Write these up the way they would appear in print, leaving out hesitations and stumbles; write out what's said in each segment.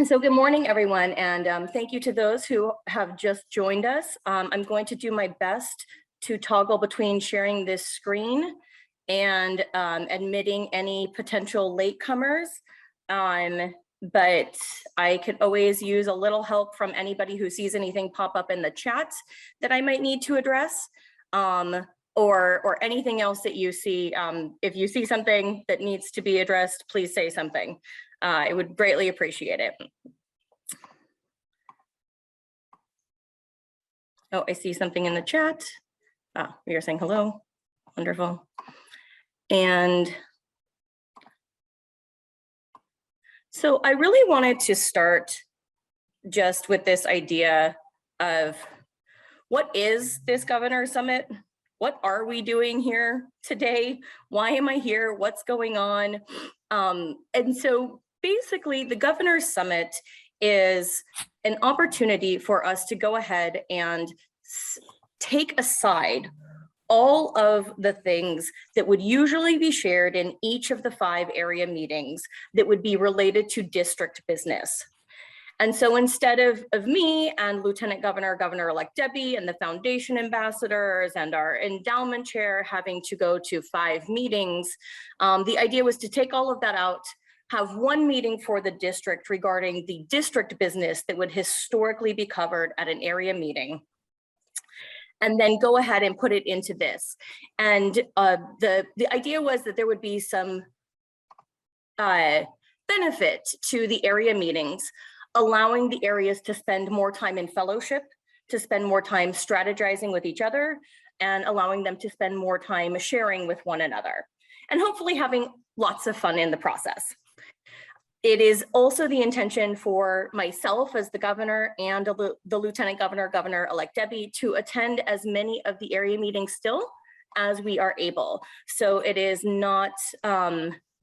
So good morning, everyone, and thank you to those who have just joined us. I'm going to do my best to toggle between sharing this screen and admitting any potential latecomers, but I could always use a little help from anybody who sees anything pop up in the chat that I might need to address, or anything else that you see. If you see something that needs to be addressed, please say something. I would greatly appreciate it. Oh, I see something in the chat. You're saying hello. Wonderful. And so I really wanted to start just with this idea of what is this Governor Summit? What are we doing here today? Why am I here? What's going on? And so basically the Governor's Summit is an opportunity for us to go ahead and take aside all of the things that would usually be shared in each of the 5 area meetings that would be related to district business. And so instead of me and Lieutenant Governor, Governor-elect Debbie, and the foundation ambassadors and our endowment chair having to go to 5 meetings, the idea was to take all of that out, have one meeting for the district regarding the district business that would historically be covered at an area meeting, and then go ahead and put it into this. And the idea was that there would be some benefit to the area meetings, allowing the areas to spend more time in fellowship, to spend more time strategizing with each other, and allowing them to spend more time sharing with one another, and hopefully having lots of fun in the process. It is also the intention for myself as the governor and the lieutenant governor, Governor-elect Debbie, to attend as many of the area meetings still as we are able. So it is not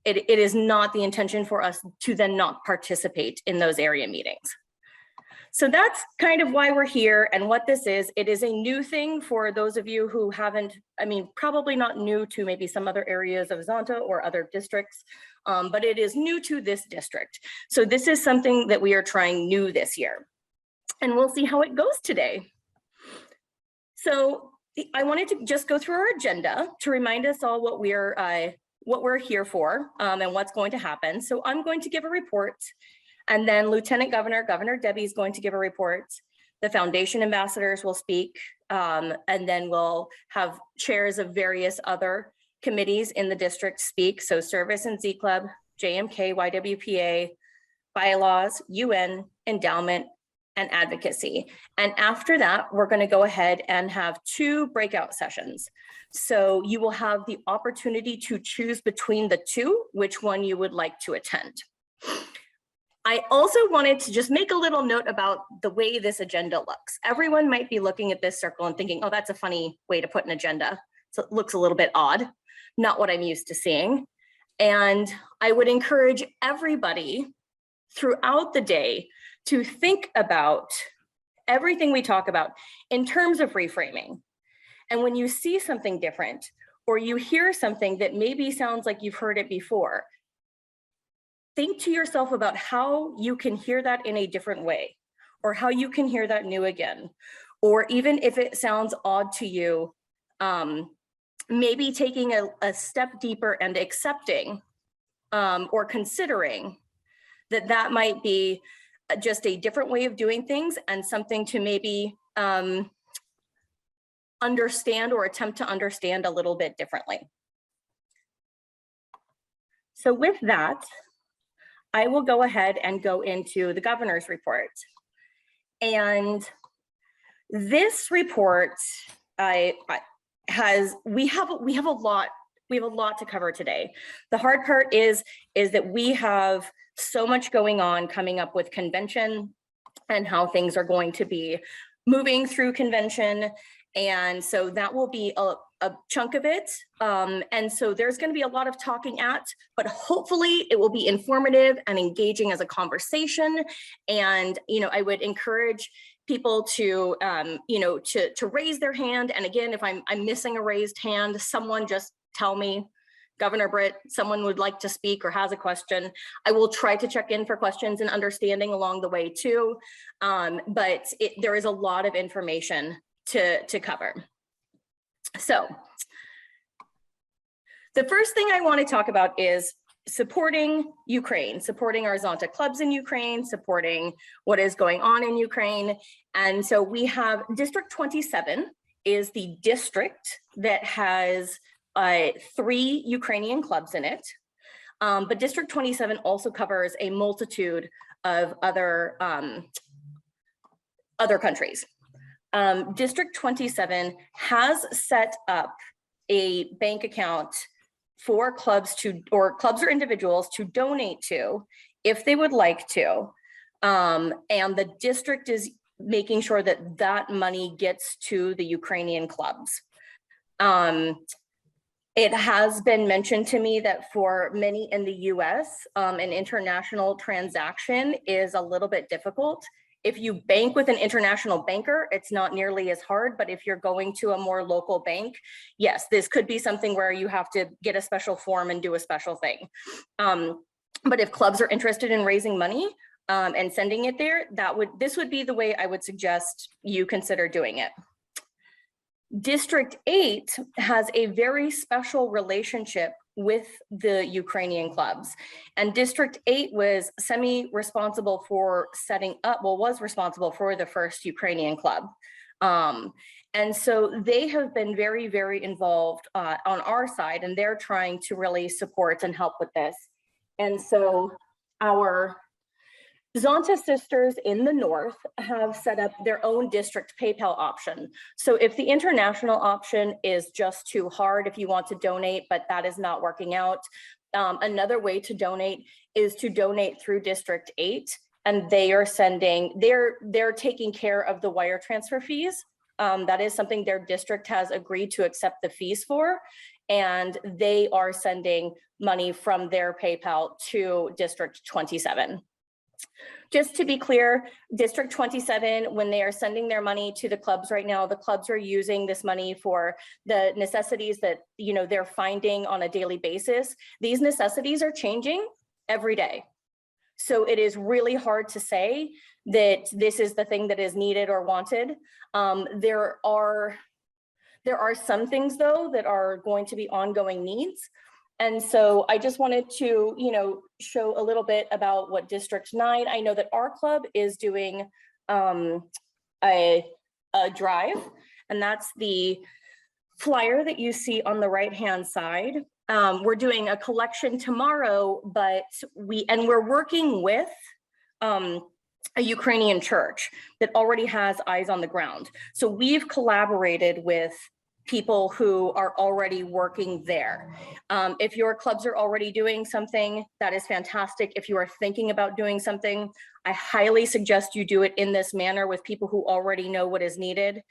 it is not the intention for us to then not participate in those area meetings. So that's kind of why we're here and what this is. It is a new thing for those of you who haven't, I mean, probably not new to maybe some other areas of Zonta or other districts, but it is new to this district. So this is something that we are trying new this year. And we'll see how it goes today. So I wanted to just go through our agenda to remind us all what we're here for and what's going to happen. So I'm going to give a report, and then Lieutenant Governor, Governor Debbie is going to give a report. The foundation ambassadors will speak, and then we'll have chairs of various other committees in the district speak. So Service and Z Club, JMK, YWPA, Bylaws, UN, Endowment, and Advocacy. And after that, we're going to go ahead and have 2 breakout sessions. So you will have the opportunity to choose between the 2, which one you would like to attend. I also wanted to just make a little note about the way this agenda looks. Everyone might be looking at this circle and thinking, oh, that's a funny way to put an agenda. So it looks a little bit odd, not what I'm used to seeing. And I would encourage everybody throughout the day to think about everything we talk about in terms of reframing. And when you see something different, or you hear something that maybe sounds like you've heard it before, think to yourself about how you can hear that in a different way, or how you can hear that new again. Or even if it sounds odd to you, maybe taking a step deeper and accepting or considering that that might be just a different way of doing things and something to maybe understand or attempt to understand a little bit differently. So with that, I will go ahead and go into the governor's report. And this report we have a lot to cover today. The hard part is that we have so much going on coming up with convention and how things are going to be moving through convention. And so that will be a chunk of it. And so there's going to be a lot of talking but hopefully it will be informative and engaging as a conversation. And, I would encourage people to, to raise their hand. And again, if I'm missing a raised hand, someone just tell me Governor Britt, someone would like to speak or has a question. I will try to check in for questions and understanding along the way too, but there is a lot of information to cover. So the first thing I want to talk about is supporting Ukraine, supporting our Zonta clubs in Ukraine, supporting what is going on in Ukraine. And so we have District 27 is the district that has 3 Ukrainian clubs in it. But District 27 also covers a multitude of other countries. District 27 has set up a bank account for clubs or individuals to donate to if they would like to. And the district is making sure that that money gets to the Ukrainian clubs. It has been mentioned to me that for many in the US, an international transaction is a little bit difficult. If you bank with an international banker, it's not nearly as hard, but if you're going to a more local bank, yes, this could be something where you have to get a special form and do a special thing. But if clubs are interested in raising money and sending it there, this would be the way I would suggest you consider doing it. District 8 has a very special relationship with the Ukrainian clubs. And District 8 was responsible for setting up, was responsible for the first Ukrainian club. And so they have been very, very involved on our side, and they're trying to really support and help with this. And so our Zonta Sisters in the North have set up their own district PayPal option. So if the international option is just too hard, if you want to donate, but that is not working out, another way to donate is to donate through District 8, and they are they're taking care of the wire transfer fees. That is something their district has agreed to accept the fees for, and they are sending money from their PayPal to District 27. Just to be clear, District 27, when they are sending their money to the clubs right now, the clubs are using this money for the necessities that they're finding on a daily basis. These necessities are changing every day. So it is really hard to say that this is the thing that is needed or wanted. There are some things though that are going to be ongoing needs. And so I just wanted to, show a little bit about what District 9, I know that our club is doing a drive, and that's the flyer that you see on the right-hand side. We're doing a collection tomorrow, but we're working with a Ukrainian church that already has eyes on the ground. So we've collaborated with people who are already working there. If your clubs are already doing something, that is fantastic. If you are thinking about doing something, I highly suggest you do it in this manner with people who already know what is needed.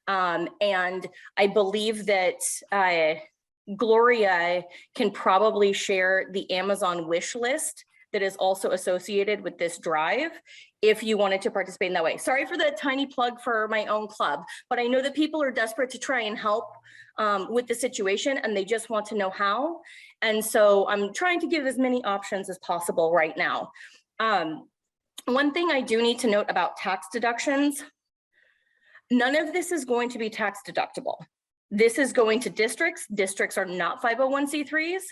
And I believe that Gloria can probably share the Amazon wish list that is also associated with this drive if you wanted to participate in that way. Sorry for the tiny plug for my own club, but I know that people are desperate to try and help with the situation, and they just want to know how. And so I'm trying to give as many options as possible right now. One thing I do need to note about tax deductions, none of this is going to be tax deductible. This is going to districts. Districts are not 501c3s.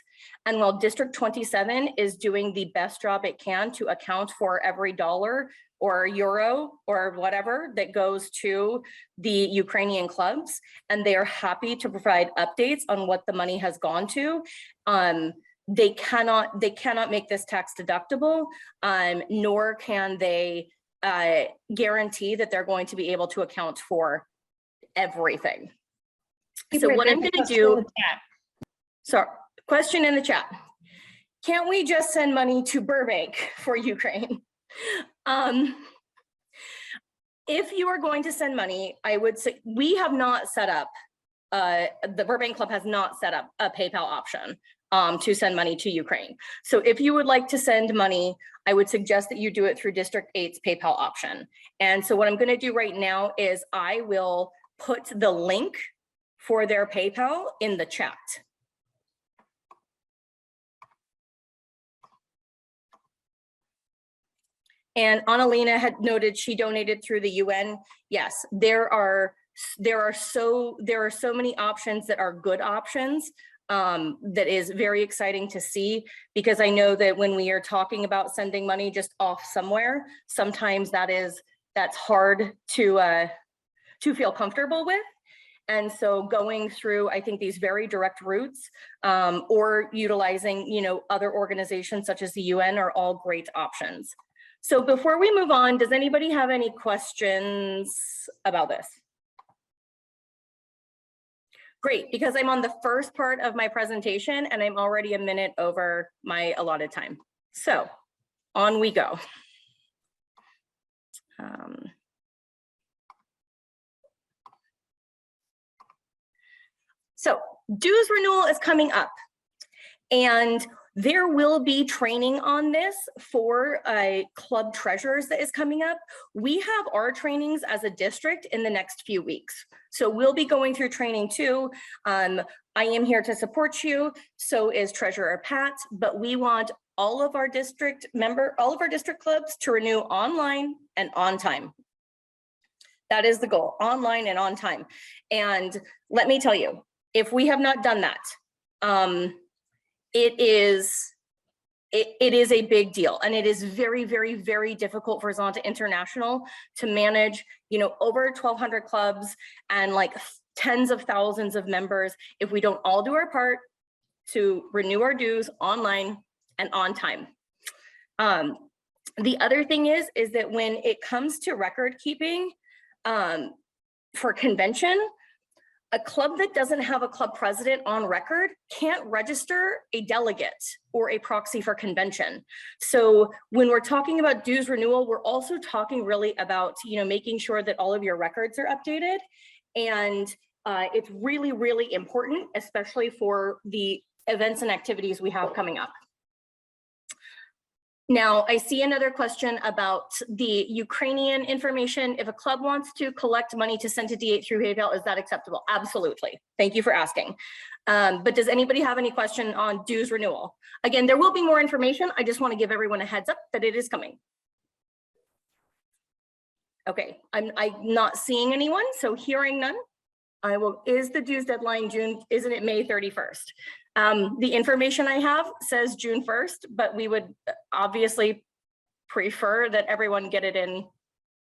And while District 27 is doing the best job it can to account for every dollar or euro or whatever that goes to the Ukrainian clubs, and they are happy to provide updates on what the money has gone to, they cannot make this tax deductible, nor can they guarantee that they're going to be able to account for everything. So what I'm going to do, question in the chat. Can't we just send money to Burbank for Ukraine? If you are going to send money, I would say we have not set up, the Burbank Club has not set up a PayPal option to send money to Ukraine. So if you would like to send money, I would suggest that you do it through District 8's PayPal option. And so what I'm going to do right now is I will put the link for their PayPal in the chat. And Annalena had noted she donated through the UN. Yes, there are so many options that are good options. That is very exciting to see, because I know that when we are talking about sending money just off somewhere, sometimes that's hard to feel comfortable with. And so going through, I think, these very direct routes, or utilizing, other organizations such as the UN are all great options. So before we move on, does anybody have any questions about this? Great, because I'm on the first part of my presentation and I'm already a minute over my allotted time. So on we go. So dues renewal is coming up, and there will be training on this for club treasurers that is coming up. We have our trainings as a district in the next few weeks. So we'll be going through training too. I am here to support you, so is Treasurer Pat, but we want all of our district clubs to renew online and on time. That is the goal, online and on time. And let me tell you, if we have not done that, it is a big deal, and it is very, very, very difficult for Zonta International to manage, over 1,200 clubs and like tens of thousands of members if we don't all do our part to renew our dues online and on time. The other thing is that when it comes to record keeping for convention, a club that doesn't have a club president on record can't register a delegate or a proxy for convention. So when we're talking about dues renewal, we're also talking really about, making sure that all of your records are updated. And it's really, really important, especially for the events and activities we have coming up. Now, I see another question about the Ukrainian information. If a club wants to collect money to send to D8 through PayPal, is that acceptable? Absolutely. Thank you for asking. But does anybody have any question on dues renewal? Again, there will be more information. I just want to give everyone a heads up that it is coming. Okay, I'm not seeing anyone, so hearing none, is the dues deadline June, isn't it May 31st? The information I have says June 1st, but we would obviously prefer that everyone get it in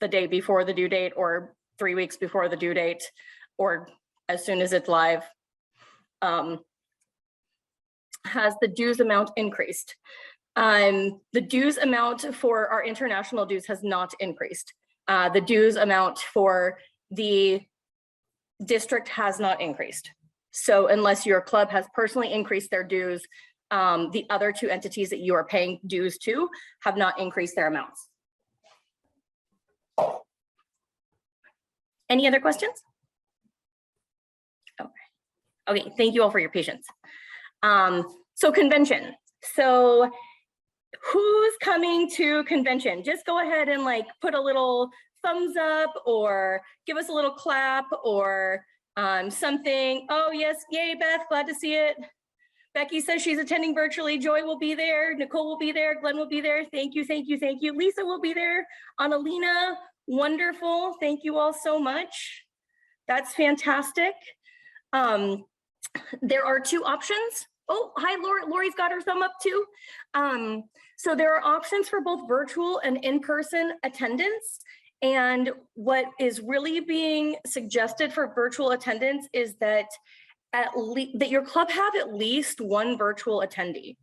the day before the due date, or 3 weeks before the due date, or as soon as it's live. Has the dues amount increased? The dues amount for our international dues has not increased. The dues amount for the district has not increased. So unless your club has personally increased their dues, the other two entities that you are paying dues to have not increased their amounts. Any other questions? Okay, thank you all for your patience. So convention. So who's coming to convention? Just go ahead and put a little thumbs up or give us a little clap or something. Oh yes, yay Beth, glad to see it. Becky says she's attending virtually. Joy will be there, Nicole will be there, Glenn will be there. Thank you, thank you, thank you. Lisa will be there, Annalena, wonderful. Thank you all so much. That's fantastic. There are two options. Oh, hi, Lori's got her thumb up too. So there are options for both virtual and in-person attendance. And what is really being suggested for virtual attendance is that that your club have at least one virtual attendee,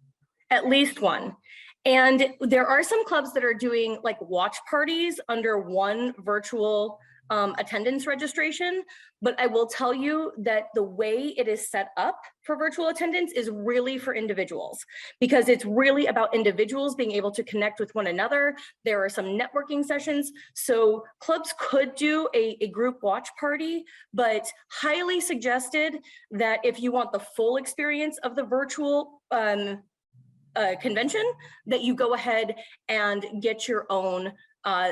at least one. And there are some clubs that are doing watch parties under one virtual attendance registration, but I will tell you that the way it is set up for virtual attendance is really for individuals, because it's really about individuals being able to connect with one another. There are some networking sessions, so clubs could do a group watch party, but highly suggested that if you want the full experience of the virtual convention, that you go ahead and get your own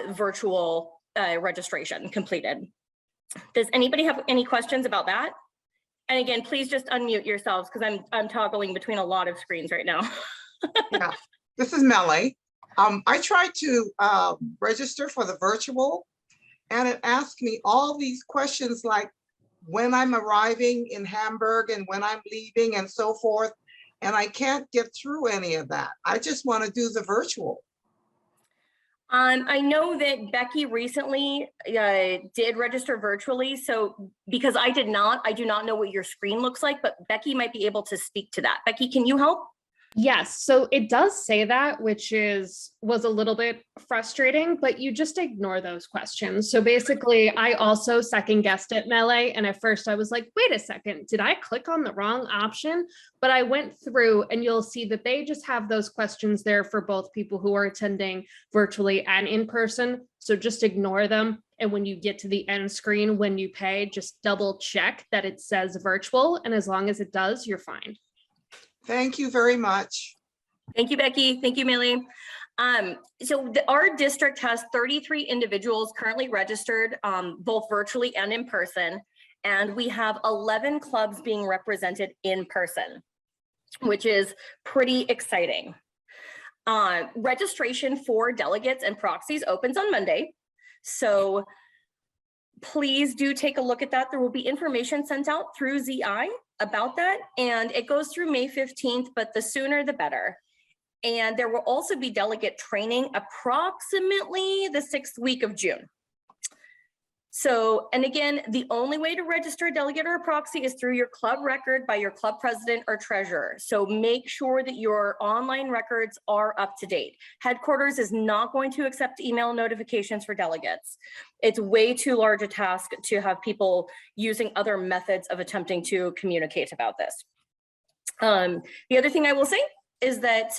virtual registration completed. Does anybody have any questions about that? And again, please just unmute yourselves because I'm toggling between a lot of screens right now. Yeah, this is Melly. I tried to register for the virtual, and it asked me all these questions like when I'm arriving in Hamburg and when I'm leaving and so forth. And I can't get through any of that. I just want to do the virtual. I know that Becky recently did register virtually. So because I do not know what your screen looks like, but Becky might be able to speak to that. Becky, can you help? Yes, so it does say that, which was a little bit frustrating, but you just ignore those questions. So basically, I also second guessed it, Melee, and at first I was like, wait a second, did I click on the wrong option? But I went through and you'll see that they just have those questions there for both people who are attending virtually and in person. So just ignore them. And when you get to the end screen, when you pay, just double check that it says virtual. And as long as it does, you're fine. Thank you very much. Thank you, Becky. Thank you, Millie. Our district has 33 individuals currently registered, both virtually and in person. And we have 11 clubs being represented in person, which is pretty exciting. Registration for delegates and proxies opens on Monday. So please do take a look at that. There will be information sent out through ZI about that, and it goes through May 15th, but the sooner the better. And there will also be delegate training approximately the 6th week of June. So, and again, the only way to register a delegate or a proxy is through your club record by your club president or treasurer. So make sure that your online records are up to date. Headquarters is not going to accept email notifications for delegates. It's way too large a task to have people using other methods of attempting to communicate about this. The other thing I will say is that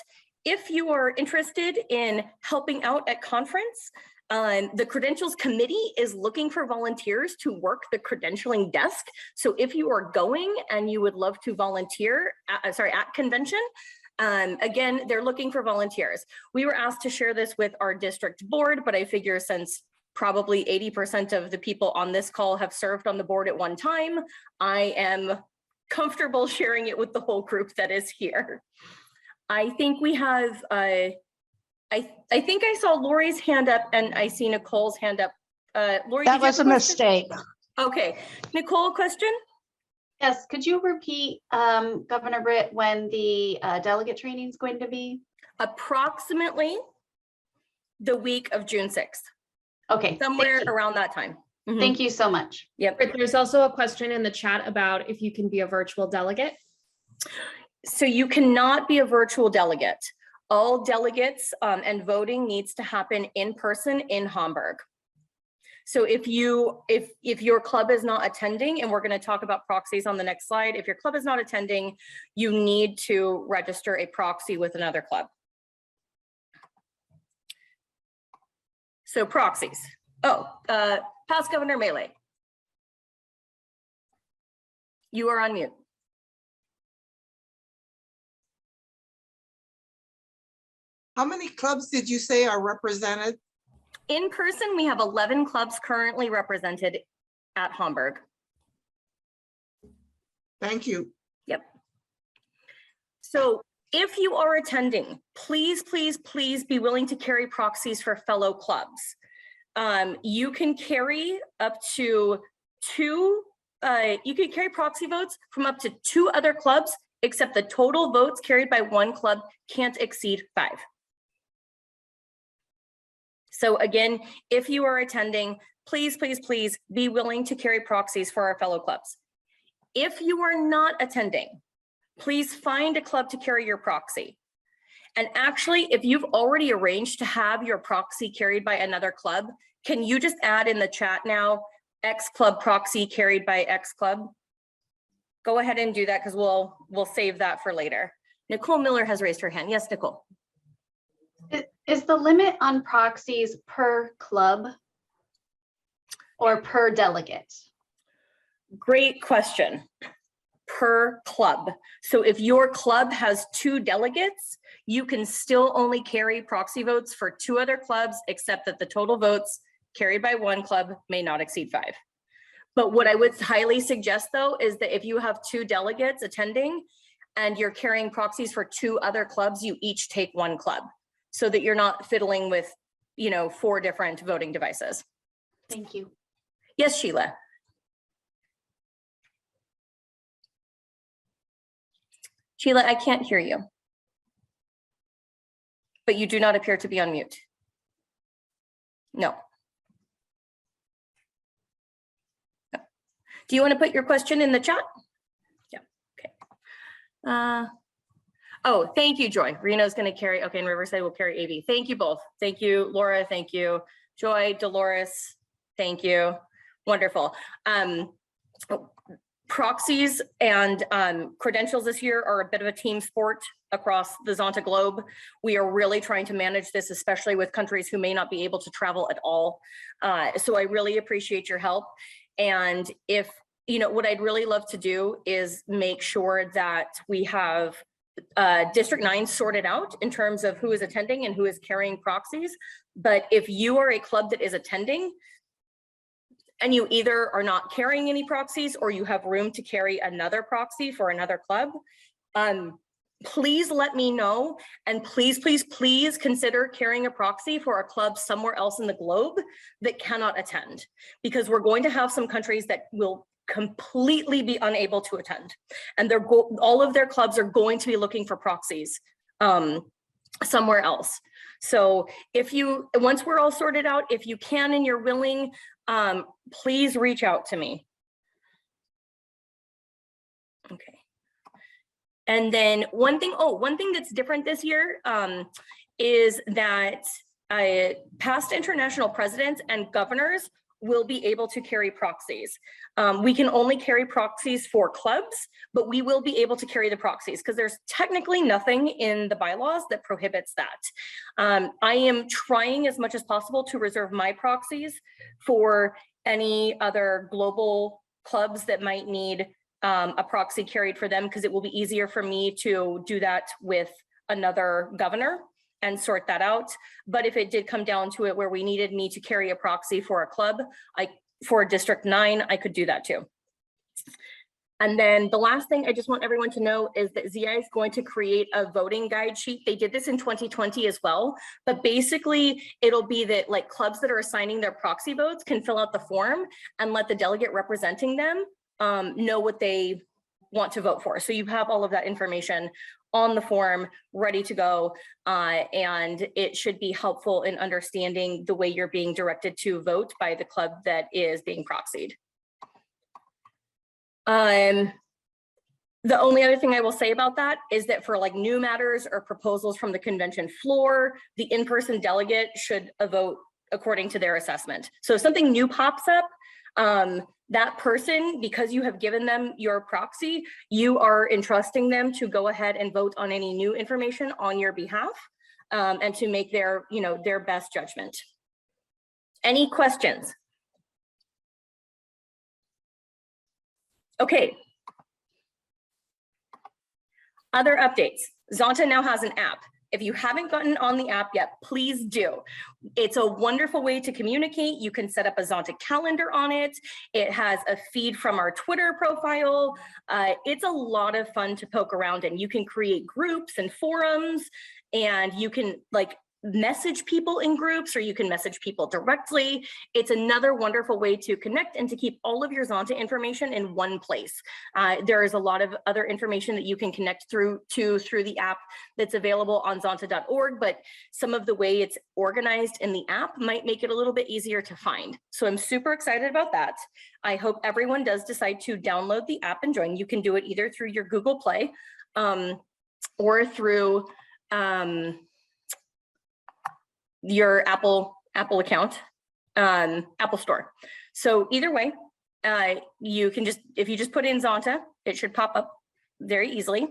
if you are interested in helping out at conference, the credentials committee is looking for volunteers to work the credentialing desk. So if you are going and you would love to volunteer at convention, again, they're looking for volunteers. We were asked to share this with our district board, but I figure since probably 80% of the people on this call have served on the board at one time, I am comfortable sharing it with the whole group that is here. I think we have I think I saw Lori's hand up and I see Nicole's hand up. Lori, that was a mistake. Okay, Nicole, question? Yes, could you repeat, Governor Britt, when the delegate training is going to be? Approximately the week of June 6th. Okay. Somewhere around that time. Mm-hmm. Thank you so much. Yep. There's also a question in the chat about if you can be a virtual delegate. So you cannot be a virtual delegate. All delegates and voting needs to happen in person in Hamburg. So if your club is not attending, and we're going to talk about proxies on the next slide, if your club is not attending, you need to register a proxy with another club. So proxies. Past Governor Melee. You are on mute. How many clubs did you say are represented? In person, we have 11 clubs currently represented at Hamburg. Thank you. Yep. So if you are attending, please, please, please be willing to carry proxies for fellow clubs. You can carry up to you can carry proxy votes from up to 2 other clubs, except the total votes carried by one club can't exceed 5. So again, if you are attending, please, please, please be willing to carry proxies for our fellow clubs. If you are not attending, please find a club to carry your proxy. And actually, if you've already arranged to have your proxy carried by another club, can you just add in the chat now, X club proxy carried by X club? Go ahead and do that because we'll save that for later. Nicole Miller has raised her hand. Yes, Nicole. Is the limit on proxies per club or per delegate? Great question. Per club. So if your club has 2 delegates, you can still only carry proxy votes for 2 other clubs, except that the total votes carried by one club may not exceed 5. But what I would highly suggest though, is that if you have 2 delegates attending and you're carrying proxies for 2 other clubs, you each take 1 club. so that you're not fiddling with, 4 different voting devices. Thank you. Yes, Sheila. Sheila, I can't hear you. But you do not appear to be on mute. No. No. Do you want to put your question in the chat? Yeah, okay. Oh, thank you, Joy. Reno's going to carry, okay, and Riverside will carry AV. Thank you both. Thank you, Laura. Thank you, Joy, Dolores. Thank you. Wonderful. Proxies and credentials this year are a bit of a team sport across the Zonta globe. We are really trying to manage this, especially with countries who may not be able to travel at all. So I really appreciate your help. And if, what I'd really love to do is make sure that we have District 9 sorted out in terms of who is attending and who is carrying proxies. But if you are a club that is attending, and you either are not carrying any proxies or you have room to carry another proxy for another club, please let me know. And please, please, please consider carrying a proxy for a club somewhere else in the globe that cannot attend, because we're going to have some countries that will completely be unable to attend. And all of their clubs are going to be looking for proxies somewhere else. So once we're all sorted out, if you can and you're willing, please reach out to me. Okay. And then one thing that's different this year is that past international presidents and governors will be able to carry proxies. We can only carry proxies for clubs, but we will be able to carry the proxies because there's technically nothing in the bylaws that prohibits that. I am trying as much as possible to reserve my proxies for any other global clubs that might need a proxy carried for them, because it will be easier for me to do that with another governor and sort that out. But if it did come down to it where we needed me to carry a proxy for a club, for District 9, I could do that too. And then the last thing I just want everyone to know is that ZI is going to create a voting guide sheet. They did this in 2020 as well, but basically it'll be that like clubs that are assigning their proxy votes can fill out the form and let the delegate representing them know what they want to vote for. So you have all of that information on the form ready to go, and it should be helpful in understanding the way you're being directed to vote by the club that is being proxied. The only other thing I will say about that is that for like new matters or proposals from the convention floor, the in-person delegate should vote according to their assessment. So if something new pops up, that person, because you have given them your proxy, you are entrusting them to go ahead and vote on any new information on your behalf, and to make their, their best judgment. Any questions? Okay. Other updates. Zonta now has an app. If you haven't gotten on the app yet, please do. It's a wonderful way to communicate. You can set up a Zonta calendar on it. It has a feed from our Twitter profile. It's a lot of fun to poke around in. You can create groups and forums, and you can like message people in groups, or you can message people directly. It's another wonderful way to connect and to keep all of your Zonta information in one place. There is a lot of other information that you can connect through the app that's available on zonta.org, but some of the way it's organized in the app might make it a little bit easier to find. So I'm super excited about that. I hope everyone does decide to download the app and join. You can do it either through your Google Play or through your Apple account, Apple Store. So either way, you can if you just put in Zonta, it should pop up very easily.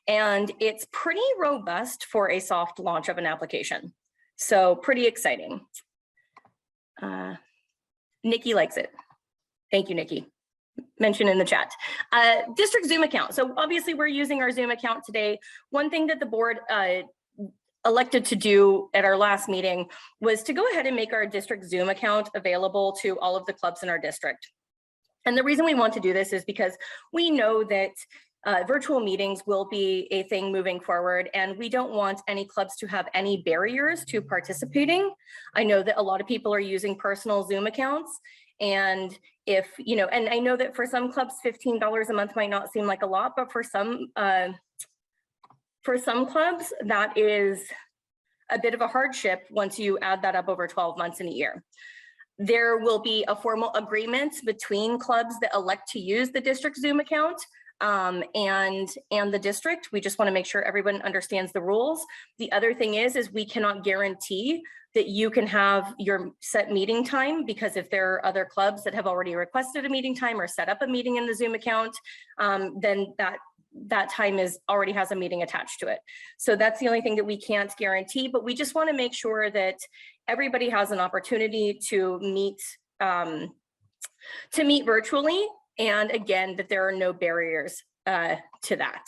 And it's pretty robust for a soft launch of an application. So pretty exciting. Nikki likes it. Thank you, Nikki. Mention in the chat. District Zoom account. So obviously we're using our Zoom account today. One thing that the board elected to do at our last meeting was to go ahead and make our district Zoom account available to all of the clubs in our district. And the reason we want to do this is because we know that virtual meetings will be a thing moving forward, and we don't want any clubs to have any barriers to participating. I know that a lot of people are using personal Zoom accounts, and if, you know, and I know that for some clubs, $15 a month might not seem like a lot, but for some clubs, that is a bit of a hardship once you add that up over 12 months in a year. There will be a formal agreement between clubs that elect to use the district Zoom account and the district. We just want to make sure everyone understands the rules. The other thing is we cannot guarantee that you can have your set meeting time, because if there are other clubs that have already requested a meeting time or set up a meeting in the Zoom account, then that time already has a meeting attached to it. So that's the only thing that we can't guarantee, but we just want to make sure that everybody has an opportunity to meet virtually. And again, that there are no barriers to that.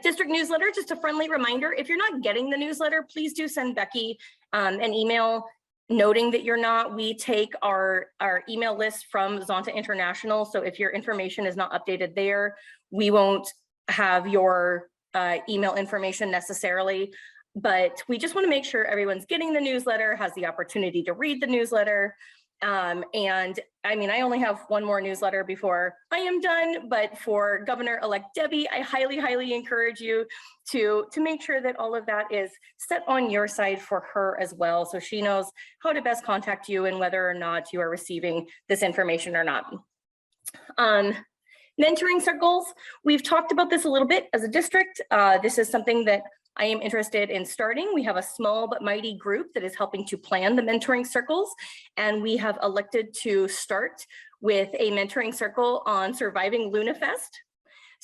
District newsletter, just a friendly reminder, if you're not getting the newsletter, please do send Becky an email noting that you're not. We take our email list from Zonta International. So if your information is not updated there, we won't have your email information necessarily. But we just want to make sure everyone's getting the newsletter, has the opportunity to read the newsletter. And I mean, I only have one more newsletter before I am done, but for Governor-elect Debbie, I highly, highly encourage you to make sure that all of that is set on your side for her as well, so she knows how to best contact you and whether or not you are receiving this information or not. Mentoring circles, we've talked about this a little bit as a district. This is something that I am interested in starting. We have a small but mighty group that is helping to plan the mentoring circles, and we have elected to start with a mentoring circle on surviving LunaFest.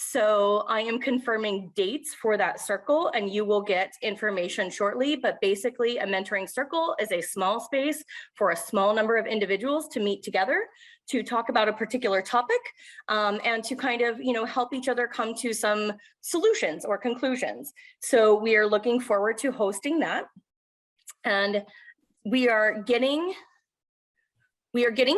So I am confirming dates for that circle, and you will get information shortly. But basically, a mentoring circle is a small space for a small number of individuals to meet together to talk about a particular topic and to kind of, you know, help each other come to some solutions or conclusions. So we are looking forward to hosting that. And we are getting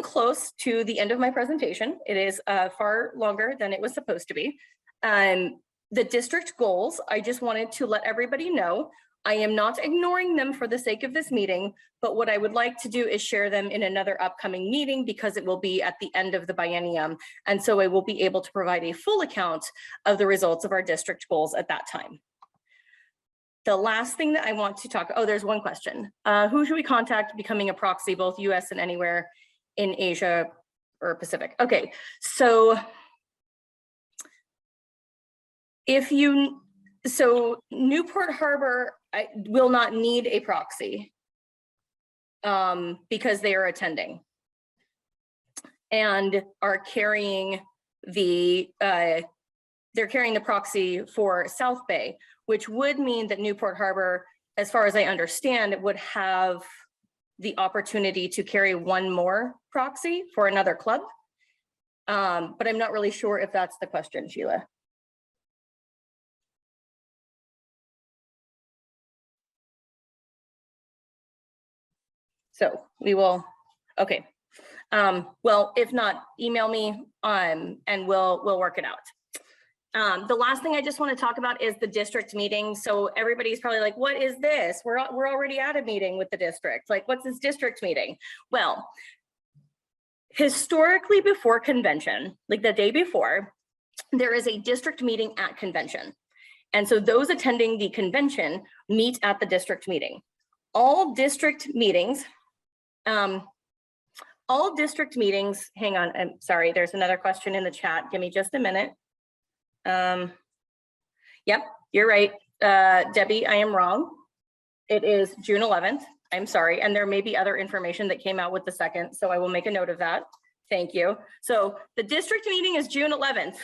close to the end of my presentation. It is far longer than it was supposed to be. The district goals, I just wanted to let everybody know, I am not ignoring them for the sake of this meeting, but what I would like to do is share them in another upcoming meeting, because it will be at the end of the biennium. And so I will be able to provide a full account of the results of our district goals at that time. The last thing that I want to talk, oh, there's one question. Who should we contact becoming a proxy, both US and anywhere in Asia or Pacific? Okay, so Newport Harbor will not need a proxy because they are attending and are carrying they're carrying the proxy for South Bay, which would mean that Newport Harbor, as far as I understand, it would have the opportunity to carry one more proxy for another club. But I'm not really sure if that's the question, Sheila. So we will, okay. Well, if not, email me and we'll work it out. The last thing I just want to talk about is the district meeting. So everybody's probably like, what is this? We're already at a meeting with the district. Like, what's this district meeting? Well, historically before convention, like the day before, there is a district meeting at convention. And so those attending the convention meet at the district meeting. All district meetings, hang on, I'm sorry, there's another question in the chat. Give me just a minute. Yep, you're right, Debbie, I am wrong. It is June 11th. I'm sorry, and there may be other information that came out with the second, so I will make a note of that. Thank you. So the district meeting is June 11th.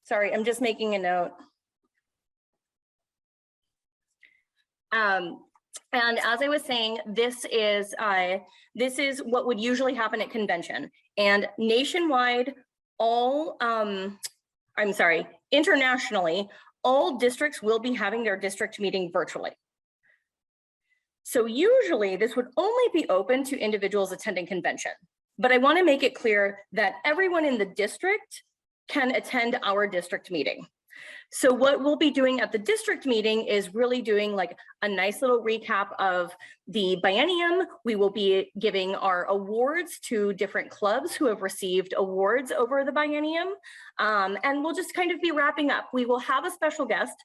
Sorry, I'm just making a note. And as I was saying, this is what would usually happen at convention. And nationwide, internationally, all districts will be having their district meeting virtually. So usually this would only be open to individuals attending convention, but I want to make it clear that everyone in the district can attend our district meeting. So what we'll be doing at the district meeting is really doing like a nice little recap of the biennium. We will be giving our awards to different clubs who have received awards over the biennium. And we'll just kind of be wrapping up. We will have a special guest.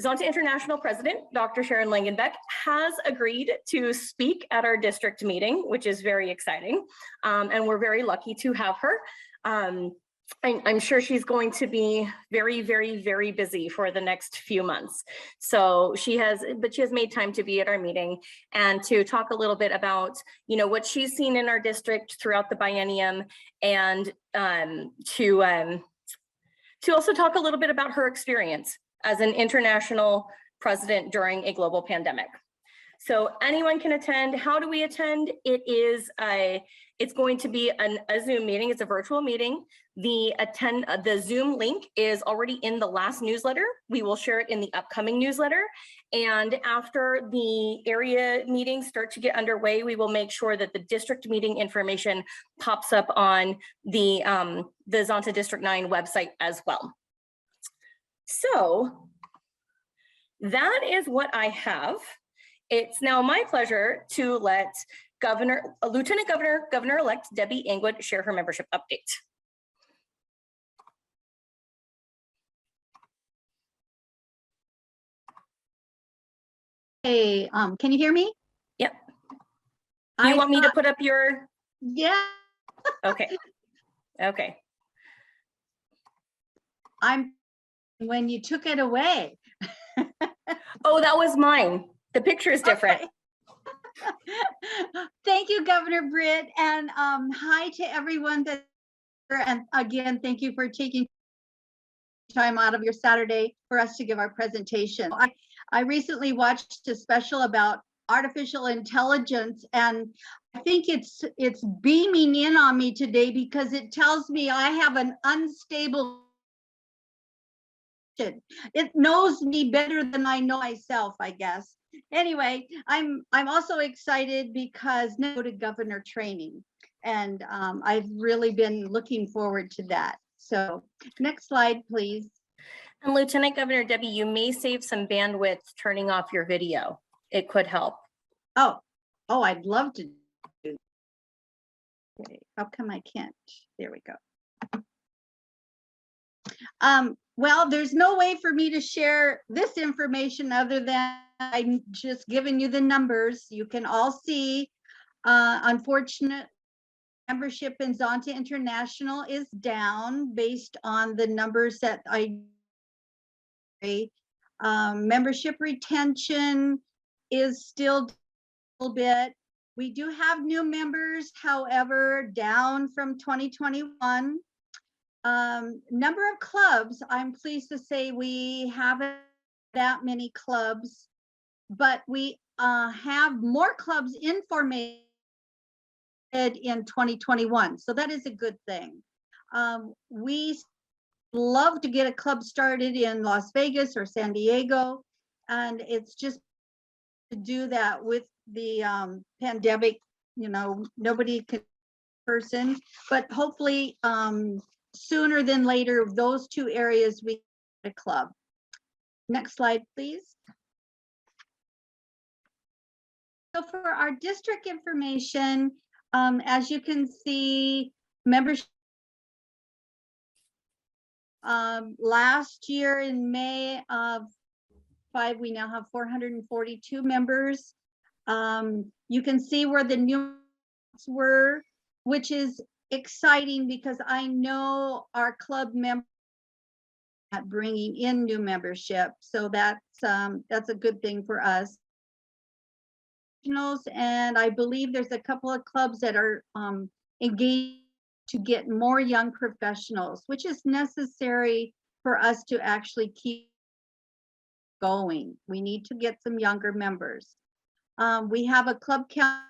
Zonta International President, Dr. Sharon Langenbeck, has agreed to speak at our district meeting, which is very exciting. And we're very lucky to have her. I'm sure she's going to be very, very, very busy for the next few months. So she has made time to be at our meeting and to talk a little bit about, what she's seen in our district throughout the biennium, and to also talk a little bit about her experience as an international president during a global pandemic. So anyone can attend. How do we attend? It's going to be a Zoom meeting. It's a virtual meeting. The Zoom link is already in the last newsletter. We will share it in the upcoming newsletter. And after the area meetings start to get underway, we will make sure that the district meeting information pops up on the Zonta District 9 website as well. So that is what I have. It's now my pleasure to let Lieutenant Governor-elect Debbie Engwood share her membership update. Hey, can you hear me? Yep. You want me to put up your? Yeah. Okay. Okay. When you took it away. Oh, that was mine. The picture is different. Okay. Thank you, Governor Britt, and hi to everyone and again, thank you for taking time out of your Saturday for us to give our presentation. I recently watched a special about artificial intelligence, and I think it's beaming in on me today because it tells me I have an unstable. It knows me better than I know myself, I guess. Anyway, I'm also excited because now to governor training, and I've really been looking forward to that. So next slide, please. And Lieutenant Governor Debbie, you may save some bandwidth turning off your video. It could help. Oh, I'd love to do. Okay, how come I can't? There we go. Well, there's no way for me to share this information other than I'm just giving you the numbers. You can all see, unfortunate membership in Zonta International is down based on the numbers that membership retention is still a little bit. We do have new members, however, down from 2021. Number of clubs, I'm pleased to say we haven't that many clubs, but we have more clubs in formation in 2021. So that is a good thing. We love to get a club started in Las Vegas or San Diego, and it's just to do that with the pandemic, nobody can person, but hopefully sooner than later, those two areas we get a club. Next slide, please. So for our district information, as you can see, membership last year in May of 5, we now have 442 members. You can see where the new were, which is exciting because I know our club members are bringing in new membership, so that's a good thing for us. And I believe there's a couple of clubs that are engaged to get more young professionals, which is necessary for us to actually keep going. We need to get some younger members. We have a club count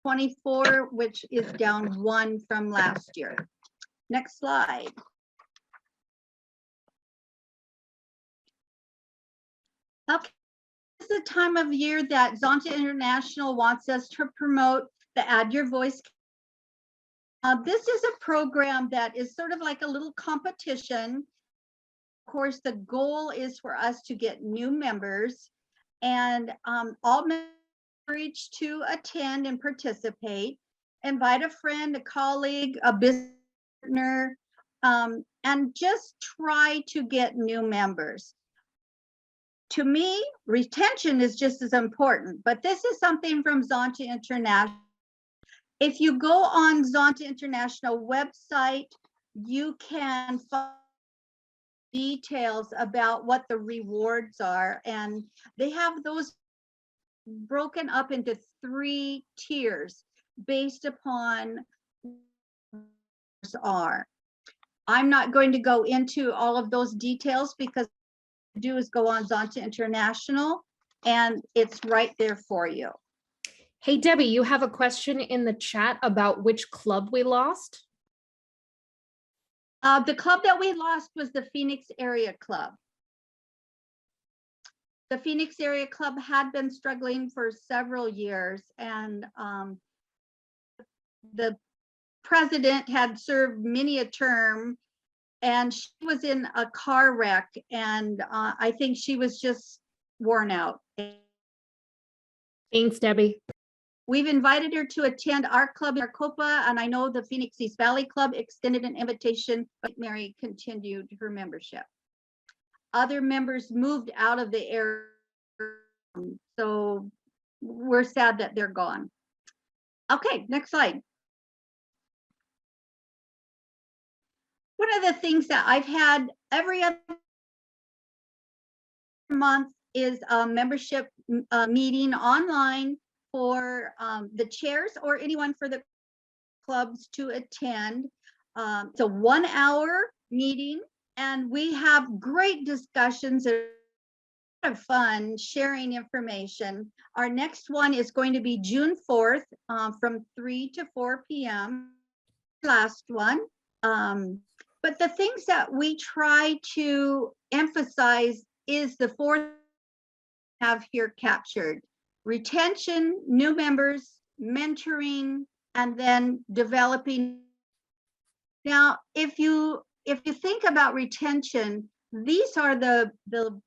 24, which is down 1 from last year. Next slide. Okay, the time of year that Zonta International wants us to promote the Add Your Voice. This is a program that is sort of like a little competition. Of course, the goal is for us to get new members, and all members are encouraged to attend and participate. Invite a friend, a colleague, a business partner, and just try to get new members. To me, retention is just as important, but this is something from Zonta International. If you go on Zonta International website, you can find details about what the rewards are, and they have those broken up into 3 tiers based upon are. I'm not going to go into all of those details because what I do is go on Zonta International and it's right there for you. Hey, Debbie, you have a question in the chat about which club we lost? The club that we lost was the Phoenix Area Club. The Phoenix Area Club had been struggling for several years, and the president had served many a term, and she was in a car wreck, and I think she was just worn out. Thanks, Debbie. We've invited her to attend our club in Maricopa, and I know the Phoenix East Valley Club extended an invitation, but Mary continued her membership. Other members moved out of the area, so we're sad that they're gone. Okay, next slide. One of the things that I've had every other month is a membership meeting online for the chairs or anyone for the clubs to attend. It's a 1-hour meeting, and we have great discussions and a lot of fun sharing information. Our next one is going to be June 4th from 3 to 4 p.m. Last one. But the things that we try to emphasize is the 4th have here captured: retention, new members, mentoring, and then developing. Now, if you think about retention, these are the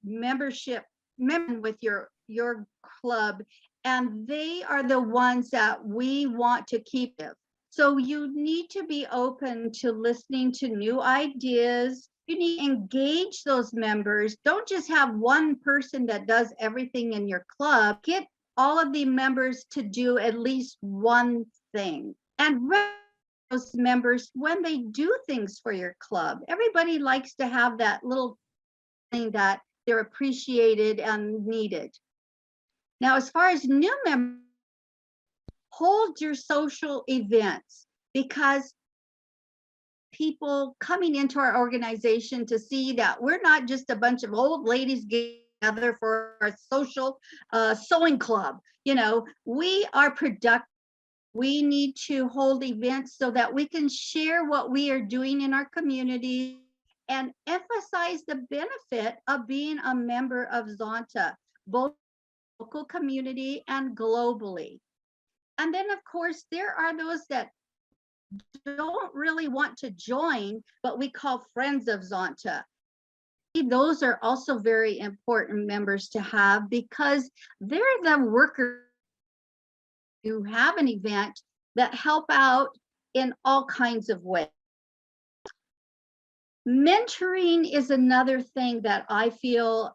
membership with your club, and they are the ones that we want to keep it. So you need to be open to listening to new ideas. You need to engage those members. Don't just have one person that does everything in your club. Get all of the members to do at least one thing, and those members when they do things for your club. Everybody likes to have that little thing that they're appreciated and needed. Now, as far as new members, hold your social events, because people coming into our organization to see that we're not just a bunch of old ladies getting together for a social sewing club. You know, we are productive. We need to hold events so that we can share what we are doing in our community and emphasize the benefit of being a member of Zonta, both local community and globally. And then, of course, there are those that don't really want to join, but we call friends of Zonta. Those are also very important members to have, because they're the workers who have an event that help out in all kinds of ways. Mentoring is another thing that I feel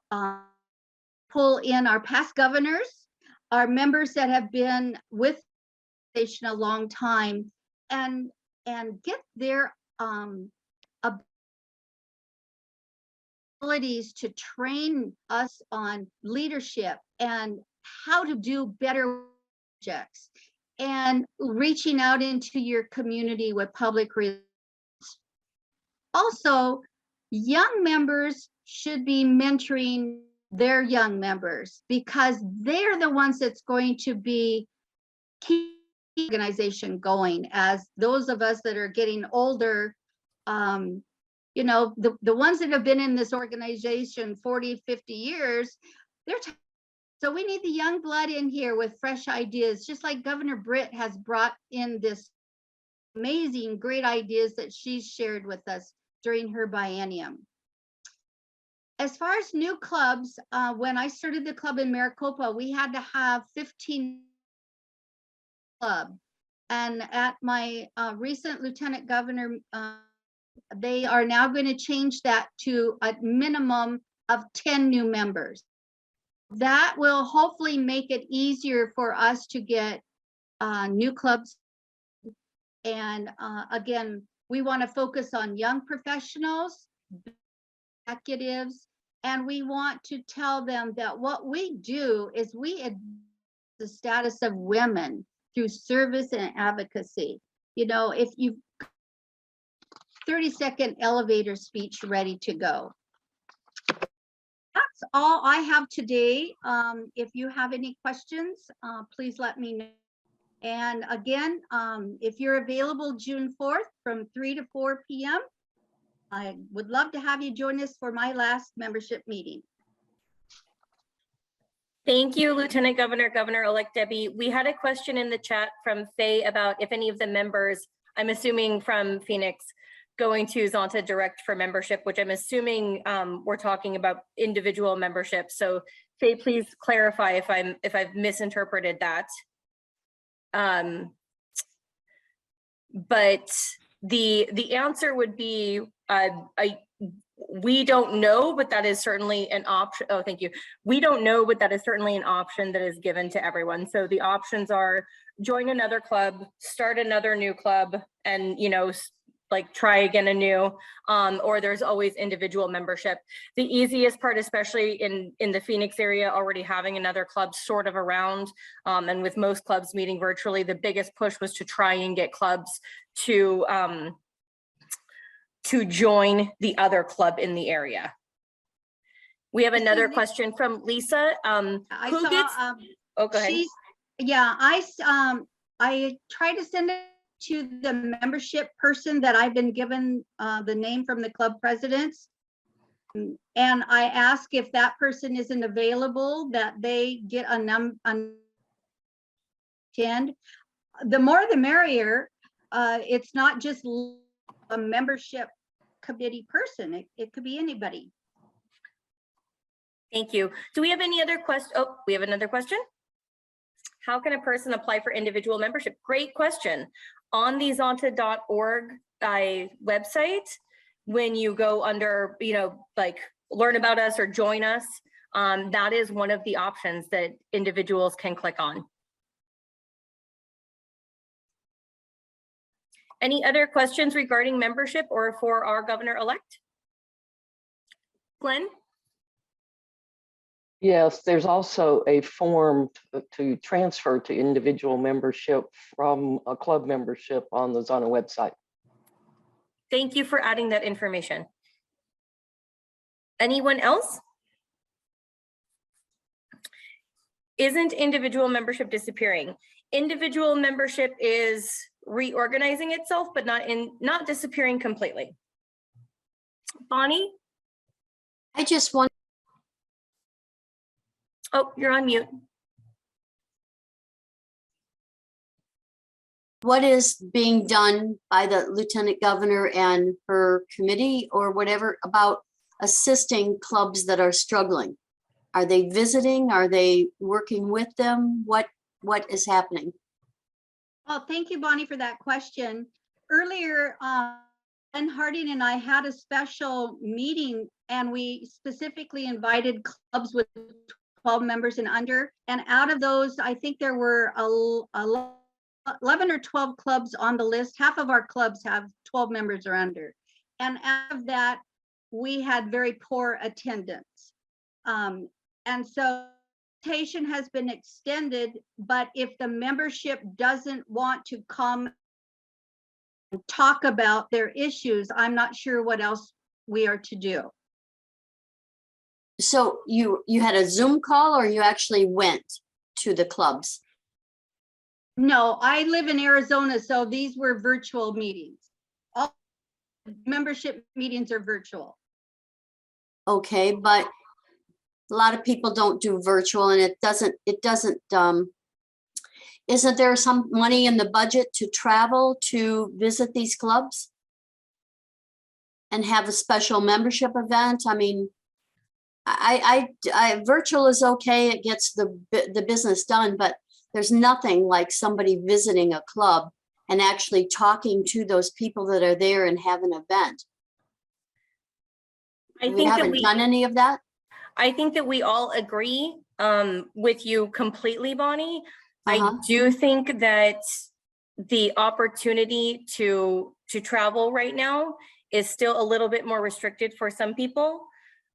pull in our past governors, our members that have been with the station a long time, and get their abilities to train us on leadership and how to do better projects, and reaching out into your community with public relations. Also, young members should be mentoring their young members, because they're the ones that's going to be keep the organization going. As those of us that are getting older, you know, the ones that have been in this organization 40, 50 years, they're So we need the young blood in here with fresh ideas, just like Governor Britt has brought in this amazing, great ideas that she's shared with us during her biennium. As far as new clubs, when I started the club in Maricopa, we had to have 15 club. And at my recent Lieutenant Governor, they are now going to change that to a minimum of 10 new members. That will hopefully make it easier for us to get new clubs. And again, we want to focus on young professionals, executives, and we want to tell them that what we do is we advance the status of women through service and advocacy. You know, if you 30-second elevator speech ready to go. That's all I have today. If you have any questions, please let me know. And again, if you're available June 4th from 3 to 4 p.m., I would love to have you join us for my last membership meeting. Thank you, Lieutenant Governor, Governor-elect Debbie. We had a question in the chat from Faye about if any of the members, I'm assuming from Phoenix, going to Zonta Direct for membership, which I'm assuming we're talking about individual membership. So Faye, please clarify if I've misinterpreted that. But the answer would be we don't know, but that is certainly an option. Oh, thank you. We don't know, but that is certainly an option that is given to everyone. So the options are join another club, start another new club, and, you know, like try again anew, or there's always individual membership. The easiest part, especially in the Phoenix area, already having another club sort of around, and with most clubs meeting virtually, the biggest push was to try and get clubs to join the other club in the area. We have another question from Lisa. Oh, go ahead. Yeah, I try to send it to the membership person that I've been given the name from the club presidents. And I ask if that person isn't available, that they get a attend. The more the merrier. It's not just a membership committee person. It could be anybody. Thank you. Do we have any other questions? Oh, we have another question. How can a person apply for individual membership? Great question. On the zonta.org website, when you go under, you know, like learn about us or join us, that is one of the options that individuals can click on. Any other questions regarding membership or for our governor-elect? Glenn? Yes, there's also a form to transfer to individual membership from a club membership on the Zonta website. Thank you for adding that information. Anyone else? Isn't individual membership disappearing? Individual membership is reorganizing itself, but not disappearing completely. Bonnie? I just want. Oh, you're on mute. What is being done by the Lieutenant Governor and her committee or whatever about assisting clubs that are struggling? Are they visiting? Are they working with them? What is happening? Well, thank you, Bonnie, for that question. Earlier, Ben Harding and I had a special meeting and we specifically invited clubs with 12 members and under. And out of those, I think there were 11 or 12 clubs on the list. Half of our clubs have 12 members or under. And out of that, we had very poor attendance. And so invitation has been extended, but if the membership doesn't want to come and talk about their issues, I'm not sure what else we are to do. So you had a Zoom call or you actually went to the clubs? No, I live in Arizona, so these were virtual meetings. All membership meetings are virtual. Okay, but A lot of people don't do virtual and isn't there some money in the budget to travel to visit these clubs? And have a special membership event? I mean, virtual is okay, it gets the business done, but there's nothing like somebody visiting a club and actually talking to those people that are there and have an event. I We think that haven't done any of that. I think that we all agree with you completely, Bonnie. I Uh-huh. do think that the opportunity to travel right now is still a little bit more restricted for some people,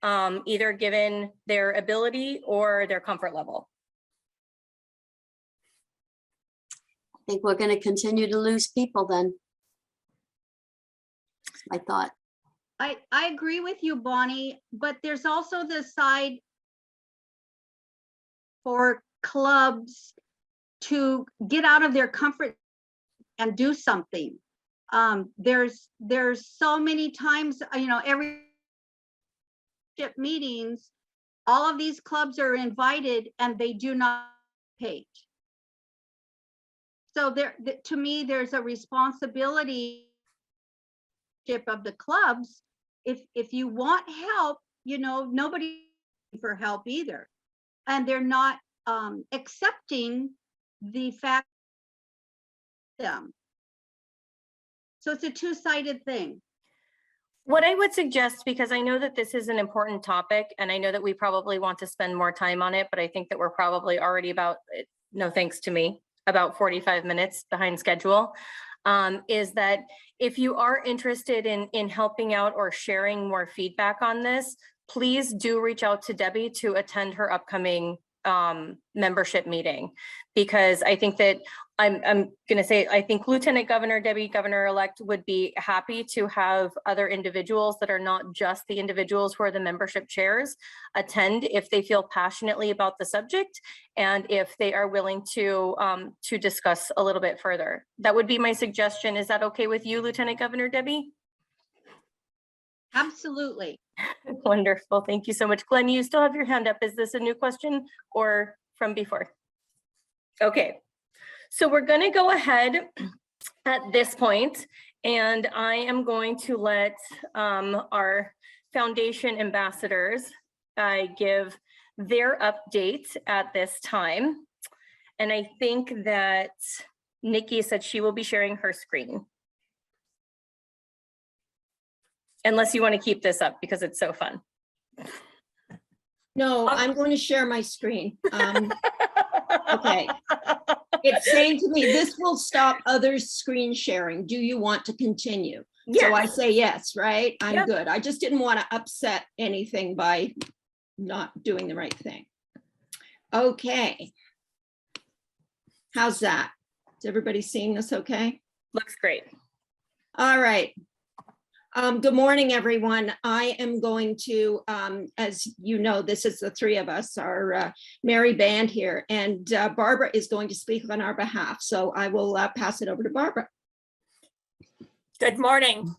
either given their ability or their comfort level. I think we're going to continue to lose people then. That's my thought. I agree with you, Bonnie, but there's also the side for clubs to get out of their comfort and do something. There's so many times, every meetings, all of these clubs are invited and they do not pay. So to me, there's a responsibility of the clubs. If you want help, nobody for help either. And they're not accepting the fact them. So it's a two-sided thing. What I would suggest, because I know that this is an important topic and I know that we probably want to spend more time on it, but I think that we're probably already about, no thanks to me, about 45 minutes behind schedule, is that if you are interested in helping out or sharing more feedback on this, please do reach out to Debbie to attend her upcoming membership meeting, because I think that I'm going to say, I think Lieutenant Governor, Debbie Governor-elect would be happy to have other individuals that are not just the individuals who are the membership chairs attend if they feel passionately about the subject and if they are willing to discuss a little bit further. That would be my suggestion. Is that okay with you, Lieutenant Governor Debbie? Absolutely. Wonderful. Thank you so much. Glenn, you still have your hand up. Is this a new question or from before? Okay, so we're going to go ahead at this point, and I am going to let our foundation ambassadors give their update at this time. And I think that Nikki said she will be sharing her screen. Unless you want to keep this up because it's so fun. No, I'm going to share my screen. Okay. It's saying to me, this will stop others' screen sharing. Do you want to continue? So I say yes, right? I'm Yep. good. I just didn't want to upset anything by not doing the right thing. Okay. How's that? Is everybody seeing this okay? Looks great. All right. Good morning, everyone. I am going to, as you know, this is the three of us, our merry band here, and Barbara is going to speak on our behalf. So I will pass it over to Barbara. Good morning.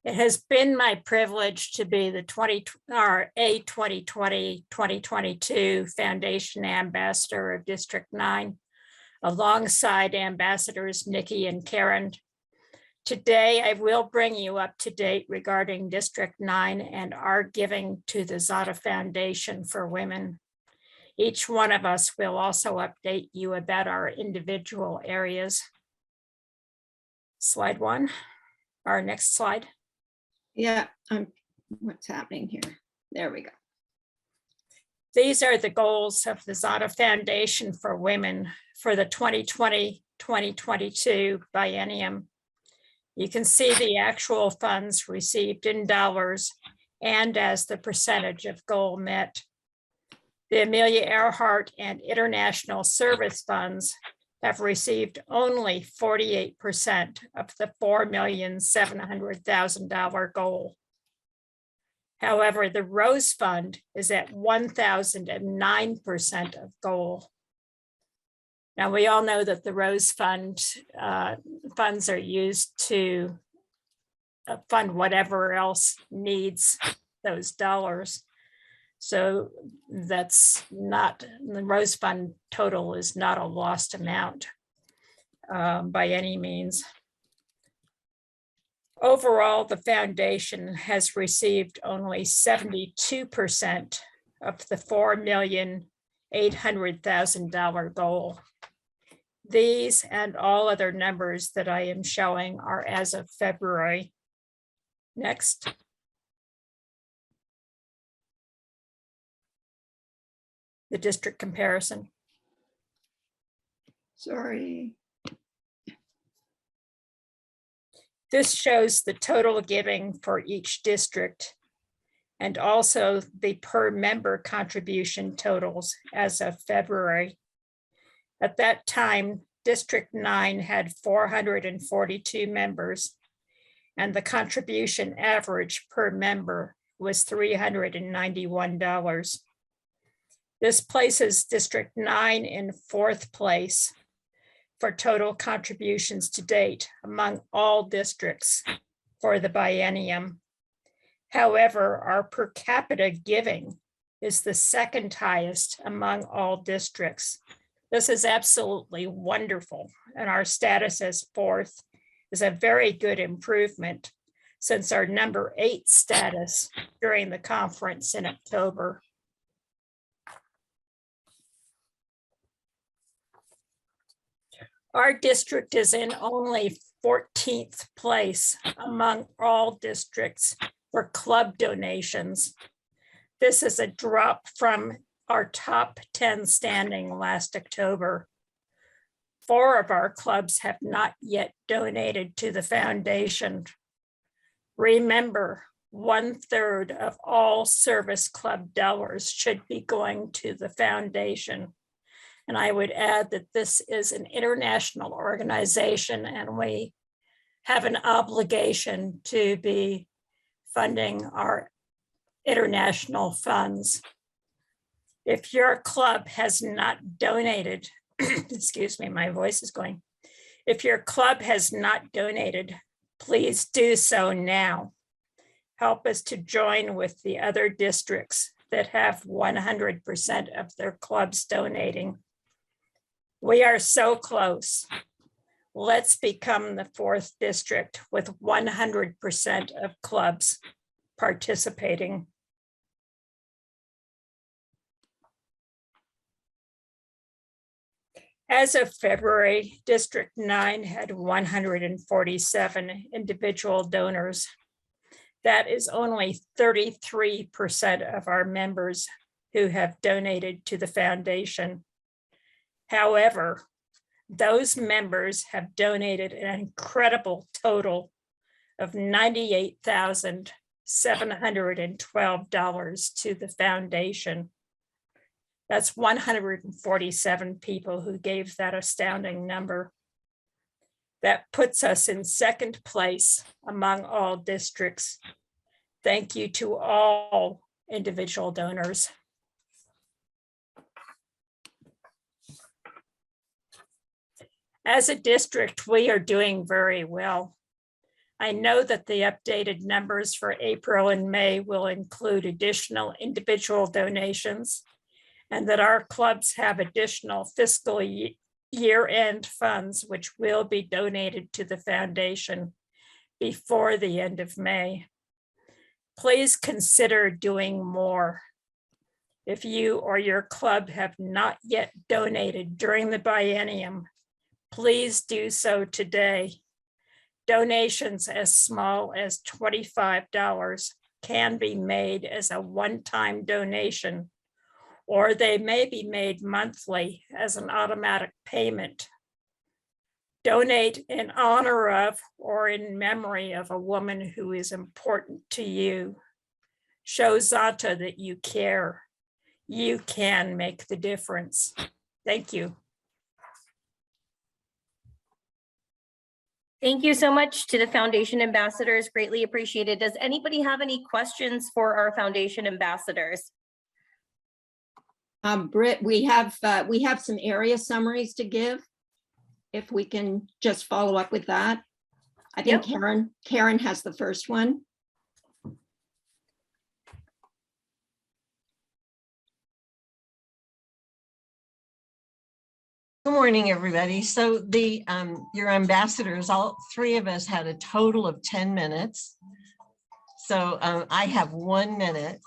It has been my privilege to be the 2020-2022 Foundation Ambassador of District 9, alongside Ambassadors Nikki and Karen. Today, I will bring you up to date regarding District 9 and our giving to the Zada Foundation for Women. Each one of us will also update you about our individual areas. Slide 1, our next slide. Yeah, what's happening here? There we go. These are the goals of the Zada Foundation for Women for the 2020-2022 biennium. You can see the actual funds received in dollars and as the percentage of goal met. The Amelia Earhart and International Service Funds have received only 48% of the $4,700,000 goal. However, the Rose Fund is at 1,009% of goal. Now, we all know that the Rose Fund funds are used to fund whatever else needs those dollars. So that's not, the Rose Fund total is not a lost amount by any means. Overall, the foundation has received only 72% of the $4,800,000 goal. These and all other numbers that I am showing are as of February. Next. The district comparison. Sorry. This shows the total giving for each district and also the per member contribution totals as of February. At that time, District 9 had 442 members, and the contribution average per member was $391. This places District 9 in 4th place for total contributions to date among all districts for the biennium. However, our per capita giving is the 2nd highest among all districts. This is absolutely wonderful, and our status as 4th is a very good improvement since our number 8 status during the conference in October. Our district is in only 14th place among all districts for club donations. This is a drop from our top 10 standing last October. 4 of our clubs have not yet donated to the foundation. Remember, 1/3 of all service club dollars should be going to the foundation. And I would add that this is an international organization and we have an obligation to be funding our international funds. If your club has not donated, excuse me, my voice is going. If your club has not donated, please do so now. Help us to join with the other districts that have 100% of their clubs donating. We are so close. Let's become the 4th district with 100% of clubs participating. As of February, District 9 had 147 individual donors. That is only 33% of our members who have donated to the foundation. However, those members have donated an incredible total of $98,712 to the foundation. That's 147 people who gave that astounding number. That puts us in 2nd place among all districts. Thank you to all individual donors. As a district, we are doing very well. I know that the updated numbers for April and May will include additional individual donations and that our clubs have additional fiscal year-end funds which will be donated to the foundation before the end of May. Please consider doing more. If you or your club have not yet donated during the biennium, please do so today. Donations as small as $25 can be made as a one-time donation, or they may be made monthly as an automatic payment. Donate in honor of or in memory of a woman who is important to you. Show Zanta that you care. You can make the difference. Thank you. Thank you so much to the foundation ambassadors. Greatly appreciated. Does anybody have any questions for our foundation ambassadors? Britt, we have some area summaries to give. If we can just follow up with that. I think Karen has the first one. Good morning, everybody. So your ambassadors, all three of us had a total of 10 minutes. So I have 1 minute.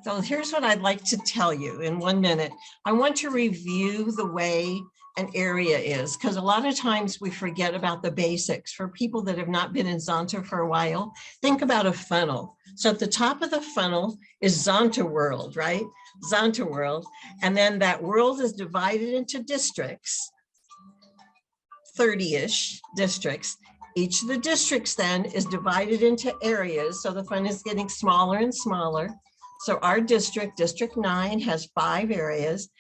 So here's what I'd like to tell you in 1 minute. I want to review the way an area is, because a lot of times we forget about the basics. For people that have not been in Zonta for a while, think about a funnel. So at the top of the funnel is Zonta World, right? Zonta World. And then that world is divided into districts, 30-ish districts. Each of the districts then is divided into areas. So the fun is getting smaller and smaller. So our district, District 9, has 5 areas,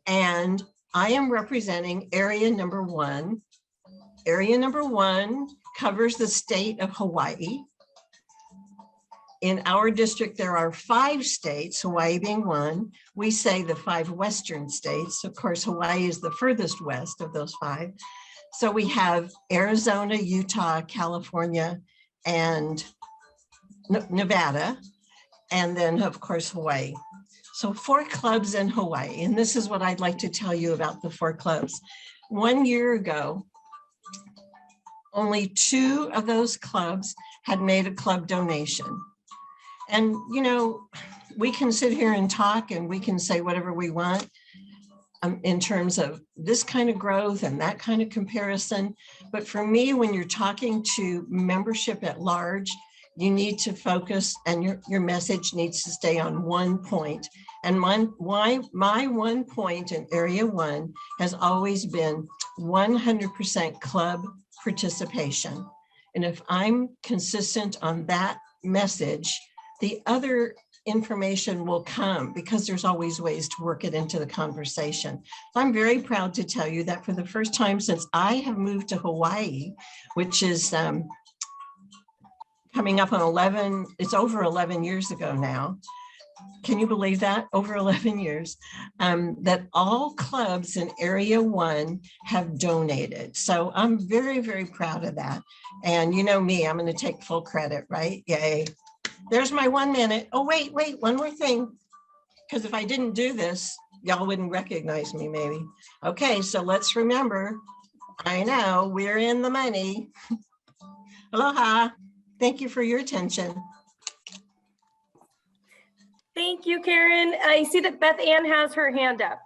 and I am representing area number 1. Area number 1 covers the state of Hawaii. In our district, there are 5 states, Hawaii being one. We say the 5 western states. Of course, Hawaii is the furthest west of those 5. So we have Arizona, Utah, California, and Nevada. And then, of course, Hawaii. So 4 clubs in Hawaii. And this is what I'd like to tell you about the 4 clubs. 1 year ago, only 2 of those clubs had made a club donation. And, you know, we can sit here and talk and we can say whatever we want in terms of this kind of growth and that kind of comparison. But for me, when you're talking to membership at large, you need to focus, and your message needs to stay on one point. And my 1 point in area 1 has always been 100% club participation. And if I'm consistent on that message, the other information will come, because there's always ways to work it into the conversation. So I'm very proud to tell you that for the first time since I have moved to Hawaii, which is coming up on it's over 11 years ago now. Can you believe that? Over 11 years, that all clubs in area 1 have donated. So I'm very, very proud of that. And you know me, I'm going to take full credit, right? Yay. There's my 1 minute. Oh, wait, one more thing. Because if I didn't do this, y'all wouldn't recognize me maybe. Okay, so let's remember, I know we're in the money. Aloha. Thank you for your attention. Thank you, Karen. I see that Beth Ann has her hand up.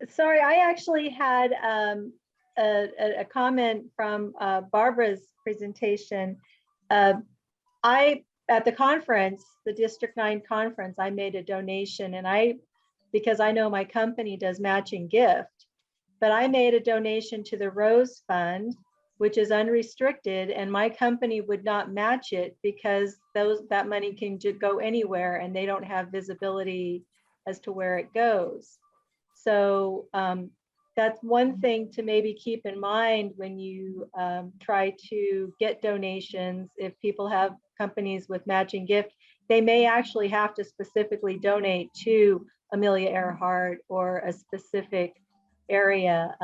Sorry, I actually had a comment from Barbara's presentation. At the conference, the District 9 conference, I made a donation, and because I know my company does matching gift, but I made a donation to the Rose Fund, which is unrestricted, and my company would not match it because that money can go anywhere and they don't have visibility as to where it goes. So that's one thing to maybe keep in mind when you try to get donations. If people have companies with matching gift, they may actually have to specifically donate to Amelia Earhart or a specific area.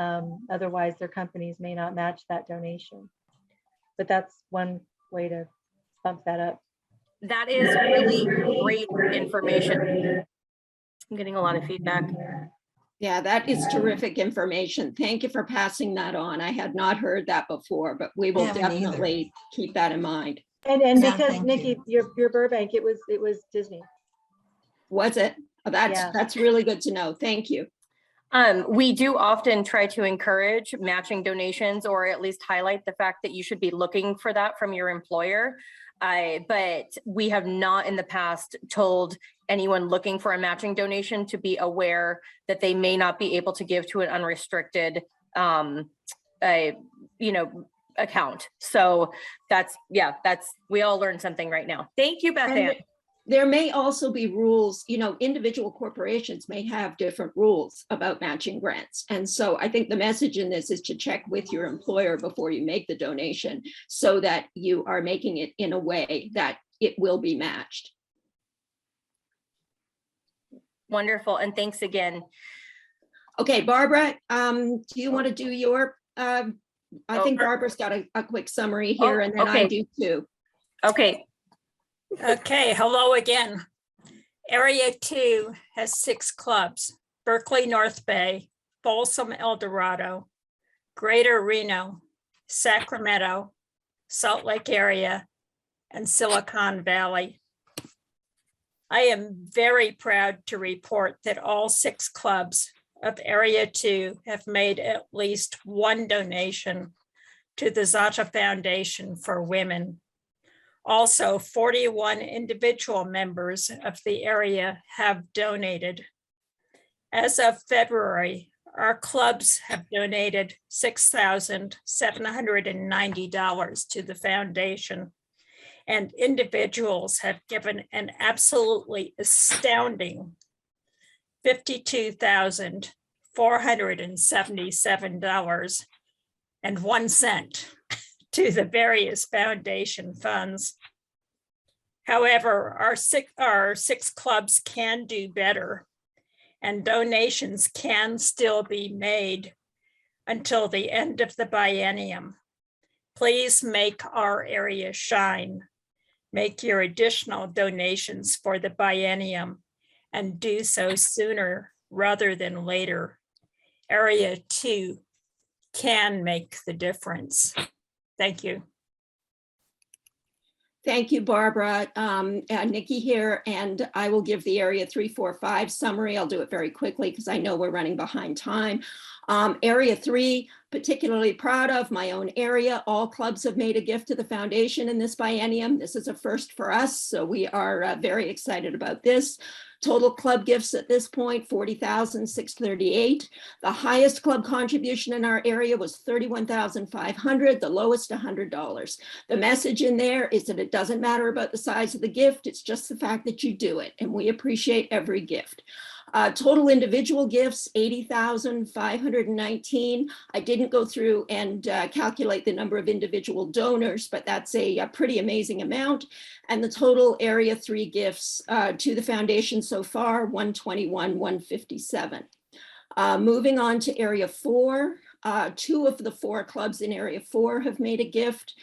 Otherwise their companies may not match that donation. But that's one way to bump that up. That is really great information. I'm getting a lot of feedback. Yeah, that is terrific information. Thank you for passing that on. I had not heard that before, but we will definitely keep that in mind. And Yeah, because thank Nikki, your Burbank, it was Disney. Was it? Oh, that's really good to know. Thank you. We do often try to encourage matching donations, or at least highlight the fact that you should be looking for that from your employer. But we have not in the past told anyone looking for a matching donation to be aware that they may not be able to give to an unrestricted account. So we all learned something right now. Thank you, Beth Ann. There may also be rules, individual corporations may have different rules about matching grants. And so I think the message in this is to check with your employer before you make the donation so that you are making it in a way that it will be matched. Wonderful. And thanks again. Okay, Barbara, do you want to do your, I think Barbara's got a quick summary here, and then I do too. Okay. Okay, hello again. Area 2 has 6 clubs. Berkeley North Bay, Folsom El Dorado, Greater Reno, Sacramento, Salt Lake area, and Silicon Valley. I am very proud to report that all 6 clubs of Area 2 have made at least one donation to the Zata Foundation for Women. Also, 41 individual members of the area have donated. As of February, our clubs have donated $6,790 to the foundation, and individuals have given an absolutely astounding $52,477.01 to the various foundation funds. However, our six clubs can do better, and donations can still be made until the end of the biennium. Please make our area shine. Make your additional donations for the biennium and do so sooner rather than later. Area 2 can make the difference. Thank you. Thank you, Barbara. Nikki here, and I will give the Area 3, 4, 5 summary. I'll do it very quickly because I know we're running behind time. Area 3, particularly proud of my own area. All clubs have made a gift to the foundation in this biennium. This is a first for us, so we are very excited about this. Total club gifts at this point, $40,638. The highest club contribution in our area was $31,500, the lowest $100. The message in there is that it doesn't matter about the size of the gift, it's just the fact that you do it, and we appreciate every gift. Total individual gifts, $80,519. I didn't go through and calculate the number of individual donors, but that's a pretty amazing amount. And the total Area 3 gifts to the foundation so far, $121,157. Moving on to Area 4, 2 of the 4 clubs in Area 4 have made a gift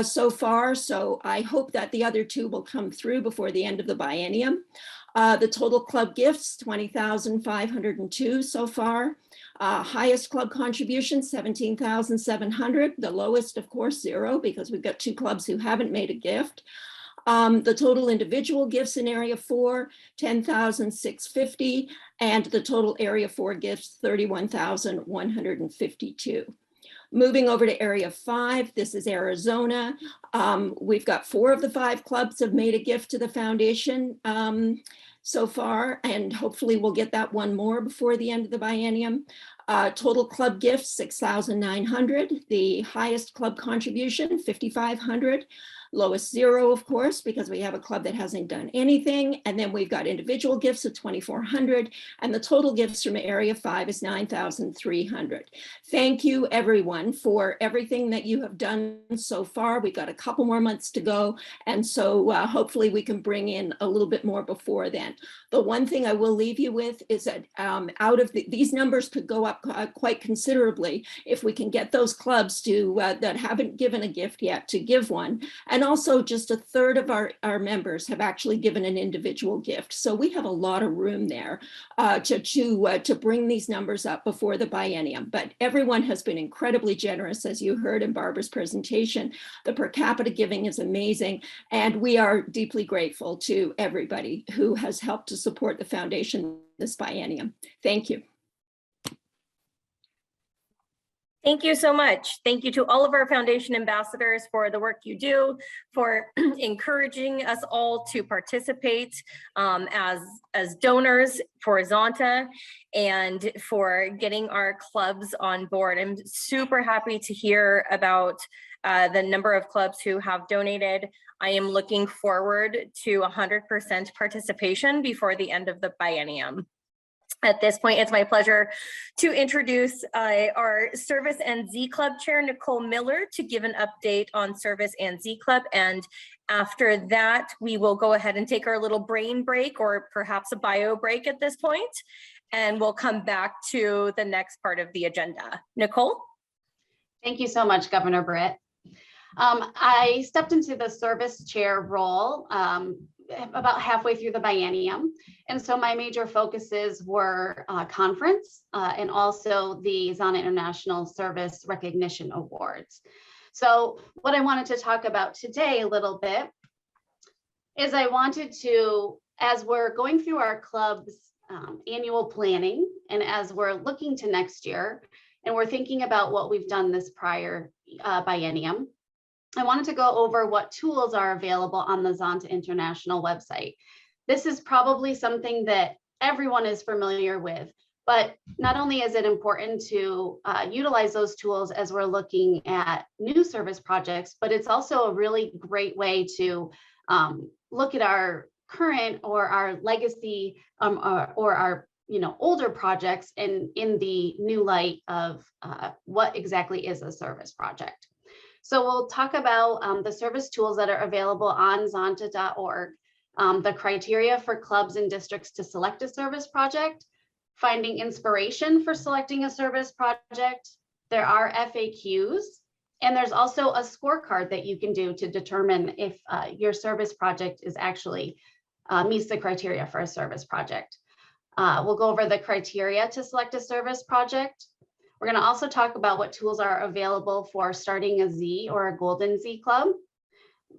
so far, so I hope that the other 2 will come through before the end of the biennium. The total club gifts, $20,502 so far. Highest club contribution, $17,700. The lowest, of course, 0, because we've got 2 clubs who haven't made a gift. The total individual gifts in Area 4, $10,650, and the total Area 4 gifts, $31,152. Moving over to Area 5, this is Arizona. We've got 4 of the 5 clubs have made a gift to the foundation so far, and hopefully we'll get that 1 more before the end of the biennium. Total club gifts, $6,900. The highest club contribution, $5,500. Lowest 0, of course, because we have a club that hasn't done anything. And then we've got individual gifts of $2,400, and the total gifts from Area 5 is $9,300. Thank you, everyone, for everything that you have done so far. We've got a couple more months to go, and so hopefully we can bring in a little bit more before then. The one thing I will leave you with is that out of these numbers could go up quite considerably if we can get those clubs to that haven't given a gift yet to give one. And also just 1/3 of our members have actually given an individual gift. So we have a lot of room there to bring these numbers up before the biennium. But everyone has been incredibly generous, as you heard in Barbara's presentation. The per capita giving is amazing, and we are deeply grateful to everybody who has helped to support the foundation this biennium. Thank you. Thank you so much. Thank you to all of our foundation ambassadors for the work you do, for encouraging us all to participate as donors for Zonta, and for getting our clubs on board. I'm super happy to hear about the number of clubs who have donated. I am looking forward to 100% participation before the end of the biennium. At this point, it's my pleasure to introduce our Service and Z Club Chair, Nicole Miller, to give an update on Service and Z Club. And after that, we will go ahead and take our little brain break, or perhaps a bio break at this point, and we'll come back to the next part of the agenda. Nicole? Thank you so much, Governor Britt. I stepped into the service chair role about halfway through the biennium. And so my major focuses were conference and also the Zanta International Service Recognition Awards. So what I wanted to talk about today a little bit is I wanted to, as we're going through our club's annual planning and as we're looking to next year and we're thinking about what we've done this prior biennium, I wanted to go over what tools are available on the Zanta International website. This is probably something that everyone is familiar with, but not only is it important to utilize those tools as we're looking at new service projects, but it's also a really great way to look at our current or our legacy or our older projects and in the new light of what exactly is a service project. So we'll talk about the service tools that are available on zanta.org, the criteria for clubs and districts to select a service project, finding inspiration for selecting a service project. There are FAQs, and there's also a scorecard that you can do to determine if your service project is actually meets the criteria for a service project. We'll go over the criteria to select a service project. We're going to also talk about what tools are available for starting a Z or a Golden Z club.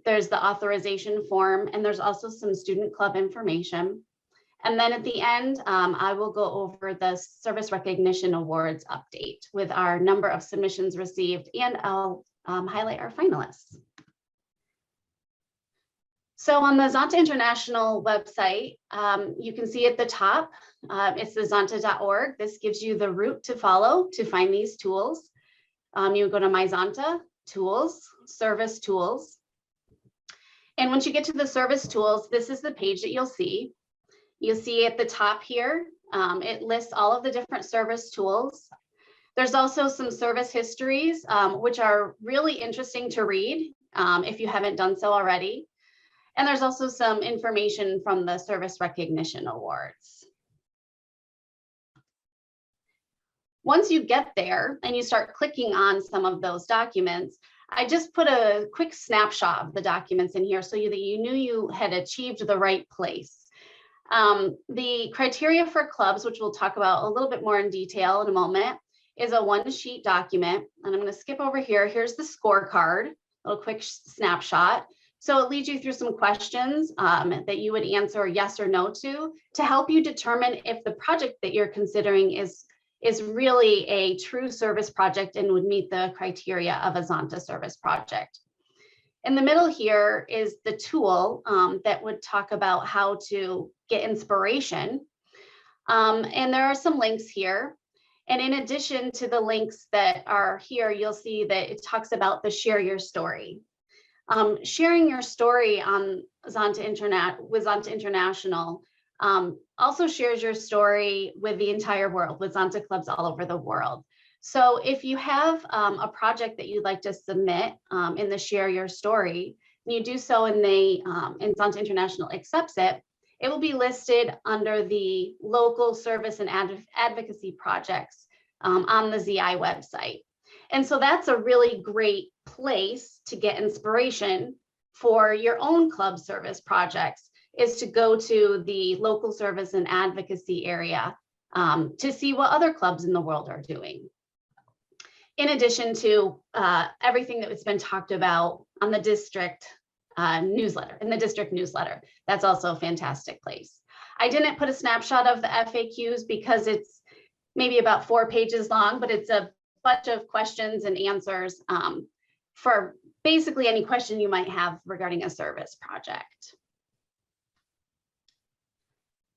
There's the authorization form, and there's also some student club information. And then at the end, I will go over the Service Recognition Awards update with our number of submissions received, and I'll highlight our finalists. So on the Zanta International website, you can see at the top, it's the zanta.org. This gives you the route to follow to find these tools. You go to My Zanta, Tools, Service Tools. And once you get to the service tools, this is the page that you'll see. You'll see at the top here, it lists all of the different service tools. There's also some service histories, which are really interesting to read if you haven't done so already. And there's also some information from the Service Recognition Awards. Once you get there and you start clicking on some of those documents, I just put a quick snapshot of the documents in here so that you knew you had achieved the right place. The criteria for clubs, which we'll talk about a little bit more in detail in a moment, is a one-sheet document. And I'm going to skip over here. Here's the scorecard, a little quick snapshot. So it leads you through some questions that you would answer yes or no to help you determine if the project that you're considering is really a true service project and would meet the criteria of a Zanta service project. In the middle here is the tool that would talk about how to get inspiration. And there are some links here. And in addition to the links that are here, you'll see that it talks about the Share Your Story. Sharing your story on Zanta International also shares your story with the entire world, with Zanta clubs all over the world. So if you have a project that you'd like to submit in the Share Your Story, and you do so and Zanta International accepts it, it will be listed under the local service and advocacy projects on the ZI website. And so that's a really great place to get inspiration for your own club service projects, is to go to the local service and advocacy area to see what other clubs in the world are doing. In addition to everything that has been talked about on the district newsletter, in the district newsletter, that's also a fantastic place. I didn't put a snapshot of the FAQs because it's maybe about 4 pages long, but it's a bunch of questions and answers for basically any question you might have regarding a service project.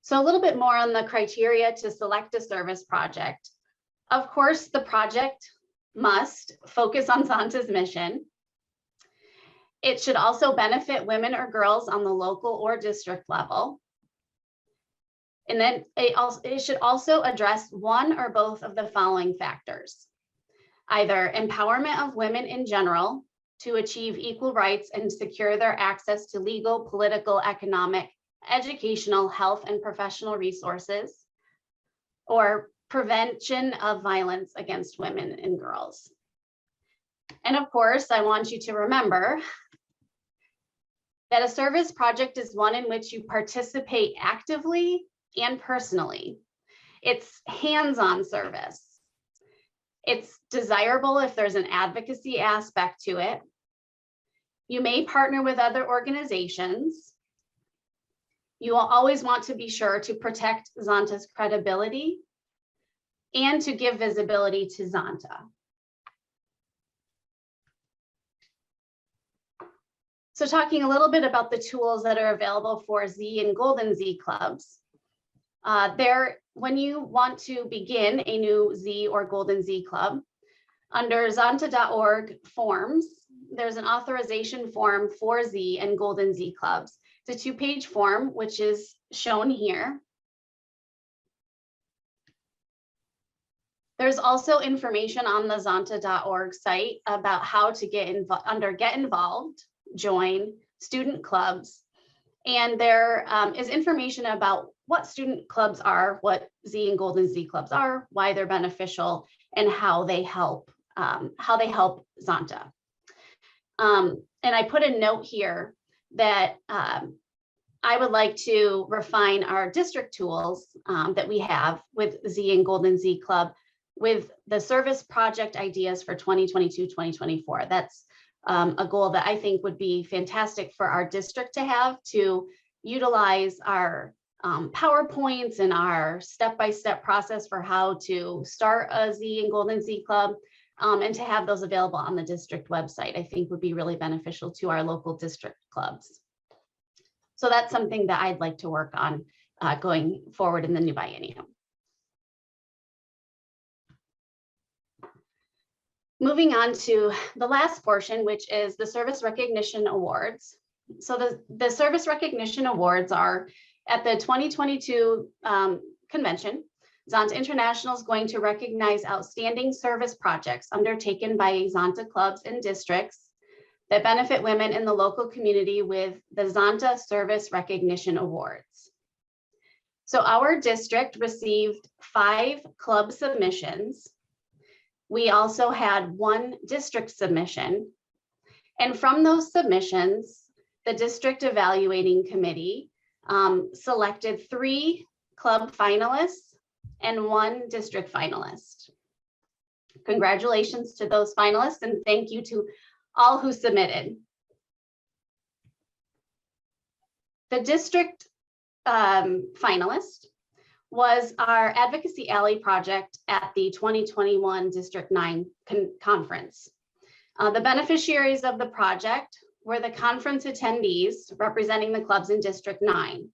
So a little bit more on the criteria to select a service project. Of course, the project must focus on Zanta's mission. It should also benefit women or girls on the local or district level. And then it should also address one or both of the following factors: either empowerment of women in general to achieve equal rights and secure their access to legal, political, economic, educational, health, and professional resources, or prevention of violence against women and girls. And of course, I want you to remember that a service project is one in which you participate actively and personally. It's hands-on service. It's desirable if there's an advocacy aspect to it. You may partner with other organizations. You will always want to be sure to protect Zonta's credibility and to give visibility to Zonta. So talking a little bit about the tools that are available for Z and Golden Z clubs. When you want to begin a new Z or Golden Z club, under zonta.org forms, there's an authorization form for Z and Golden Z clubs. It's a 2-page form, which is shown here. There's also information on the zonta.org site about how to get involved, join student clubs. And there is information about what student clubs are, what Z and Golden Z clubs are, why they're beneficial, and how they help Zonta. And I put a note here that I would like to refine our district tools that we have with Z and Golden Z Club with the service project ideas for 2022-2024. That's a goal that I think would be fantastic for our district to have, to utilize our PowerPoints and our step-by-step process for how to start a Z and Golden Z Club, and to have those available on the district website, I think would be really beneficial to our local district clubs. So that's something that I'd like to work on going forward in the new biennium. Moving on to the last portion, which is the Service Recognition Awards. So the Service Recognition Awards are at the 2022 convention. Zonta International is going to recognize outstanding service projects undertaken by Zonta clubs and districts that benefit women in the local community with the Zonta Service Recognition Awards. So our district received 5 club submissions. We also had 1 district submission. And from those submissions, the district evaluating committee selected 3 club finalists and 1 district finalist. Congratulations to those finalists, and thank you to all who submitted. The district finalist was our Advocacy Alley project at the 2021 District 9 conference. The beneficiaries of the project were the conference attendees representing the clubs in District 9.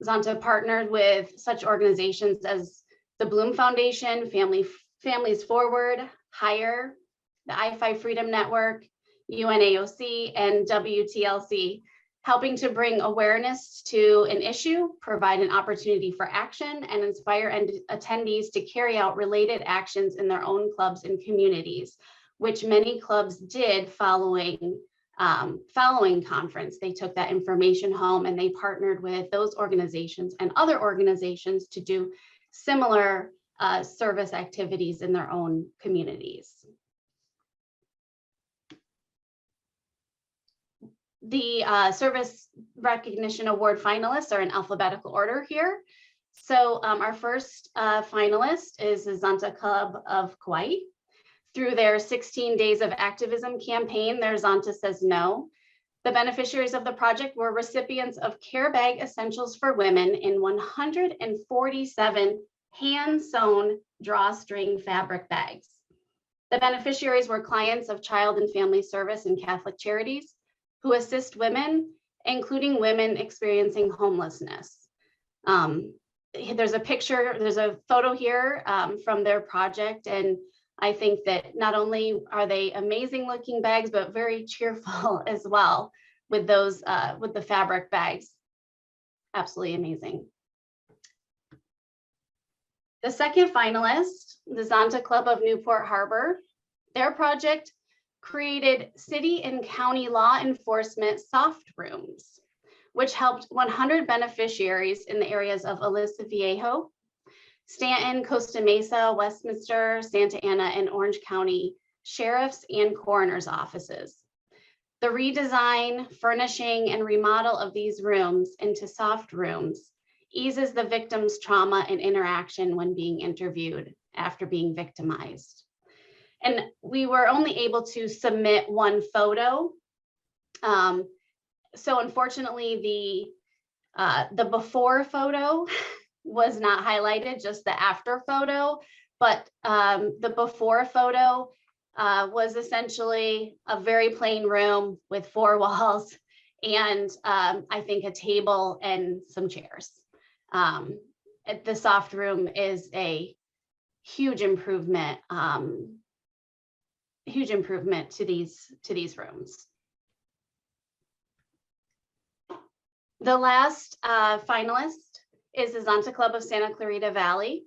Zonta partnered with such organizations as the Bloom Foundation, Families Forward, HIRE, the I-5 Freedom Network, UNAOC, and WTLC, helping to bring awareness to an issue, provide an opportunity for action, and inspire attendees to carry out related actions in their own clubs and communities, which many clubs did following conference. They took that information home and they partnered with those organizations and other organizations to do similar service activities in their own communities. The Service Recognition Award finalists are in alphabetical order here. So our first finalist is the Zonta Club of Kauai. Through their 16 Days of Activism campaign, their Zonta Says No. The beneficiaries of the project were recipients of Care Bag Essentials for Women in 147 hand-sewn drawstring fabric bags. The beneficiaries were clients of Child and Family Service and Catholic Charities who assist women, including women experiencing homelessness. There's a photo here from their project, and I think that not only are they amazing looking bags, but very cheerful as well with those, with the fabric bags. Absolutely amazing. The second finalist, the Zonta Club of Newport Harbor, their project created city and county law enforcement soft rooms, which helped 100 beneficiaries in the areas of Aliso Viejo, Stanton, Costa Mesa, Westminster, Santa Ana, and Orange County sheriff's and coroner's offices. The redesign, furnishing, and remodel of these rooms into soft rooms eases the victim's trauma and interaction when being interviewed after being victimized. And we were only able to submit one photo. So unfortunately, the before photo was not highlighted, just the after photo. But the before photo was essentially a very plain room with 4 walls and I think a table and some chairs. The soft room is a huge improvement to these rooms. The last finalist is the Zonta Club of Santa Clarita Valley.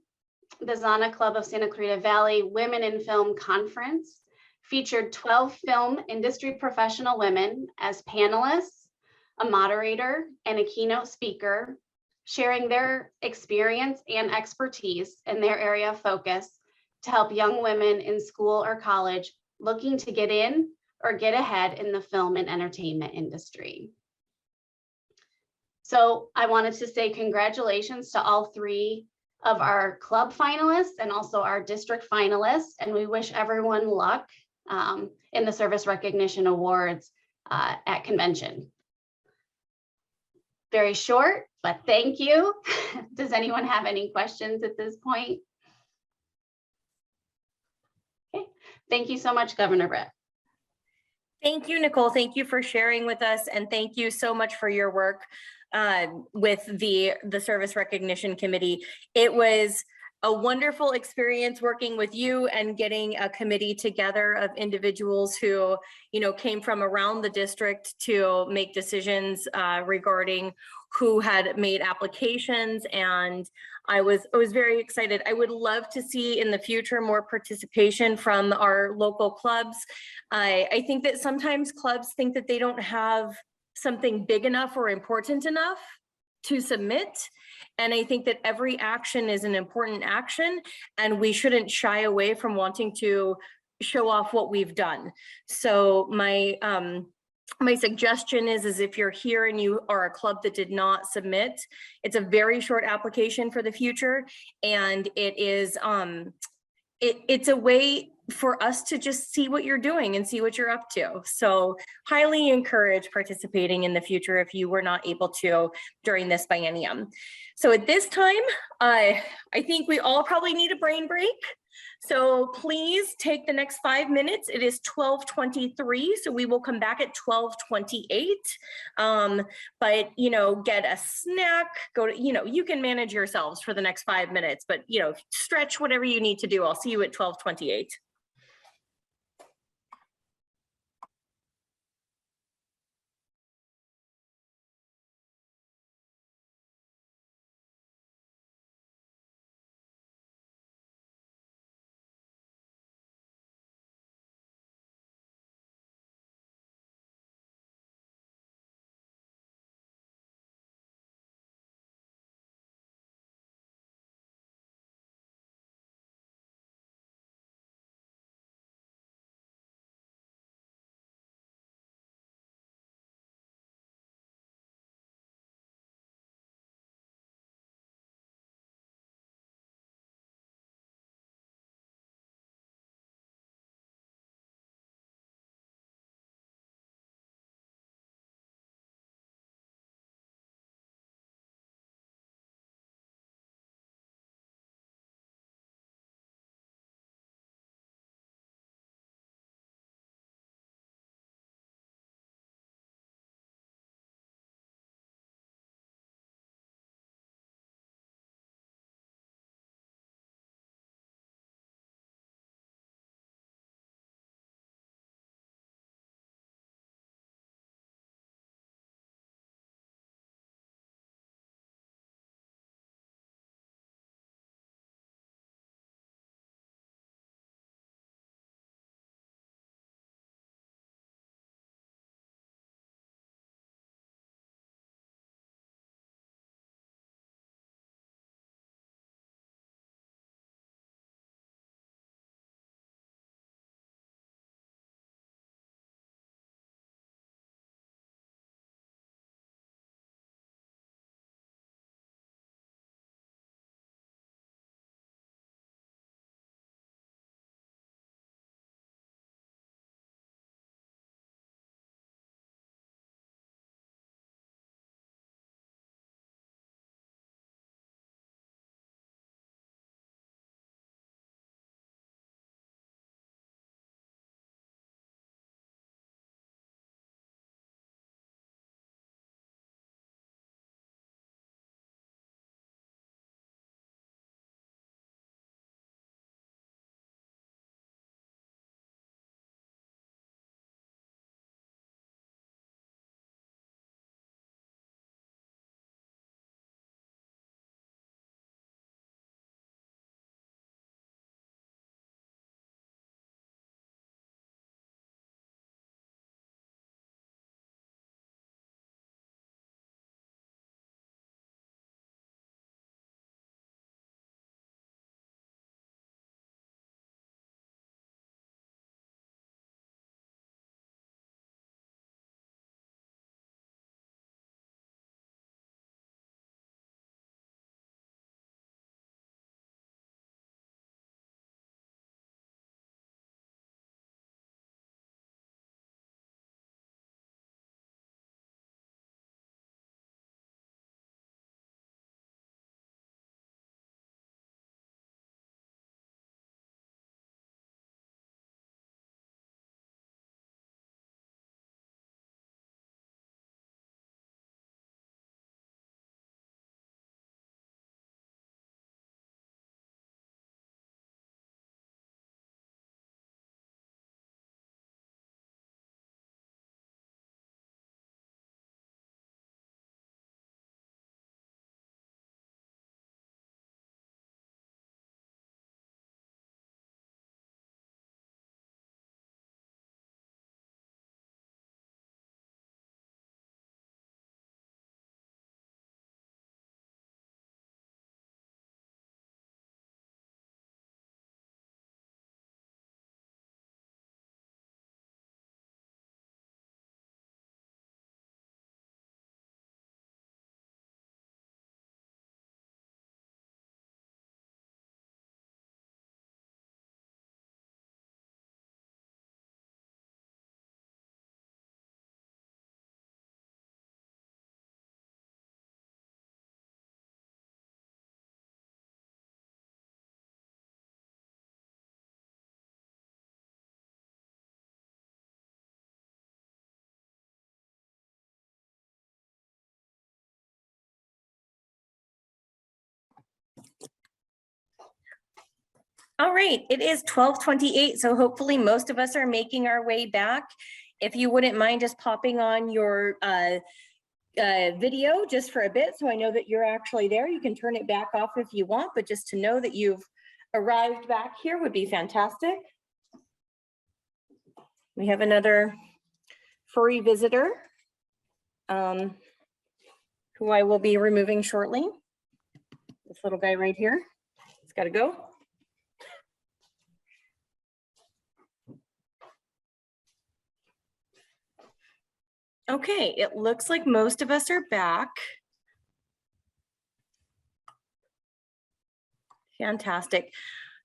The Zonta Club of Santa Clarita Valley Women in Film Conference featured 12 film industry professional women as panelists, a moderator, and a keynote speaker, sharing their experience and expertise in their area of focus to help young women in school or college looking to get in or get ahead in the film and entertainment industry. So I wanted to say congratulations to all 3 of our club finalists and also our district finalists, and we wish everyone luck in the Service Recognition Awards at convention. Very short, but thank you. Does anyone have any questions at this point? Okay, thank you so much, Governor Britt. Thank you, Nicole. Thank you for sharing with us, and thank you so much for your work with the Service Recognition Committee. It was a wonderful experience working with you and getting a committee together of individuals who, you know, came from around the district to make decisions regarding who had made applications. And I was very excited. I would love to see in the future more participation from our local clubs. I think that sometimes clubs think that they don't have something big enough or important enough to submit. And I think that every action is an important action, and we shouldn't shy away from wanting to show off what we've done. So my suggestion is if you're here and you are a club that did not submit, it's a very short application for the future, and it is it's a way for us to just see what you're doing and see what you're up to. So highly encourage participating in the future if you were not able to during this biennium. So at this time, I think we all probably need a brain break. So please take the next 5 minutes. It is 12:23, so we will come back at 12:28. But, you know, get a snack, go to, you know, you can manage yourselves for the next 5 minutes, but, you know, stretch whatever you need to do. I'll see you at 12:28. All right, it is 12:28, so hopefully most of us are making our way back. If you wouldn't mind just popping on your video just for a bit, so I know that you're actually there. You can turn it back off if you want, but just to know that you've arrived back here would be fantastic. We have another furry visitor who I will be removing shortly. This little guy right here, he's got to go. Okay, it looks like most of us are back. Fantastic.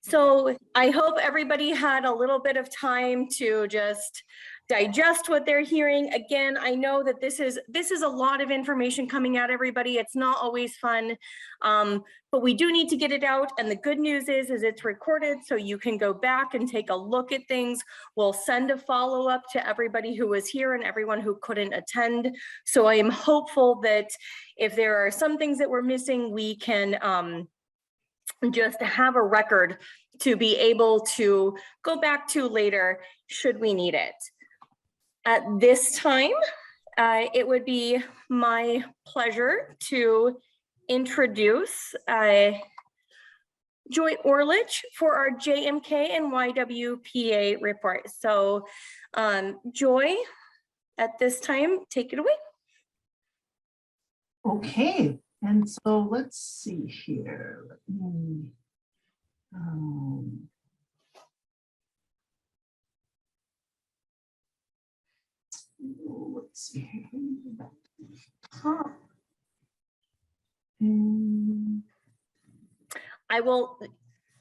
So I hope everybody had a little bit of time to just digest what they're hearing. Again, I know that this is a lot of information coming at everybody. It's not always fun, but we do need to get it out. And the good news is it's recorded, so you can go back and take a look at things. We'll send a follow-up to everybody who was here and everyone who couldn't attend. So I am hopeful that if there are some things that we're missing, we can just have a record to be able to go back to later should we need it. At this time, it would be my pleasure to introduce Joy Orlich for our JMK and YWPA report. So Joy, at this time, take it away. Okay, and so let's see here. Let's see here. Top. I will,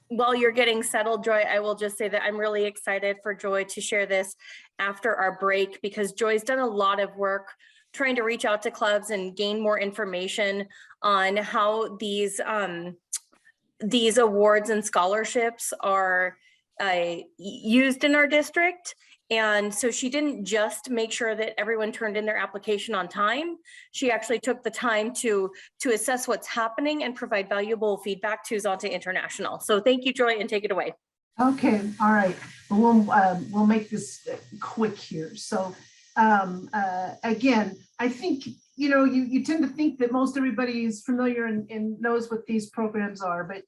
while you're getting settled, Joy, I will just say that I'm really excited for Joy to share this after our break, because Joy's done a lot of work trying to reach out to clubs and gain more information on how these awards and scholarships are used in our district. And so she didn't just make sure that everyone turned in their application on time. She actually took the time to assess what's happening and provide valuable feedback to Zonta International. So thank you, Joy, and take it away. Okay, all right. We'll make this quick here. So again, I think, you tend to think that most everybody is familiar and knows what these programs are, but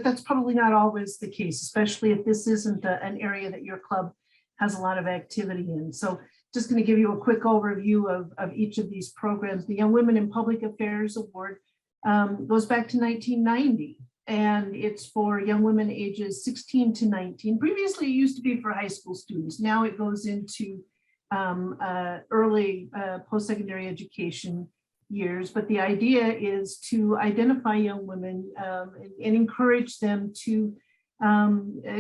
that's probably not always the case, especially if this isn't an area that your club has a lot of activity in. So just going to give you a quick overview of each of these programs. The Young Women in Public Affairs Award goes back to 1990, and it's for young women ages 16 to 19. Previously, it used to be for high school students. Now it goes into early post-secondary education years. But the idea is to identify young women and encourage them to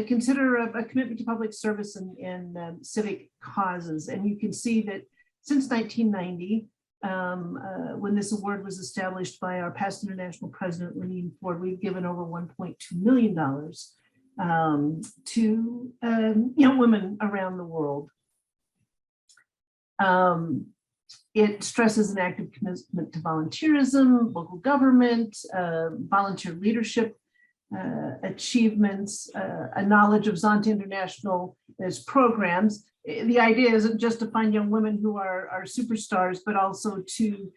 consider a commitment to public service and civic causes. And you can see that since 1990, when this award was established by our past international president, Lenine Ford, we've given over $1.2 million to young women around the world. It stresses an active commitment to volunteerism, local government, volunteer leadership, achievements, a knowledge of Zonta International as programs. The idea isn't just to find young women who are superstars, but also to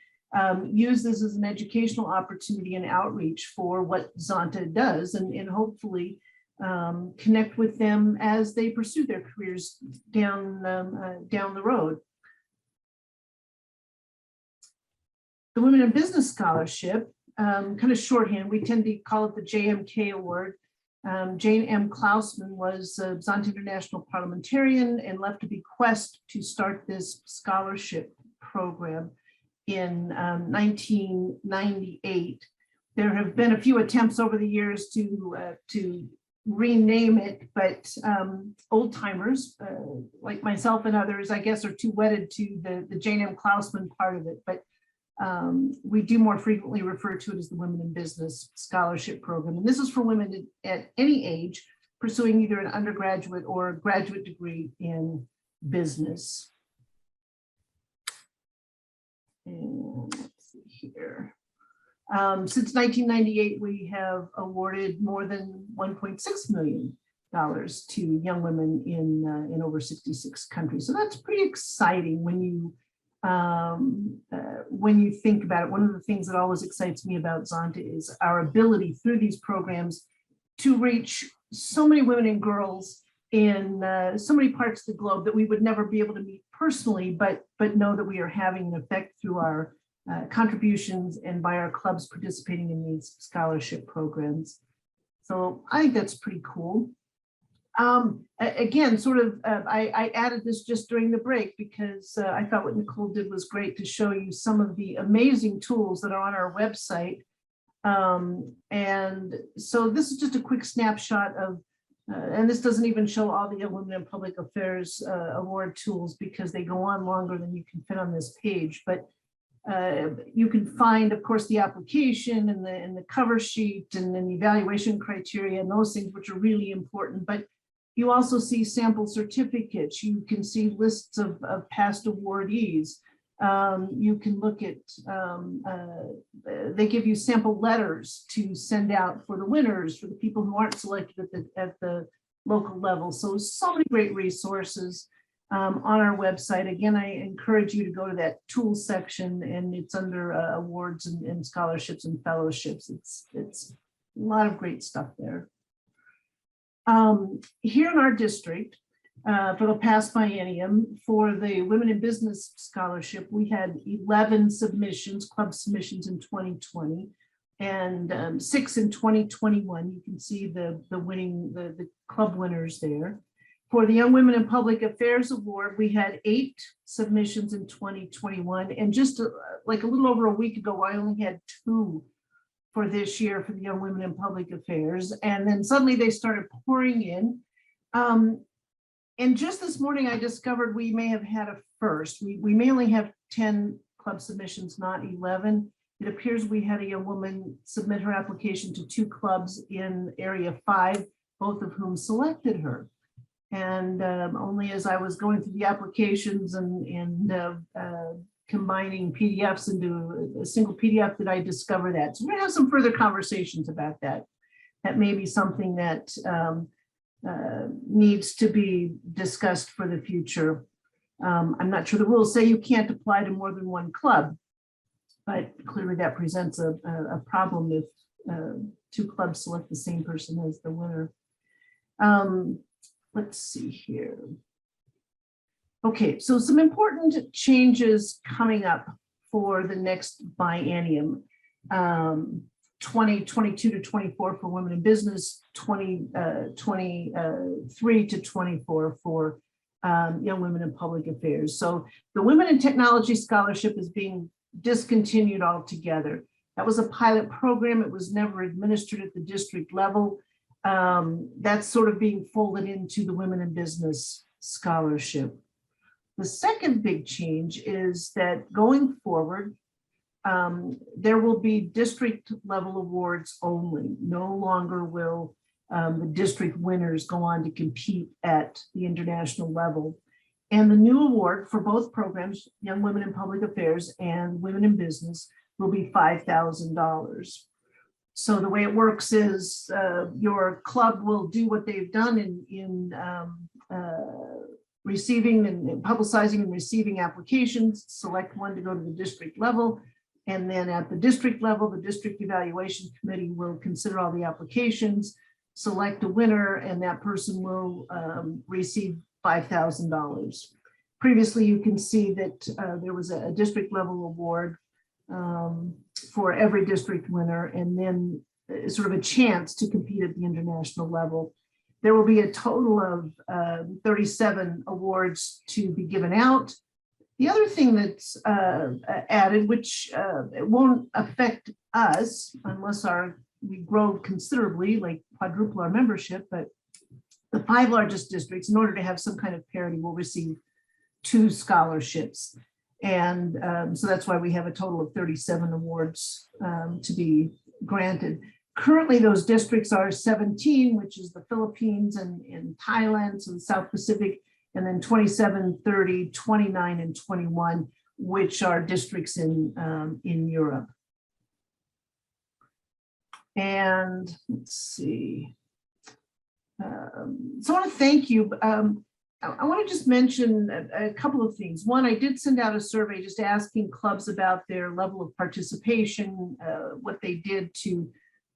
use this as an educational opportunity and outreach for what Zonta does, and hopefully connect with them as they pursue their careers down the road. The Women in Business Scholarship, kind of shorthand, we tend to call it the JMK Award. Jane M. Klausman was a Zonta International parliamentarian and left a bequest to start this scholarship program in 1998. There have been a few attempts over the years to rename it, but old timers like myself and others, I guess, are too wedded to the Jane M. Klausman part of it. But we do more frequently refer to it as the Women in Business Scholarship Program. And this is for women at any age pursuing either an undergraduate or a graduate degree in business. And let's see here. Since 1998, we have awarded more than $1.6 million to young women in over 66 countries. So that's pretty exciting when you think about it. One of the things that always excites me about Zonta is our ability through these programs to reach so many women and girls in so many parts of the globe that we would never be able to meet personally, but know that we are having an effect through our contributions and by our clubs participating in these scholarship programs. So I think that's pretty cool. Again, sort of, I added this just during the break because I thought what Nicole did was great to show you some of the amazing tools that are on our website. And so this is just a quick snapshot of, and this doesn't even show all the Young Women in Public Affairs award tools because they go on longer than you can fit on this page. But you can find, of course, the application and the cover sheet and then the evaluation criteria and those things, which are really important. But you also see sample certificates. You can see lists of past awardees. You can look at, they give you sample letters to send out for the winners, for the people who aren't selected at the local level. So many great resources on our website. Again, I encourage you to go to that tools section, and it's under awards and scholarships and fellowships. It's a lot of great stuff there. Here in our district, for the past biennium, for the Women in Business Scholarship, we had 11 submissions, club submissions in 2020, and 6 in 2021. You can see the club winners there. For the Young Women in Public Affairs Award, we had 8 submissions in 2021, and just like a little over a week ago, I only had 2 for this year for the Young Women in Public Affairs, and then suddenly they started pouring in. And just this morning, I discovered we may have had a first. We may only have 10 club submissions, not 11. It appears we had a young woman submit her application to 2 clubs in Area 5, both of whom selected her. And only as I was going through the applications and combining PDFs into a single PDF did I discover that. So we're gonna have some further conversations about that. That may be something that needs to be discussed for the future. I'm not sure the rules say you can't apply to more than 1 club, but clearly that presents a problem if 2 clubs select the same person as the winner. Let's see here. Okay, so some important changes coming up for the next biennium. 2022 to 24 for Women in Business, 2023 to 24 for Young Women in Public Affairs. So the Women in Technology Scholarship is being discontinued altogether. That was a pilot program. It was never administered at the district level. That's sort of being folded into the Women in Business Scholarship. The second big change is that going forward, there will be district level awards only. No longer will the district winners go on to compete at the international level. And the new award for both programs, Young Women in Public Affairs and Women in Business, will be $5,000. So the way it works is your club will do what they've done in receiving and publicizing and receiving applications, select one to go to the district level. And then at the district level, the district evaluation committee will consider all the applications, select a winner, and that person will receive $5,000. Previously, you can see that there was a district level award for every district winner, and then sort of a chance to compete at the international level. There will be a total of 37 awards to be given out. The other thing that's added, which it won't affect us unless we grow considerably, like quadruple our membership, but the 5 largest districts, in order to have some kind of parity, will receive 2 scholarships. And so that's why we have a total of 37 awards to be granted. Currently, those districts are 17, which is the Philippines and Thailand, so the South Pacific, and then 27, 30, 29, and 21, which are districts in Europe. And let's see. So I want to thank you. I want to just mention a couple of things. One, I did send out a survey just asking clubs about their level of participation, what they did to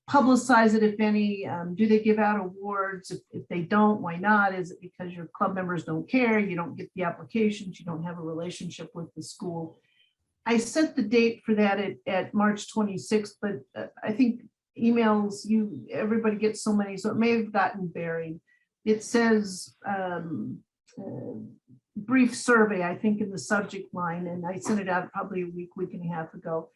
publicize it, if any. Do they give out awards? If they don't, why not? Is it because your club members don't care? You don't get the applications, you don't have a relationship with the school? I set the date for that at March 26th, but I think emails, everybody gets so many, so it may have gotten buried. It says brief survey, I think, in the subject line, and I sent it out probably a week and a half ago.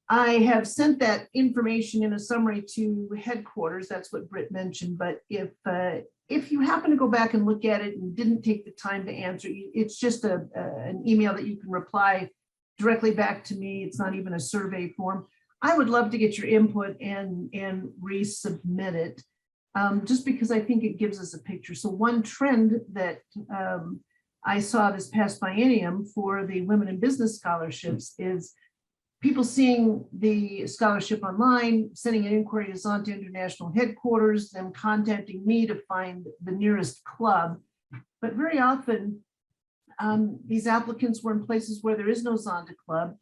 I have sent that information in a summary to headquarters. That's what Britt mentioned. But if you happen to go back and look at it and didn't take the time to answer, it's just an email that you can reply directly back to me. It's not even a survey form. I would love to get your input and resubmit it, just because I think it gives us a picture. So one trend that I saw this past biennium for the Women in Business scholarships is people seeing the scholarship online, sending an inquiry to Zonta International headquarters, then contacting me to find the nearest club. But very often, these applicants were in places where there is no Zonta club.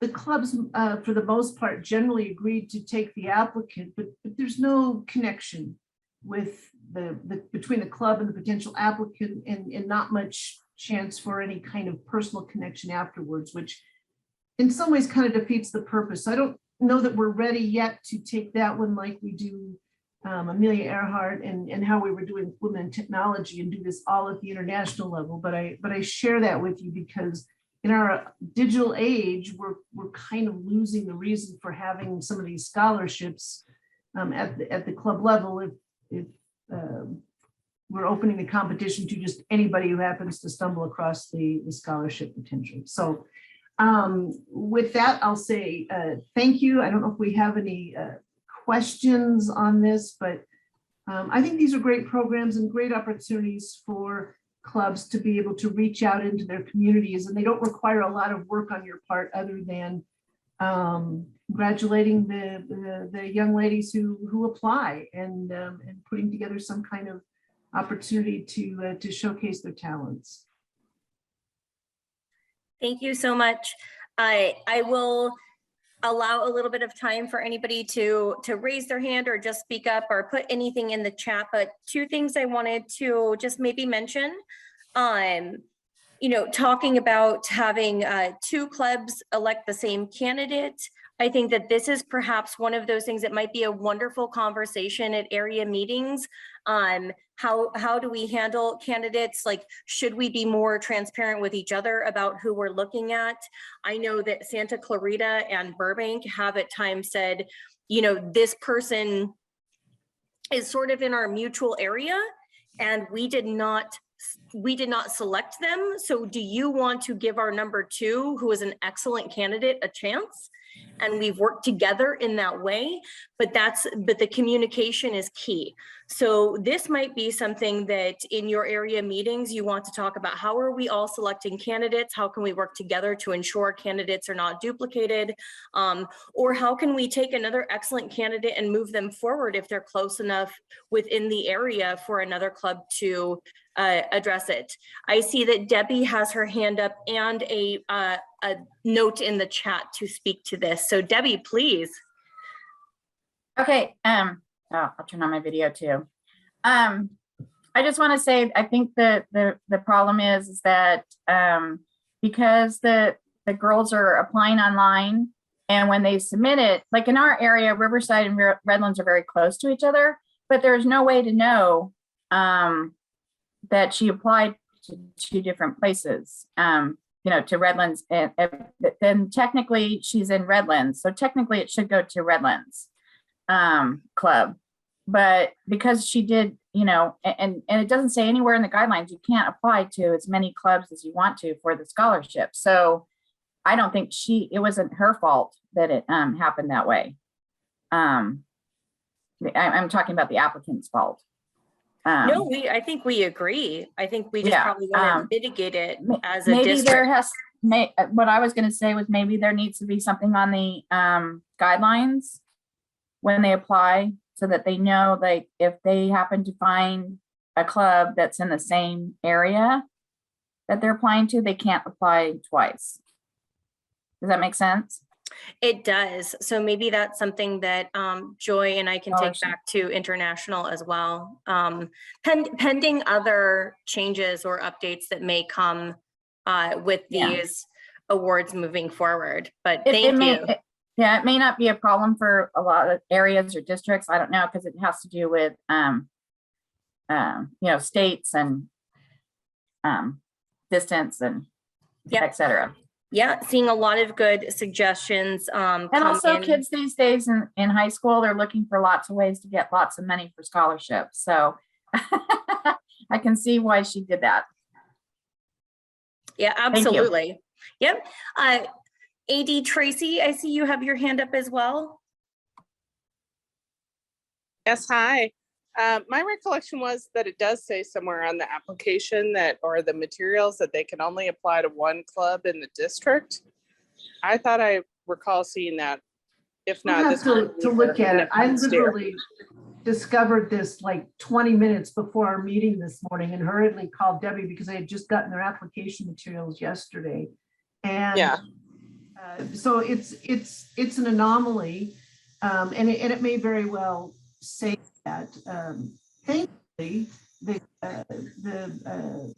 The clubs, for the most part, generally agreed to take the applicant, but there's no connection with between the club and the potential applicant, and not much chance for any kind of personal connection afterwards, which in some ways kind of defeats the purpose. I don't know that we're ready yet to take that one like we do Amelia Earhart and how we were doing women in technology, and do this all at the international level. But I share that with you because in our digital age, we're kind of losing the reason for having some of these scholarships at the club level. If we're opening the competition to just anybody who happens to stumble across the scholarship potential. So with that, I'll say thank you. I don't know if we have any questions on this, but I think these are great programs and great opportunities for clubs to be able to reach out into their communities, and they don't require a lot of work on your part other than congratulating the young ladies who apply and putting together some kind of opportunity to showcase their talents. Thank you so much. I will allow a little bit of time for anybody to raise their hand or just speak up or put anything in the chat. But two things I wanted to just maybe mention. Talking about having two clubs elect the same candidate. I think that this is perhaps one of those things that might be a wonderful conversation at area meetings. How do we handle candidates? Like, should we be more transparent with each other about who we're looking at? I know that Santa Clarita and Burbank have at times said, this person is sort of in our mutual area and we did not select them. So do you want to give our number two, who is an excellent candidate, a chance? And we've worked together in that way, but the communication is key. So this might be something that in your area meetings, you want to talk about. How are we all selecting candidates? How can we work together to ensure candidates are not duplicated? Or how can we take another excellent candidate and move them forward if they're close enough within the area for another club to address it? I see that Debbie has her hand up and a note in the chat to speak to this. So Debbie, please. Okay, I'll turn on my video too. I just want to say, I think that the problem is that because the girls are applying online, and when they submit it, like in our area, Riverside and Redlands are very close to each other, but there's no way to know that she applied to two different places. To Redlands, and then technically she's in Redlands. So technically it should go to Redlands club. But because she did, and it doesn't say anywhere in the guidelines, you can't apply to as many clubs as you want to for the scholarship. So I don't think it wasn't her fault that it happened that way. I'm talking about the applicant's fault. No, I think we agree. I think we just probably want to mitigate it as a maybe district. What I was going to say was maybe there needs to be something on the guidelines when they apply so that they know, like, if they happen to find a club that's in the same area that they're applying to, they can't apply twice. Does that make sense? It does. So maybe that's something that Joy and I can Oh, take back to international as well. Pending other changes or updates that may come with Yeah. these awards moving forward. But It thank may, you. yeah, it may not be a problem for a lot of areas or districts. I don't know, because it has to do with, states and distance and Yep. et cetera. Yeah, seeing a lot of good suggestions. And come also in. kids these days in high school, they're looking for lots of ways to get lots of money for scholarships. So I can see why she did that. Yeah, you. absolutely. Yep. AD Tracy, I see you have your hand up as well. Yes, hi. My recollection was that it does say somewhere on the application that, or the materials, that they can only apply to one club in the district. I thought I recall seeing that. If We'll not, have this to look at it. I next year. literally discovered this like 20 minutes before our meeting this morning and hurriedly called Debbie because I had just gotten their application materials yesterday. And Yeah. So it's an anomaly, and it may very well say that. Thankfully, the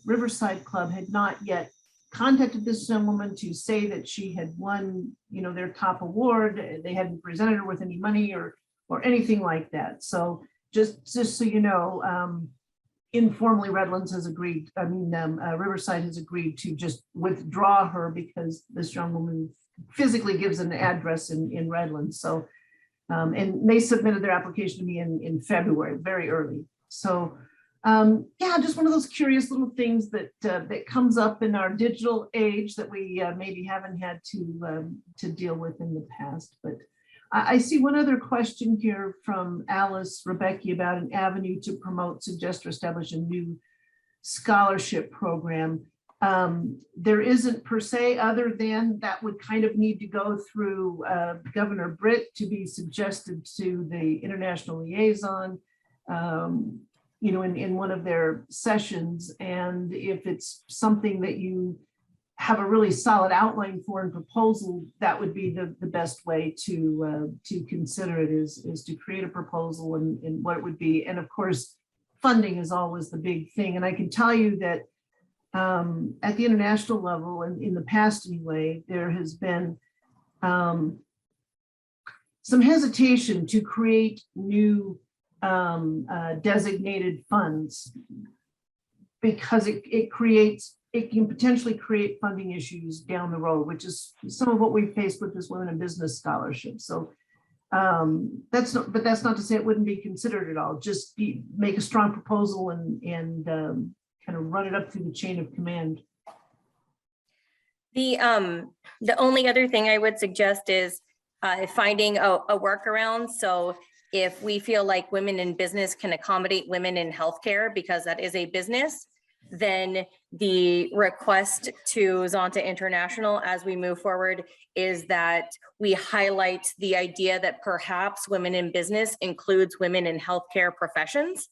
Riverside Club had not yet contacted this woman to say that she had won, their top award. They hadn't presented her with any money or anything like that. So just so you know, informally, Redlands has agreed. Riverside has agreed to just withdraw her because this young woman physically gives an address in Redlands. So, and they submitted their application to me in February, very early. So, yeah, just one of those curious little things that that comes up in our digital age that we maybe haven't had to deal with in the past. But I see one other question here from Alice Rebecca about an avenue to promote, suggest, or establish a new scholarship program. There isn't per se, other than that would kind of need to go through Governor Britt to be suggested to the international liaison, in one of their sessions. And if it's something that you have a really solid outline for and proposal, that would be the best way to consider it, is to create a proposal and what it would be. And of course, funding is always the big thing. And I can tell you that at the international level, and in the past anyway, there has been some hesitation to create new designated funds because it can potentially create funding issues down the road, which is some of what we faced with this Women in Business Scholarship. So that's not to say it wouldn't be considered at all. Just make a strong proposal and kind of run it up through the chain of command. The only other thing I would suggest is finding a workaround. So if we feel like women in business can accommodate women in healthcare because that is a business, then the request to Zonta International as we move forward is that we highlight the idea that perhaps women in business includes women in healthcare professions.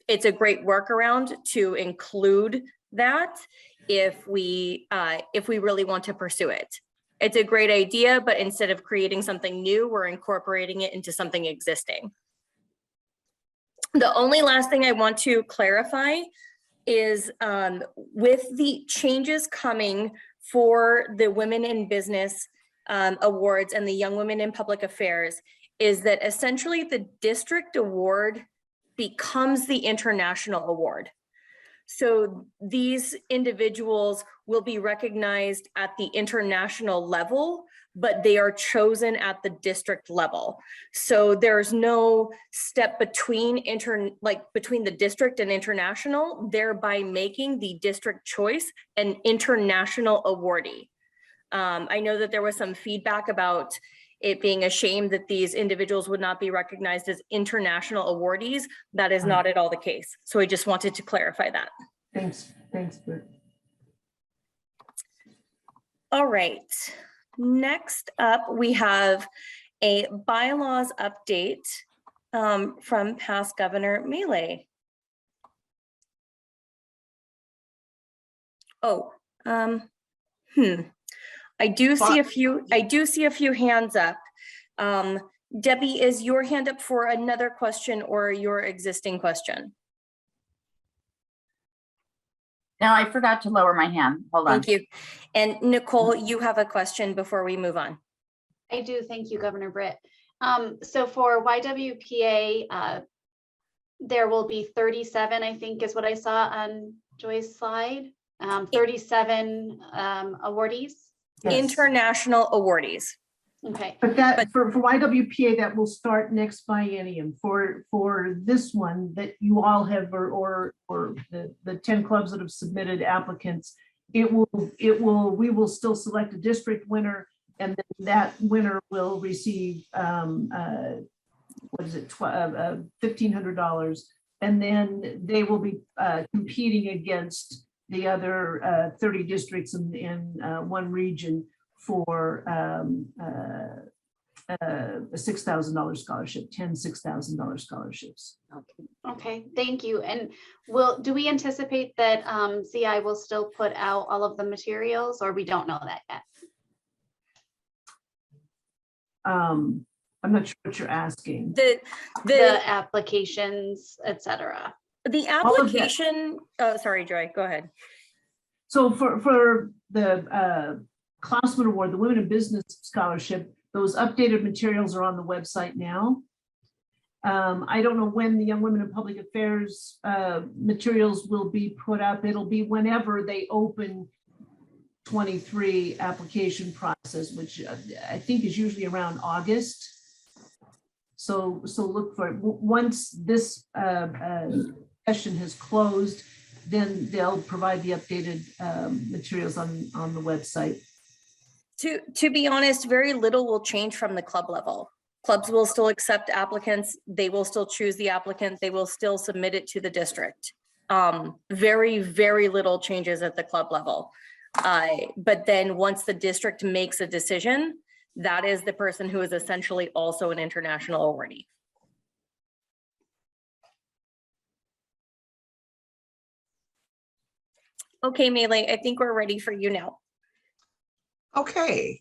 It's a great workaround to include that if we really want to pursue it. It's a great idea, but instead of creating something new, we're incorporating it into something existing. The only last thing I want to clarify is with the changes coming for the Women in Business Awards and the Young Women in Public Affairs, is that essentially the district award becomes the international award. So these individuals will be recognized at the international level, but they are chosen at the district level. So there's no step between between the district and international, thereby making the district choice an international awardee. I know that there was some feedback about it being a shame that these individuals would not be recognized as international awardees. That is not at all the case. So I just wanted to clarify that. Thanks, Britt. All right, next up we have a bylaws update from past Governor Mealy. Oh, I do see a few hands up. Debbie, is your hand up for another question or your existing question? No, I forgot to lower my hand. Hold on. Thank you. And Nicole, you have a question before we move on. I do. Thank you, Governor Britt. So for YWPA, there will be 37, I think is what I saw on Joy's slide. 37 awardees. Yes. International awardees. Okay. But that for YWPA, that will start next biennium. For this one that you all have, or the 10 clubs that have submitted applicants, we will still select a district winner, and then that winner will receive what is it, $1,500, and then they will be competing against the other 30 districts in one region for a $6,000 scholarship, 10 $6,000 scholarships. Okay, thank you. And do we anticipate that CI will still put out all of the materials, or we don't know that yet? I'm not sure what you're asking. The applications, etc. The application, oh, sorry, Joy, go ahead. So for the Klausman Award, the Women in Business Scholarship, those updated materials are on the website now. I don't know when the Young Women in Public Affairs materials will be put up. It'll be whenever they open 23 application process, which I think is usually around August. So look for it. Once this session has closed, then they'll provide the updated materials on the website. To be honest, very little will change from the club level. Clubs will still accept applicants. They will still choose the applicant. They will still submit it to the district. Very, very little changes at the club level. But then once the district makes a decision, that is the person who is essentially also an international awardee. Okay, Mealy, I think we're ready for you now. Okay.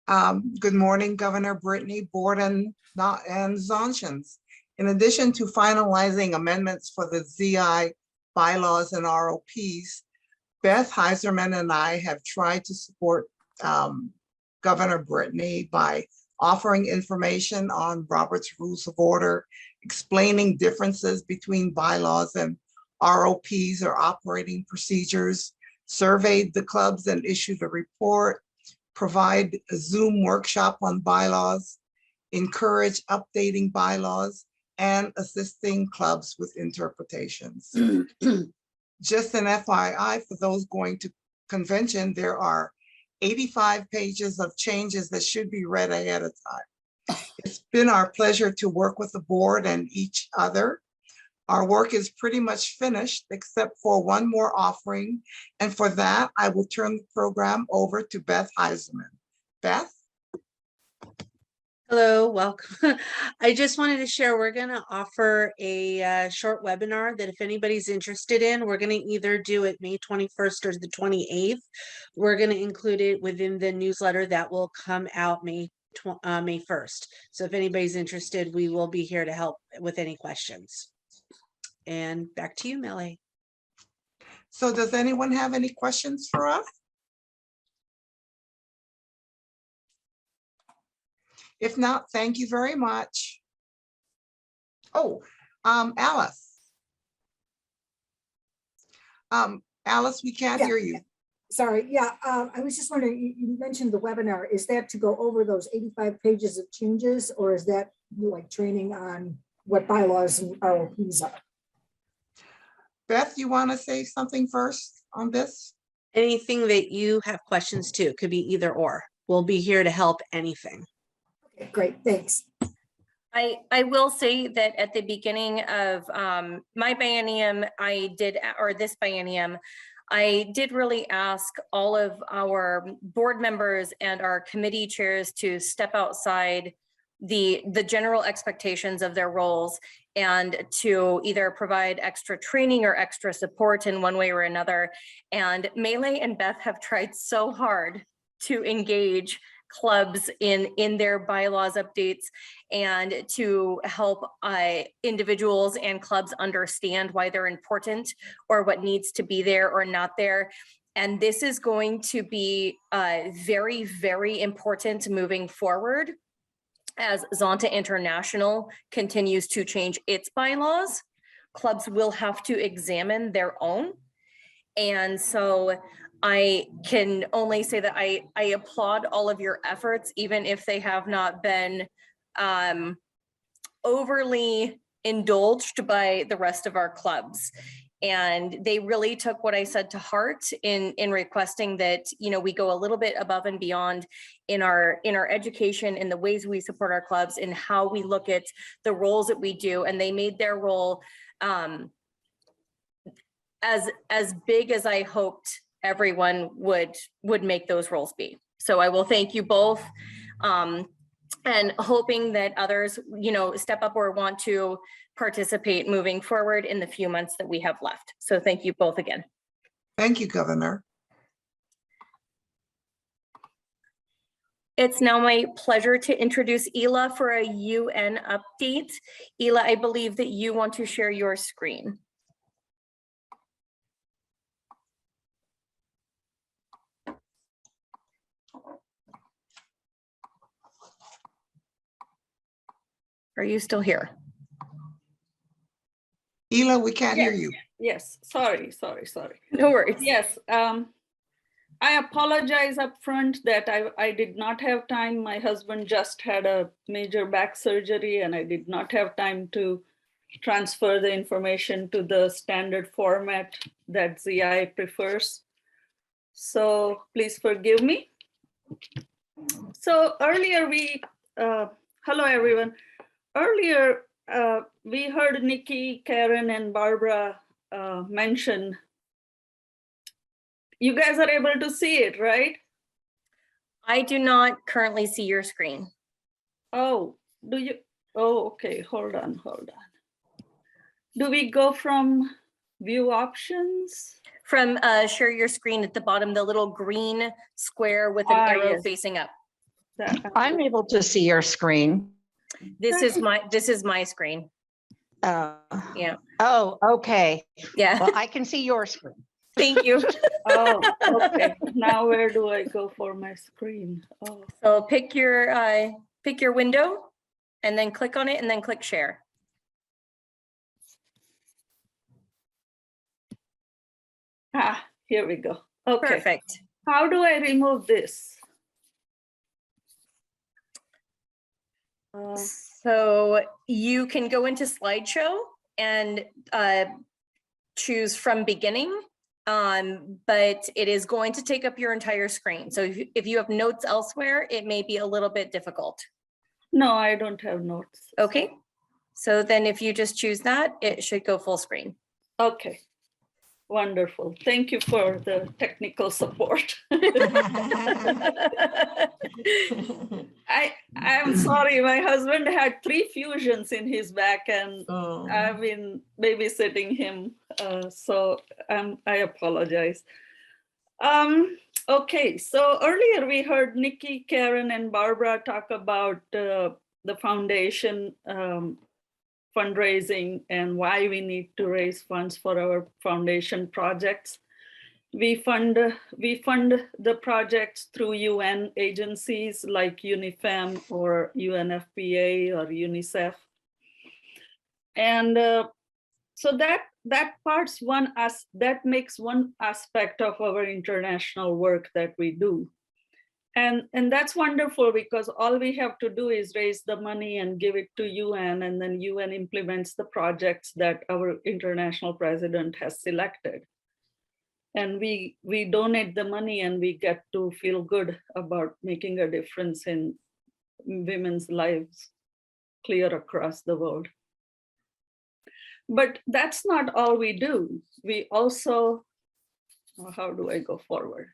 Good morning, Governor Brittany, Board and Zonshans. In addition to finalizing amendments for the ZI bylaws and ROPs, Beth Heiserman and I have tried to support Governor Brittany by offering information on Robert's Rules of Order, explaining differences between bylaws and ROPs or operating procedures, surveyed the clubs and issued a report, provide a Zoom workshop on bylaws, encourage updating bylaws, and assisting clubs with interpretations. Just an FYI, for those going to convention, there are 85 pages of changes that should be read ahead of time. It's been our pleasure to work with the board and each other. Our work is pretty much finished except for one more offering. And for that, I will turn the program over to Beth Heiserman. Beth? Hello, welcome. I just wanted to share, we're going to offer a short webinar that if anybody's interested in, we're going to either do it May 21st or the 28th. We're going to include it within the newsletter that will come out May 1st. So if anybody's interested, we will be here to help with any questions. And back to you, Melly. So does anyone have any questions for us? If not, thank you very much. Oh, Alice. Alice, we can't hear you. Sorry, yeah, I was just wondering, you mentioned the webinar. Is that to go over those 85 pages of changes, or is that like training on what bylaws and ROPs are? Beth, you want to say something first on this? Anything that you have questions to, could be either or. We'll be here to help anything. Okay, great, thanks. I will say that at the beginning of my biennium, this biennium, I did really ask all of our board members and our committee chairs to step outside the general expectations of their roles and to either provide extra training or extra support in one way or another. And Melee and Beth have tried so hard to engage clubs in their bylaws updates and to help individuals and clubs understand why they're important or what needs to be there or not there. And this is going to be very, very important moving forward as Zonta International continues to change its bylaws. Clubs will have to examine their own. And so I can only say that I applaud all of your efforts, even if they have not been overly indulged by the rest of our clubs. And they really took what I said to heart in requesting that, you know, we go a little bit above and beyond in our education, in the ways we support our clubs, in how we look at the roles that we do. And they made their role as big as I hoped everyone would make those roles be. So I will thank you both, and hoping that others, you know, step up or want to participate moving forward in the few months that we have left. So thank you both again. Thank you, Governor. It's now my pleasure to introduce Ela for a UN update. Ela, I believe that you want to share your screen. Are you still here? Ela, we can't hear you. Yes, sorry. No worries. Yes, I apologize upfront that I did not have time. My husband just had a major back surgery and I did not have time to transfer the information to the standard format that ZI prefers. So please forgive me. So earlier hello everyone. Earlier, we heard Nikki, Karen, and Barbara mention, you guys are able to see it, right? I do not currently see your screen. Oh, do you? Oh, okay, hold on. Do we go from view options? From share your screen at the bottom, the little green square with an arrow yes. facing up. I'm able to see your screen. This is my screen. Yeah. Oh, okay. Yeah. Well, I can see your screen. Thank you. Oh, okay. Now where do I go for my screen? Oh. So pick your window and then click on it and then click share. Ah, here we go. Okay. Perfect. How do I remove this? So you can go into slideshow and choose from beginning, but it is going to take up your entire screen. So if you have notes elsewhere, it may be a little bit difficult. No, I don't have notes. Okay. So then if you just choose that, it should go full screen. Okay. Wonderful. Thank you for the technical support. I'm sorry, my husband had 3 fusions in his back and I've been babysitting him. So I apologize. Okay, so earlier we heard Nikki, Karen, and Barbara talk about the foundation fundraising and why we need to raise funds for our foundation projects. We fund the projects through UN agencies like UNIFEM or UNFPA or UNICEF. And so that makes one aspect of our international work that we do. And that's wonderful because all we have to do is raise the money and give it to UN, and then UN implements the projects that our international president has selected. And we donate the money and we get to feel good about making a difference in women's lives clear across the world. But that's not all we do. We also, how do I go forward?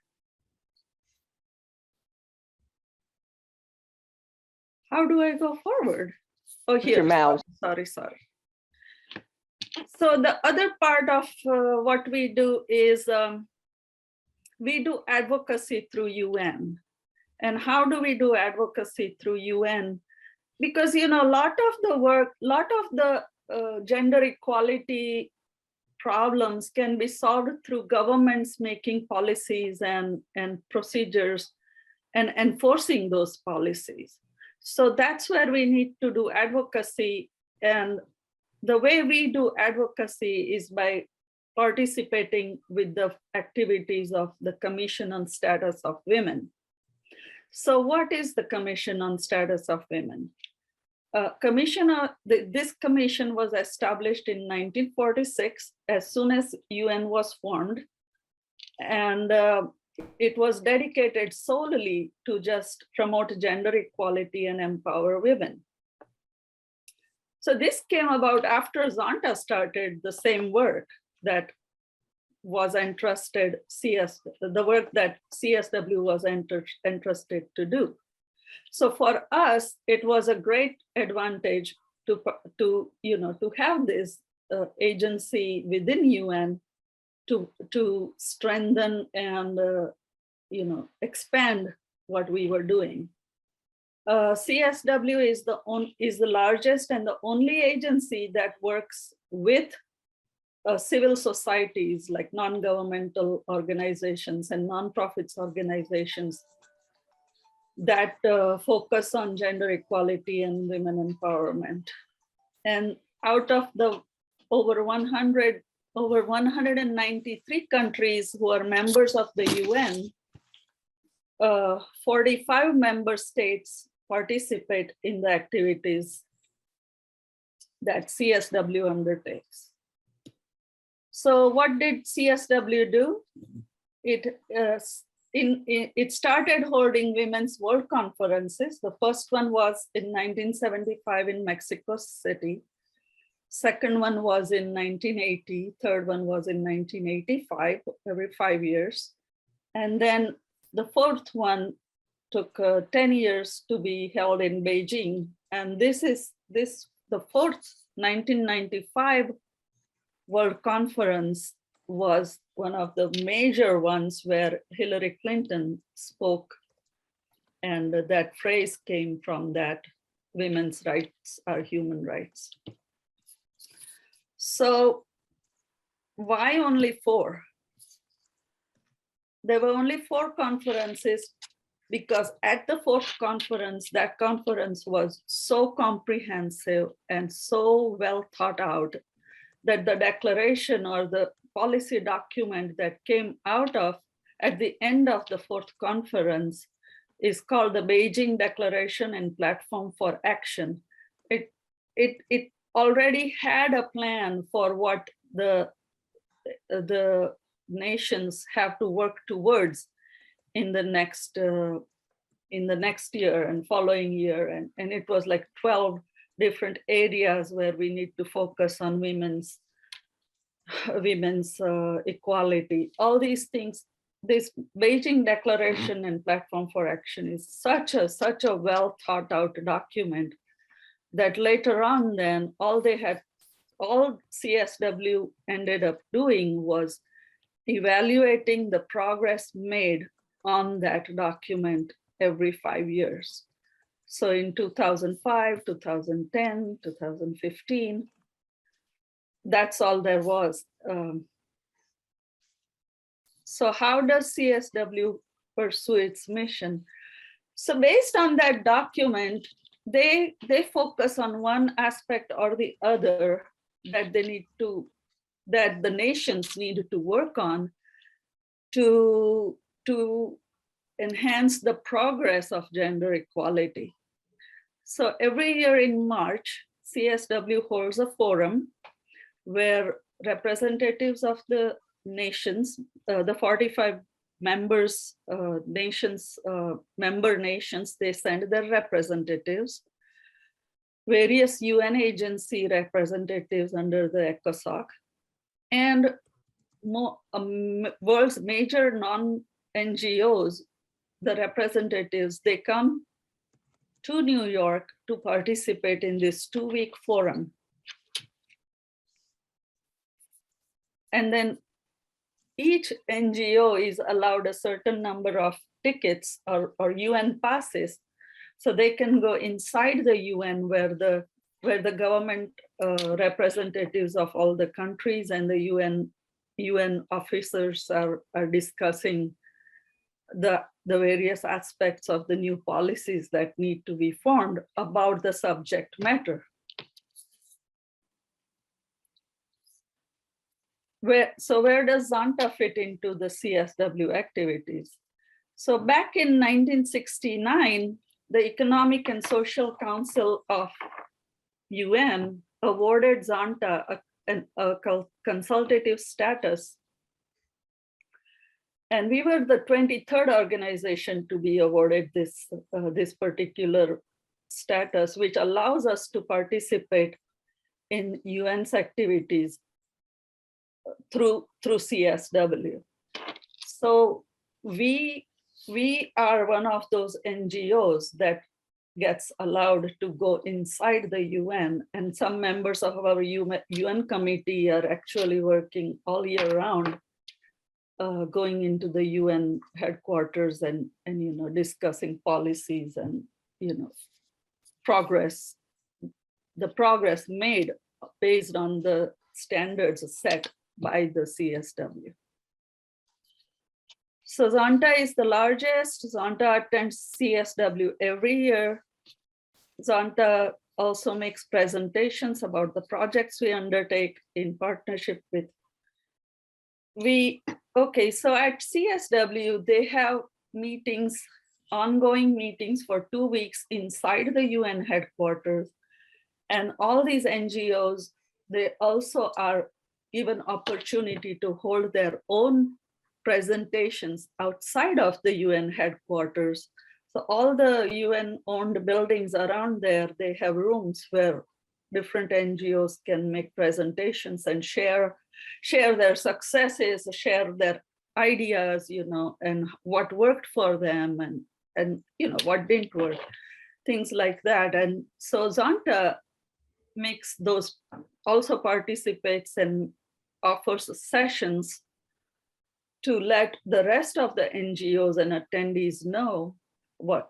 How do I go forward? Oh, With your here, mouse. sorry. So the other part of what we do is we do advocacy through UN. And how do we do advocacy through UN? Because, a lot of the work, gender equality problems can be solved through governments making policies and procedures and enforcing those policies. So that's where we need to do advocacy. And the way we do advocacy is by participating with the activities of the Commission on Status of Women. So what is the Commission on Status of Women? This commission was established in 1946 as soon as UN was formed. And it was dedicated solely to just promote gender equality and empower women. So this came about after Zonta started the same work that was entrusted the work that CSW was entrusted to do. So for us, it was a great advantage to have this agency within UN to strengthen and expand what we were doing. CSW is the largest and the only agency that works with civil societies like non-governmental organizations and nonprofits organizations that focus on gender equality and women empowerment. And out of the over 193 countries who are members of the UN, 45 member states participate in the activities that CSW undertakes. So what did CSW do? It started holding women's world conferences. The first one was in 1975 in Mexico City. Second one was in 1980. Third one was in 1985, every 5 years. And then the fourth one took 10 years to be held in Beijing. And the fourth 1995 World Conference was one of the major ones where Hillary Clinton spoke. And that phrase came from that, women's rights are human rights. So why only 4? There were only 4 conferences because at the 4th conference, that conference was so comprehensive and so well thought out that the declaration or the policy document that came out of at the end of the 4th conference is called the Beijing Declaration and Platform for Action. It already had a plan for what the nations have to work towards in the next year and following year, and it was like 12 different areas where we need to focus on women's equality. All these things, this Beijing Declaration and Platform for Action is such a well thought out document that later on then all CSW ended up doing was evaluating the progress made on that document every 5 years. So in 2005, 2010, 2015, that's all there was. So how does CSW pursue its mission? So based on that document, they focus on one aspect or the other that the nations need to work on to enhance the progress of gender equality. So every year in March, CSW holds a forum where representatives of the nations, the 45 member nations, they send their representatives, various UN agency representatives under the ECOSOC, and world's major non-NGOs, the representatives, they come to New York to participate in this 2-week forum. And then each NGO is allowed a certain number of tickets or UN passes, so they can go inside the UN where the government representatives of all the countries and the UN officers are discussing the various aspects of the new policies that need to be formed about the subject matter. So where does Zonta fit into the CSW activities? So back in 1969, the Economic and Social Council of UN awarded Zonta a consultative status. And we were the 23rd organization to be awarded this particular status, which allows us to participate in UN's activities through CSW. So we are one of those NGOs that gets allowed to go inside the UN, and some members of our UN committee are actually working all year round, going into the UN headquarters and discussing policies and progress, the progress made based on the standards set by the CSW. So Zonta is the largest. Zonta attends CSW every year. Zonta also makes presentations about the projects we undertake in partnership with. So at CSW, they have meetings, ongoing meetings for 2 weeks inside the UN headquarters. And all these NGOs, they also are given opportunity to hold their own presentations outside of the UN headquarters. So all the UN-owned buildings around there, they have rooms where different NGOs can make presentations and share their successes, share their ideas, and what worked for them and what didn't work, things like that. And so Zonta makes those, also participates and offers sessions to let the rest of the NGOs and attendees know what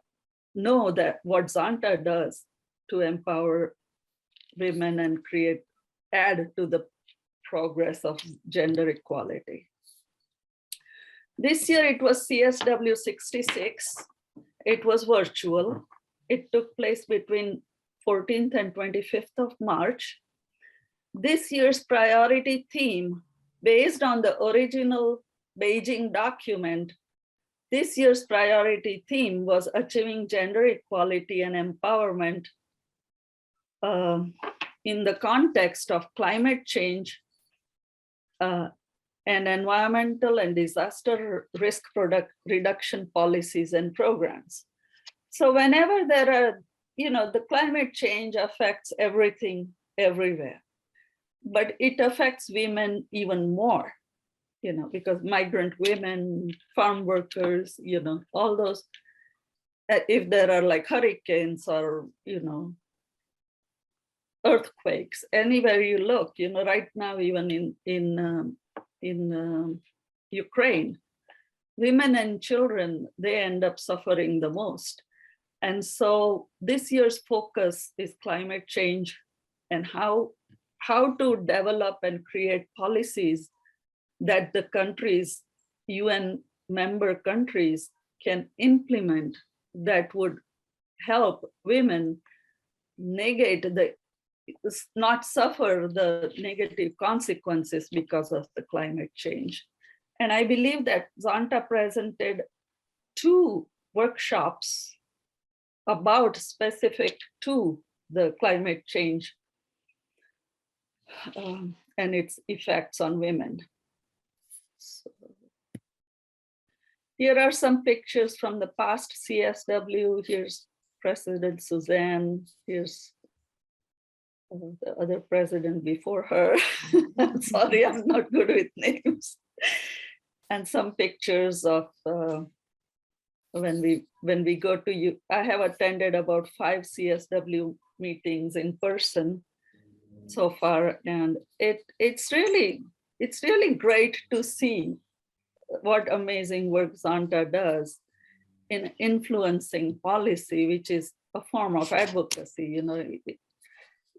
Zonta does to empower women and add to the progress of gender equality. This year it was CSW 66. It was virtual. It took place between 14th and 25th of March. This year's priority theme, based on the original Beijing document, this year's priority theme was achieving gender equality and empowerment in the context of climate change and environmental and disaster risk reduction policies and programs. So whenever there are, the climate change affects everything everywhere, but it affects women even more, because migrant women, farm workers, all those, if there are like hurricanes or, earthquakes, anywhere you look, right now, even in Ukraine, women and children, they end up suffering the most. And so this year's focus is climate change and how to develop and create policies that the countries, UN member countries, can implement that would help women not suffer the negative consequences because of the climate change. And I believe that Zonta presented 2 workshops about specific to the climate change and its effects on women. So, here are some pictures from the past CSW. Here's President Suzanne. Here's the other president before her. Sorry, I'm not good with names. And some pictures of when we go to you. I have attended about 5 CSW meetings in person so far, and it's really great to see what amazing work Zonta does in influencing policy, which is a form of advocacy. You know,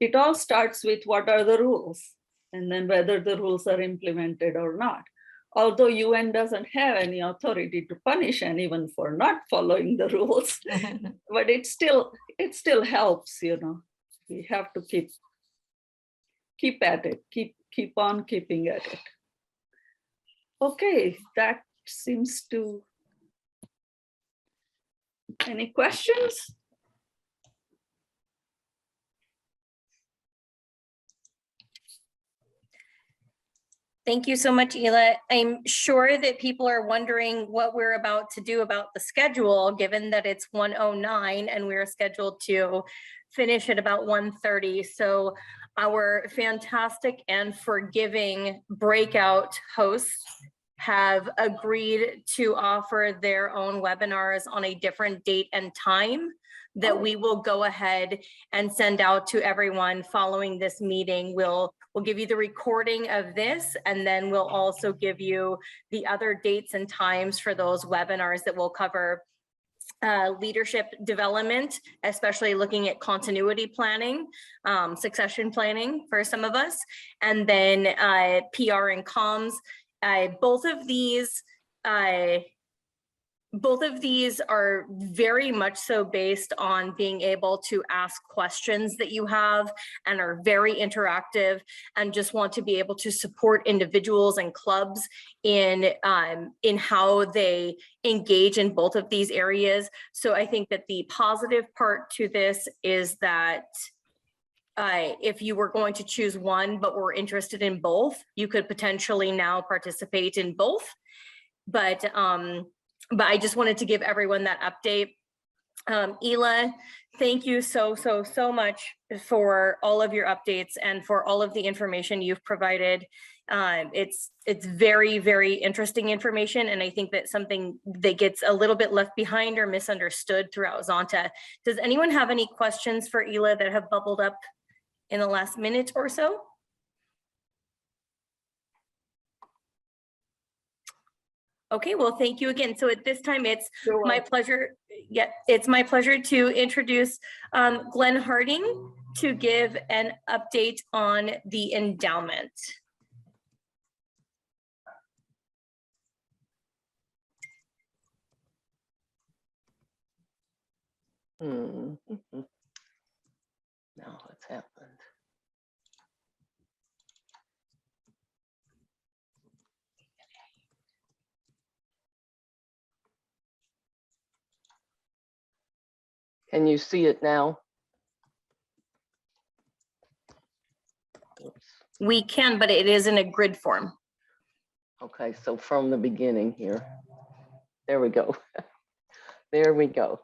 it all starts with what are the rules, and then whether the rules are implemented or not. Although UN doesn't have any authority to punish anyone for not following the rules, but it still helps, you know. We have to keep at it, keep on keeping at it. Okay, that seems to. Any questions? Thank you so much, Ela. I'm sure that people are wondering what we're about to do about the schedule, given that it's 1:09 and we're scheduled to finish at about 1:30. So our fantastic and forgiving breakout hosts have agreed to offer their own webinars on a different date and time that we will go ahead and send out to everyone following this meeting. We'll give you the recording of this, and then we'll also give you the other dates and times for those webinars that will cover leadership development, especially looking at continuity planning, succession planning for some of us, and then PR and comms. Both of these are very much so based on being able to ask questions that you have, and are very interactive, and just want to be able to support individuals and clubs in how they engage in both of these areas. So I think that the positive part to this is that if you were going to choose one but were interested in both, you could potentially now participate in both. But I just wanted to give everyone that update. Ela, thank you so much for all of your updates and for all of the information you've provided. It's very, very interesting information, and I think that's something that gets a little bit left behind or misunderstood throughout Zonta. Does anyone have any questions for Ela that have bubbled up in the last minute or so? Okay, well, thank you again. So at this time, it's my pleasure. Yeah, it's my pleasure to introduce Glenn Harding to give an update on the endowment. Now what's happened? Can you see it now? Oops. We can, but it is in a grid form. Okay, so from the beginning here. There we go. There we go.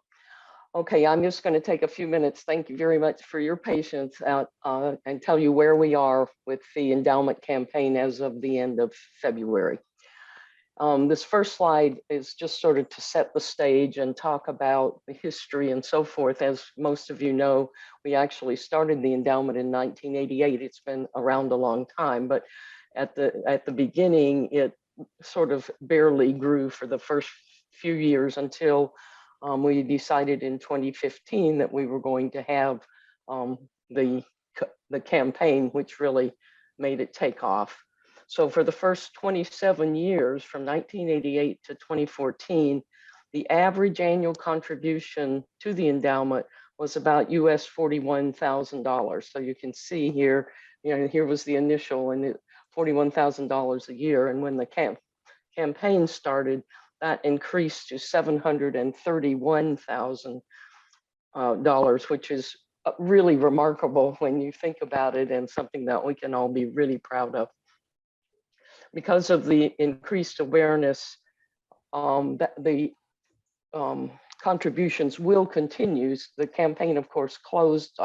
Okay, I'm just going to take a few minutes. Thank you very much for your patience and tell you where we are with the endowment campaign as of the end of February. This first slide is just sort of to set the stage and talk about the history and so forth. As most of you know, we actually started the endowment in 1988. It's been around a long time, but at the beginning, it sort of barely grew for the first few years until we decided in 2015 that we were going to have the campaign, which really made it take off. So for the first 27 years, from 1988 to 2014, the average annual contribution to the endowment was about US $41,000. So you can see here, here was the initial, and $41,000 a year. And when the campaign started, that increased to $731,000, which is really remarkable when you think about it, and something that we can all be really proud of. Because of the increased awareness, the contributions will continue. The campaign, of course, closed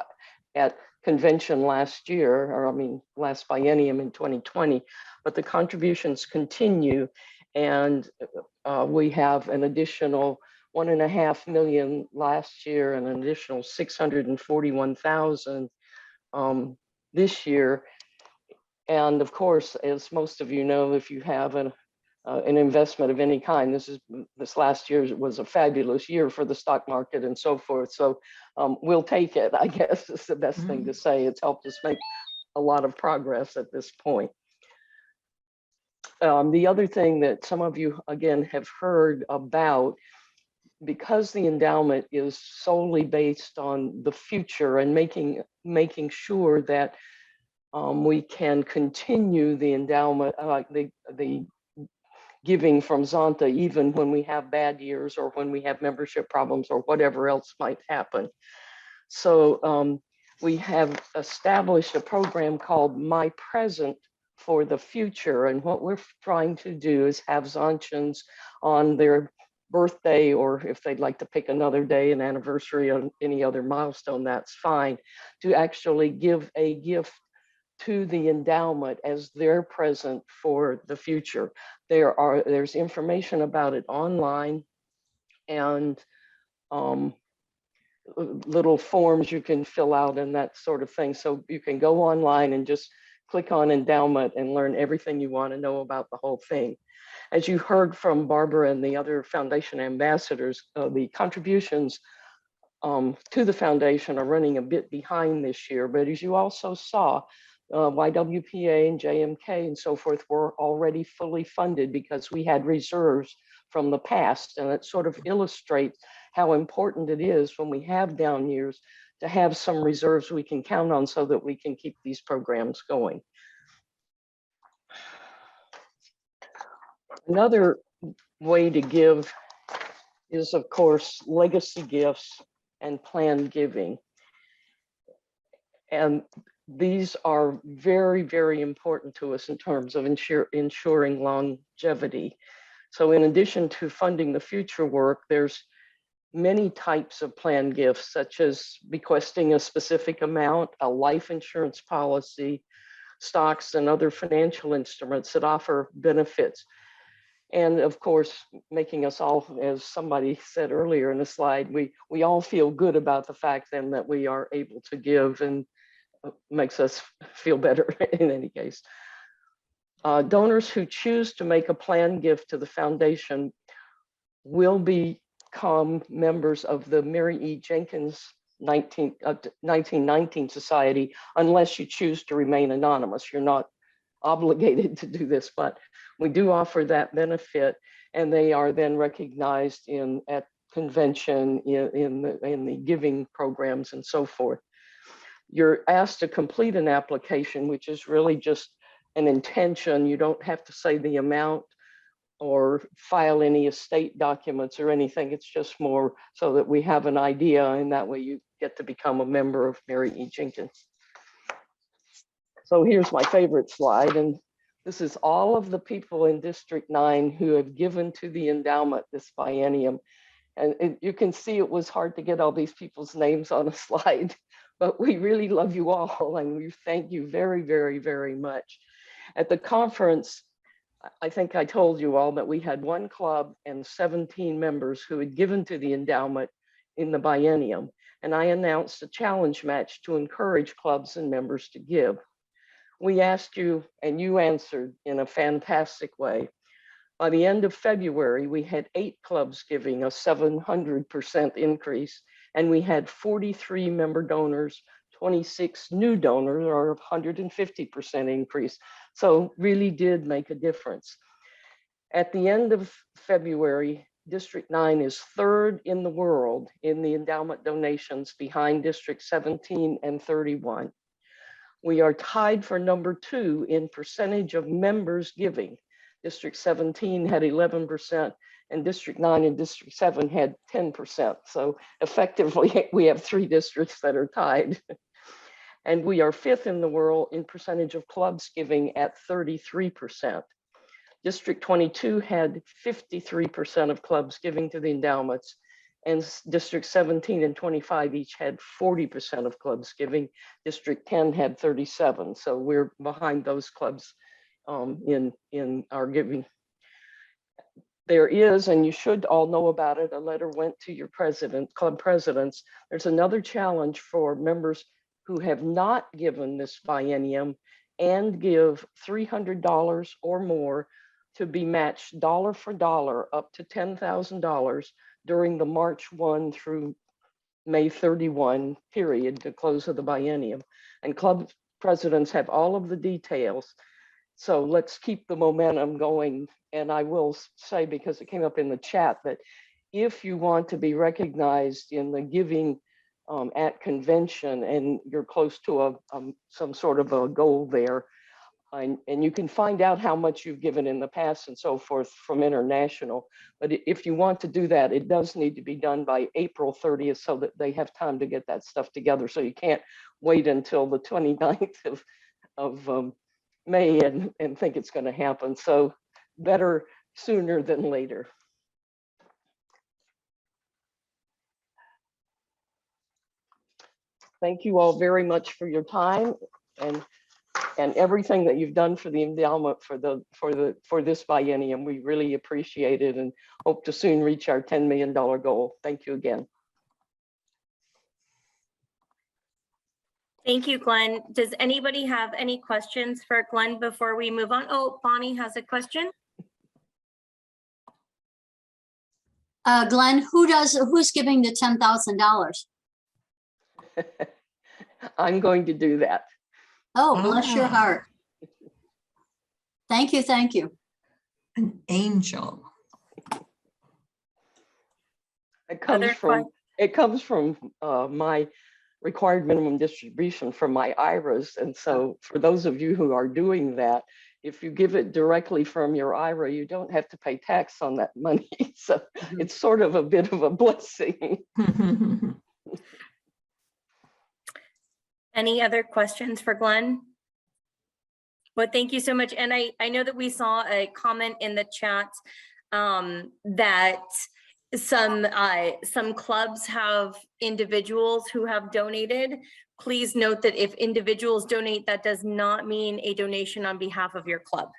at convention last year, or last biennium in 2020, but the contributions continue. And we have an additional 1.5 million last year and an additional 641,000 this year. And of course, as most of you know, if you have an investment of any kind, this last year was a fabulous year for the stock market and so forth. So we'll take it, I guess is the best thing to say. It's helped us make a lot of progress at this point. The other thing that some of you, again, have heard about, because the endowment is solely based on the future and making sure that we can continue the endowment, the giving from Zonta, even when we have bad years or when we have membership problems or whatever else might happen. So we have established a program called My Present for the Future. And what we're trying to do is have Zontians on their birthday, or if they'd like to pick another day, an anniversary, or any other milestone, that's fine, to actually give a gift to the endowment as their present for the future. There's information about it online, and little forms you can fill out and that sort of thing. So you can go online and just click on endowment and learn everything you want to know about the whole thing. As you heard from Barbara and the other foundation ambassadors, the contributions to the foundation are running a bit behind this year, but as you also saw, YWPA and JMK and so forth were already fully funded because we had reserves from the past. And it sort of illustrates how important it is when we have down years to have some reserves we can count on so that we can keep these programs going. Another way to give is, of course, legacy gifts and planned giving. And these are very, very important to us in terms of ensuring longevity. So in addition to funding the future work, there's many types of planned gifts, such as bequesting a specific amount, a life insurance policy, stocks, and other financial instruments that offer benefits. And of course, making us all, as somebody said earlier in the slide, we all feel good about the fact then that we are able to give, and makes us feel better in any case. Donors who choose to make a planned gift to the foundation will become members of the Mary E. Jenkins 1919 Society, unless you choose to remain anonymous. You're not obligated to do this, but we do offer that benefit, and they are then recognized at convention, in the giving programs and so forth. You're asked to complete an application, which is really just an intention. You don't have to say the amount or file any estate documents or anything. It's just more so that we have an idea, and that way you get to become a member of Mary E. Jenkins. So here's my favorite slide, and this is all of the people in District 9 who have given to the endowment this biennium. And you can see it was hard to get all these people's names on a slide, but we really love you all, and we thank you very, very, very much. At the conference, I think I told you all that we had 1 club and 17 members who had given to the endowment in the biennium. And I announced a challenge match to encourage clubs and members to give. We asked you, and you answered in a fantastic way. By the end of February, we had 8 clubs giving, a 700% increase, and we had 43 member donors, 26 new donors, or 150% increase. So really did make a difference. At the end of February, District 9 is 3rd in the world in the endowment donations, behind District 17 and 31. We are tied for number 2 in percentage of members giving. District 17 had 11%, and District 9 and District 7 had 10%. So effectively, we have 3 districts that are tied. And we are 5th in the world in percentage of clubs giving at 33%. District 22 had 53% of clubs giving to the endowments, and District 17 and 25 each had 40% of clubs giving. District 10 had 37. So we're behind those clubs in our giving. there is, and you should all know about it, a letter went to your club presidents. There's another challenge for members who have not given this biennium and give $300 or more to be matched dollar for dollar up to $10,000 during the March 1 through May 31 period, the close of the biennium. And club presidents have all of the details. So let's keep the momentum going. And I will say, because it came up in the chat, that if you want to be recognized in the giving at convention and you're close to some sort of a goal there, and you can find out how much you've given in the past and so forth from international. But if you want to do that, it does need to be done by April 30th so that they have time to get that stuff together. So you can't wait until the 29th of May and think it's going to happen. So better sooner than later. Thank you all very much for your time and everything that you've done for the endowment for this biennium. We really appreciate it and hope to soon reach our $10 million goal. Thank you again. Thank you, Glenn. Does anybody have any questions for Glenn before we move on? Oh, Bonnie has a question. Glenn, who's giving the $10,000? I'm going to do that. Oh, bless your heart. Thank you, thank you. An angel. It comes from my required minimum distribution from my IRAs. And so for those of you who are doing that, if you give it directly from your IRA, you don't have to pay tax on that money. So it's sort of a bit of a blessing. Any other questions for Glenn? Well, thank you so much. And I know that we saw a comment in the chat that some clubs have individuals who have donated. Please note that if individuals donate, that does not mean a donation on behalf of your club.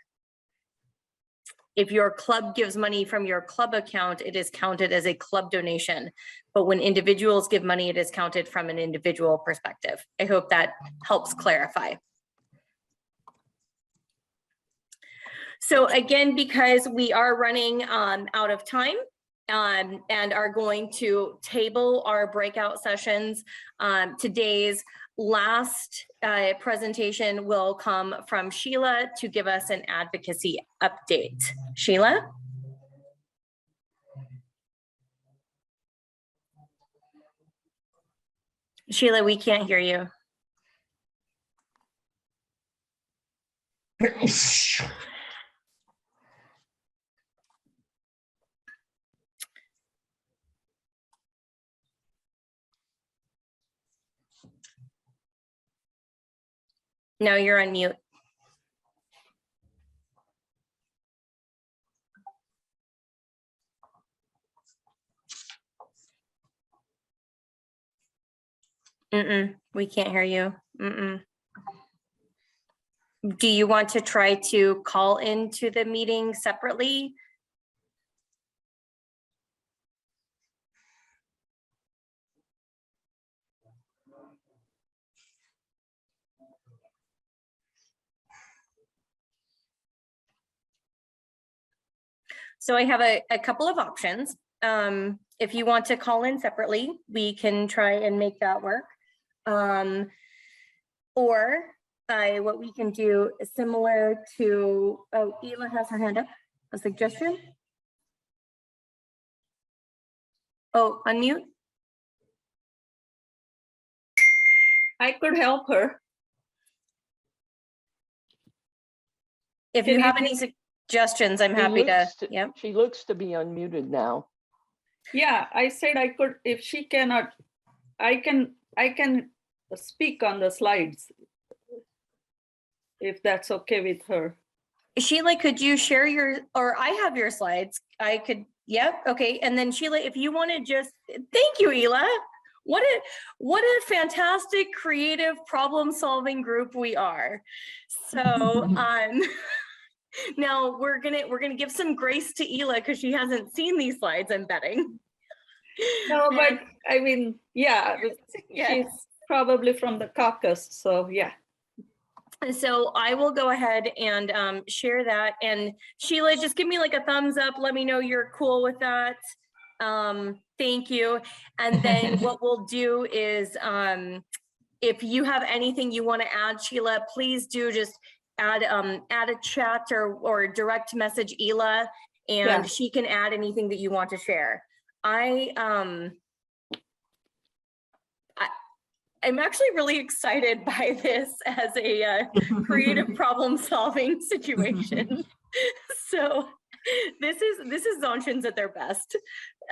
If your club gives money from your club account, it is counted as a club donation. But when individuals give money, it is counted from an individual perspective. I hope that helps clarify. So again, because we are running out of time and are going to table our breakout sessions, today's last presentation will come from Sheila to give us an advocacy update. Sheila? Sheila, we can't hear you. No, you're on mute. We can't hear you. Do you want to try to call into the meeting separately? So I have a couple of options. If you want to call in separately, we can try and make that work. Or what we can do is similar to, oh, Ela has her hand up, a suggestion. Oh, unmute. I could help her. If you have any suggestions, I'm happy to. Yeah. She looks to be unmuted now. Yeah, I said I could, if she cannot, I can speak on the slides. If that's okay with her. Sheila, could you share your, or I have your slides. I could, yep, okay. And then Sheila, if you want to just, thank you, Ela. What a fantastic, creative, problem-solving group we are. So, Now we're gonna give some grace to Ela because she hasn't seen these slides, I'm betting. No, but I mean, yeah, Yes. she's probably from the caucus, so yeah. And so I will go ahead and share that. And Sheila, just give me like a thumbs up. Let me know you're cool with that. Thank you. And then what we'll do is if you have anything you want to add, Sheila, please do just add a chat or direct message Ela, and Yeah. she can add anything that you want to share. I'm actually really excited by this as a creative problem solving situation. So this is Zonshins at their best.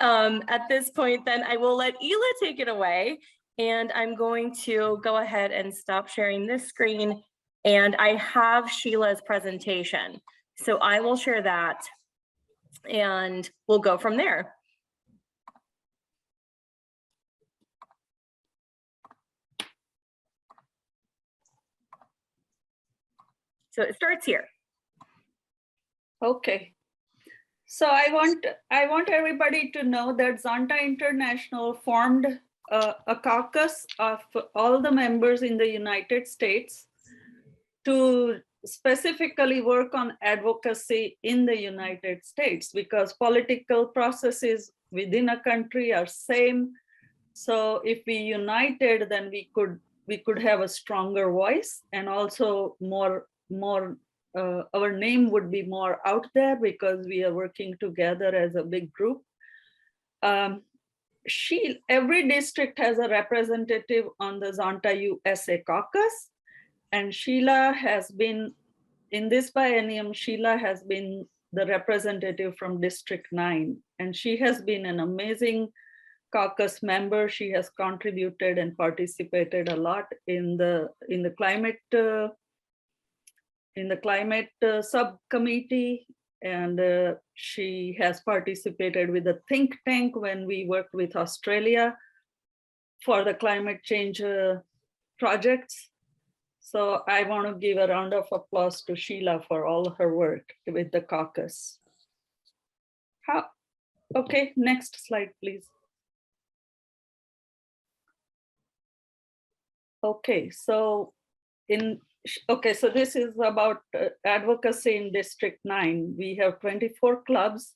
At this point, then I will let Ela take it away, and I'm going to go ahead and stop sharing this screen. And I have Sheila's presentation, so I will share that, and we'll go from there. So it starts here. Okay. So I want everybody to know that Zonta International formed a caucus of all the members in the United States to specifically work on advocacy in the United States, because political processes within a country are same. So if we united, then we could have a stronger voice, and also more our name would be more out there because we are working together as a big group. Every district has a representative on the Zonta USA caucus, and Sheila has been, in this biennium, Sheila has been the representative from District 9, and she has been an amazing caucus member. She has contributed and participated a lot in the climate subcommittee, and she has participated with the think tank when we worked with Australia for the climate change projects. So I want to give a round of applause to Sheila for all her work with the caucus. Okay, next slide, please. Okay, so this is about advocacy in District 9. We have 24 clubs.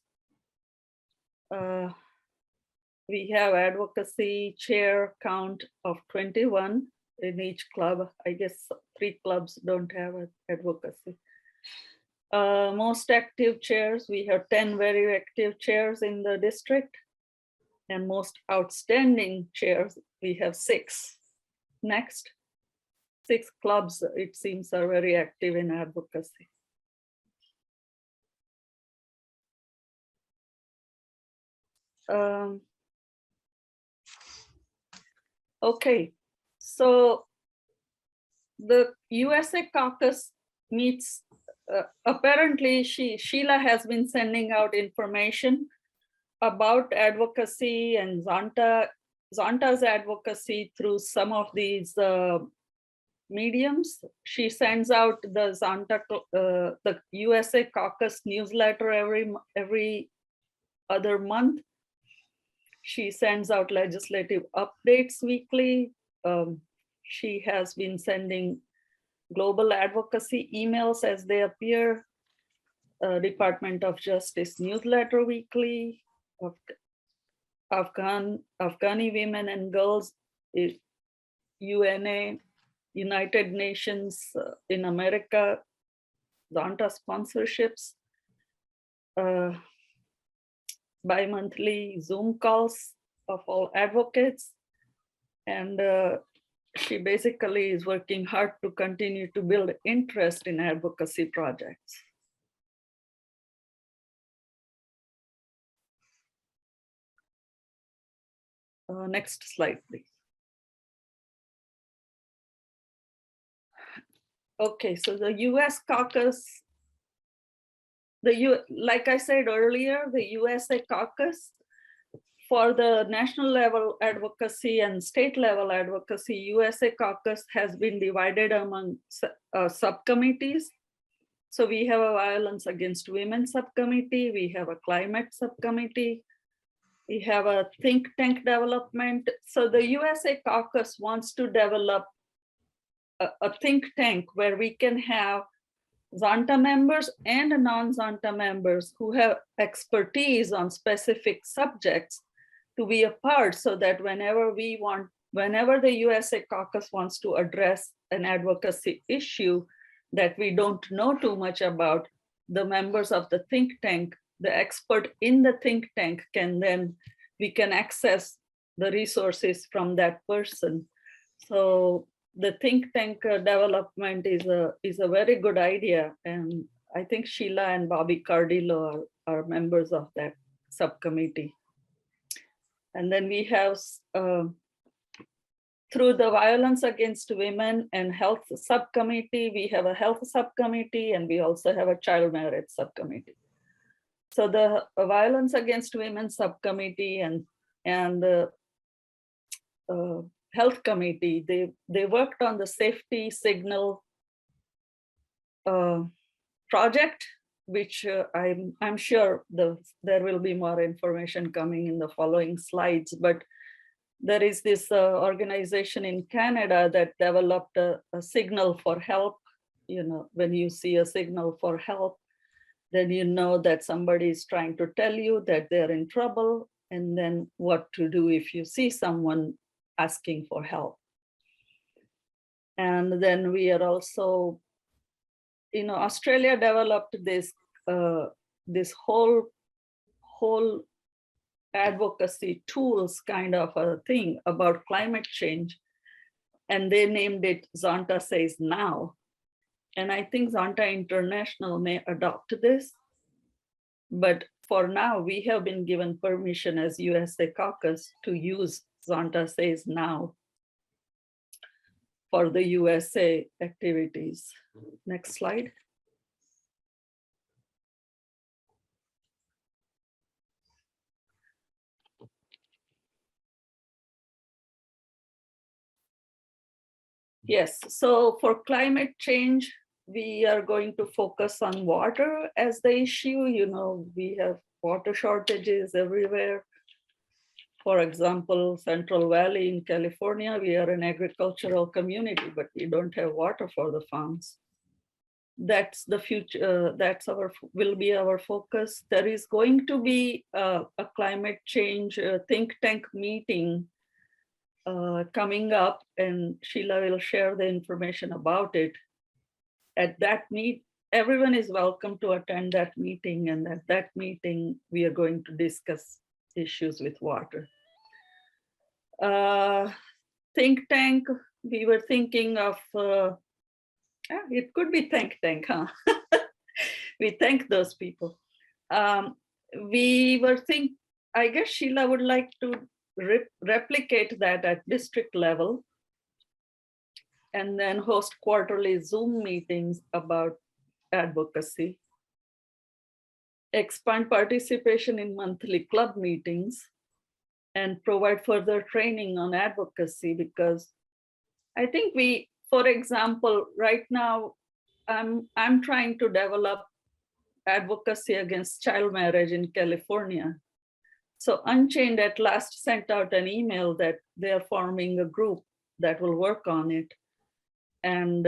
We have advocacy chair count of 21 in each club. I guess 3 clubs don't have advocacy. Most active chairs, we have 10 very active chairs in the district, and most outstanding chairs, we have 6. Next. 6 clubs, it seems, are very active in advocacy. Okay, so the USA caucus meets, apparently Sheila has been sending out information about advocacy and Zonta's advocacy through some of these mediums. She sends out the the USA caucus newsletter every other month. She sends out legislative updates weekly. She has been sending global advocacy emails as they appear. Department of Justice newsletter weekly. Afghani women and girls, UNA, United Nations in America, Zonta sponsorships, bi-monthly Zoom calls of all advocates. And she basically is working hard to continue to build interest in advocacy projects. Next slide, please. Okay, so the US caucus, like I said earlier, the USA caucus for the national level advocacy and state level advocacy, USA caucus has been divided among subcommittees. So we have a violence against women subcommittee, we have a climate subcommittee, we have a think tank development. So the USA caucus wants to develop a think tank where we can have Zonta members and non-Zonta members who have expertise on specific subjects to be a part, so that whenever the USA caucus wants to address an advocacy issue that we don't know too much about, the members of the think tank, the expert in the think tank we can access the resources from that person. So the think tank development is a very good idea. And I think Sheila and Bobby Cardillo are members of that subcommittee. And then we have, through the violence against women and health subcommittee, we have a health subcommittee, and we also have a child marriage subcommittee. So the violence against women subcommittee and the health committee, they worked on the safety signal project, which I'm sure there will be more information coming in the following slides, but there is this organization in Canada that developed a signal for help. You know, when you see a signal for help, then you know that somebody is trying to tell you that they're in trouble, and then what to do if you see someone asking for help. And then we are also, you know, Australia developed this whole advocacy tools kind of a thing about climate change, and they named it Zonta Says Now. And I think Zonta International may adopt this, but for now we have been given permission as USA caucus to use Zonta Says Now for the USA activities. Next slide. Yes, so for climate change, we are going to focus on water as the issue. You know, we have water shortages everywhere. For example, Central Valley in California, we are an agricultural community, but we don't have water for the farms. That's the future, will be our focus. There is going to be a climate change think tank meeting coming up, and Sheila will share the information about it. At that everyone is welcome to attend that meeting, and at that meeting, we are going to discuss issues with water. Think tank, we were thinking of, it could be think tank, huh? We thank those people. We were I guess Sheila would like to replicate that at district level, and then host quarterly Zoom meetings about advocacy, expand participation in monthly club meetings, and provide further training on advocacy, because I think for example, right now, I'm trying to develop advocacy against child marriage in California. So Unchained at last sent out an email that they're forming a group that will work on it. And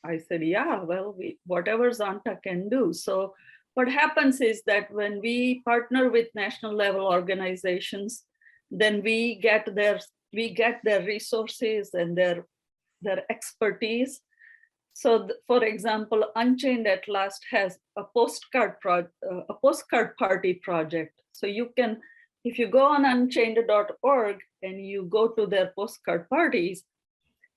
I said, yeah, well, whatever Zonta can do. So what happens is that when we partner with national level organizations, then we get their resources and their expertise. So for example, Unchained at last has a postcard party project. So you can, if you go on unchained.org and you go to their postcard parties,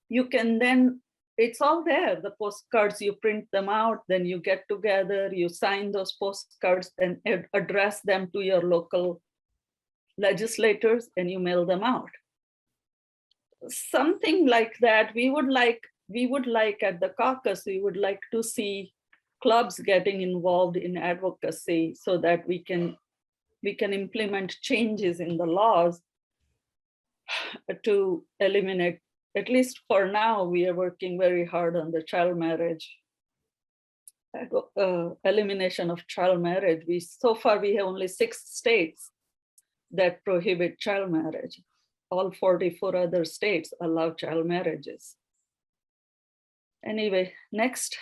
you can then, it's all there, the postcards, you print them out, then you get together, you sign those postcards and address them to your local legislators, and you mail them out. Something like that, we would like at the caucus, we would like to see clubs getting involved in advocacy so that we can implement changes in the laws to eliminate, at least for now, we are working very hard on the child marriage elimination of child marriage. So far we have only 6 states that prohibit child marriage. All 44 other states allow child marriages. Anyway, next.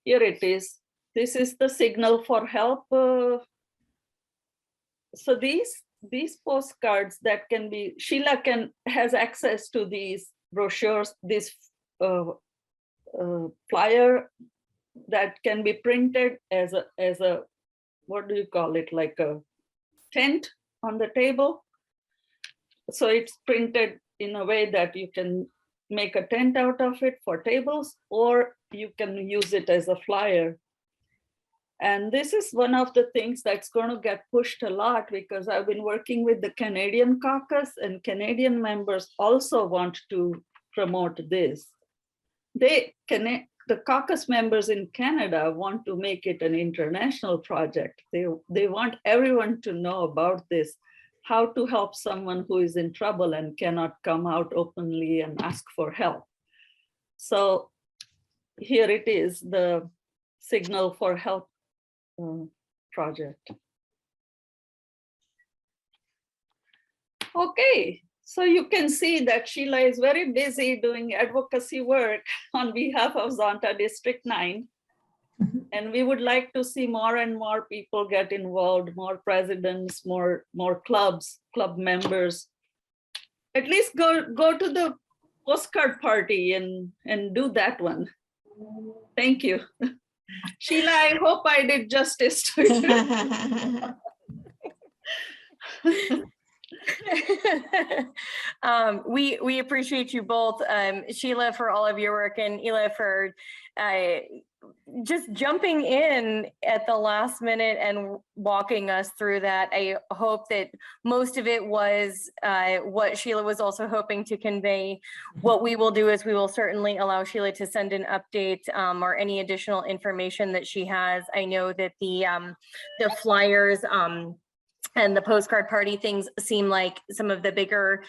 Here it is. This is the signal for help. So these postcards that can be, Sheila has access to these brochures, this flyer that can be printed as a, what do you call it, like a tent on the table. So it's printed in a way that you can make a tent out of it for tables, or you can use it as a flyer. And this is one of the things that's going to get pushed a lot, because I've been working with the Canadian caucus, and Canadian members also want to promote this. The caucus members in Canada want to make it an international project. They want everyone to know about this, how to help someone who is in trouble and cannot come out openly and ask for help. So here it is, the Signal for Help project. Okay, so you can see that Sheila is very busy doing advocacy work on behalf of Zonta District 9. And we would like to see more and more people get involved, more presidents, more clubs, club members. At least go to the postcard party and do that one. Thank you. Sheila, I hope I did justice to you. We appreciate you both, Sheila, for all of your work, and Ela for just jumping in at the last minute and walking us through that. I hope that most of it was what Sheila was also hoping to convey. What we will do is we will certainly allow Sheila to send an update or any additional information that she has. I know that the flyers and the postcard party things seem like some of the bigger,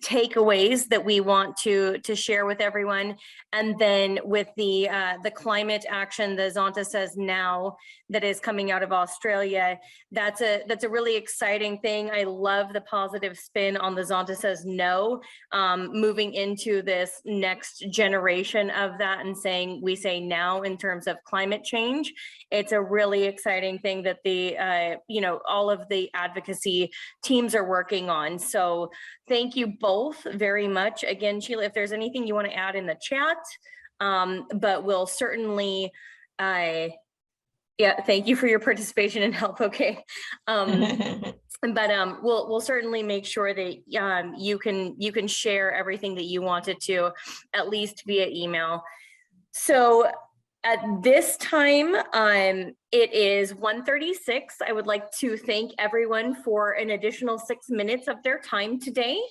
takeaways that we want to share with everyone. And then with the climate action, the Zonta Says Now, that is coming out of Australia, that's a really exciting thing. I love the positive spin on the Zonta Says No, moving into this next generation of that and saying we say now in terms of climate change. It's a really exciting thing that the all of the advocacy teams are working on. So thank you both very much. Again, Sheila, if there's anything you want to add in the chat, but we'll certainly, thank you for your participation and help. Okay. But we'll certainly make sure that you can share everything that you wanted to, at least via email. So at this time, it is 1:36. I would like to thank everyone for an additional 6 minutes of their time today.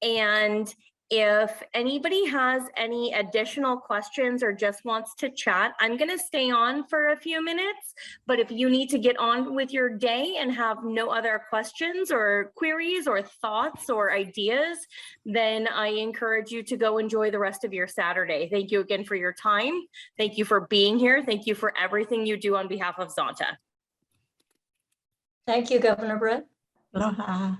And if anybody has any additional questions or just wants to chat, I'm going to stay on for a few minutes. But if you need to get on with your day and have no other questions or queries or thoughts or ideas, then I encourage you to go enjoy the rest of your Saturday. Thank you again for your time. Thank you for being here. Thank you for everything you do on behalf of Zonta. Thank you, Governor Britt. Aloha.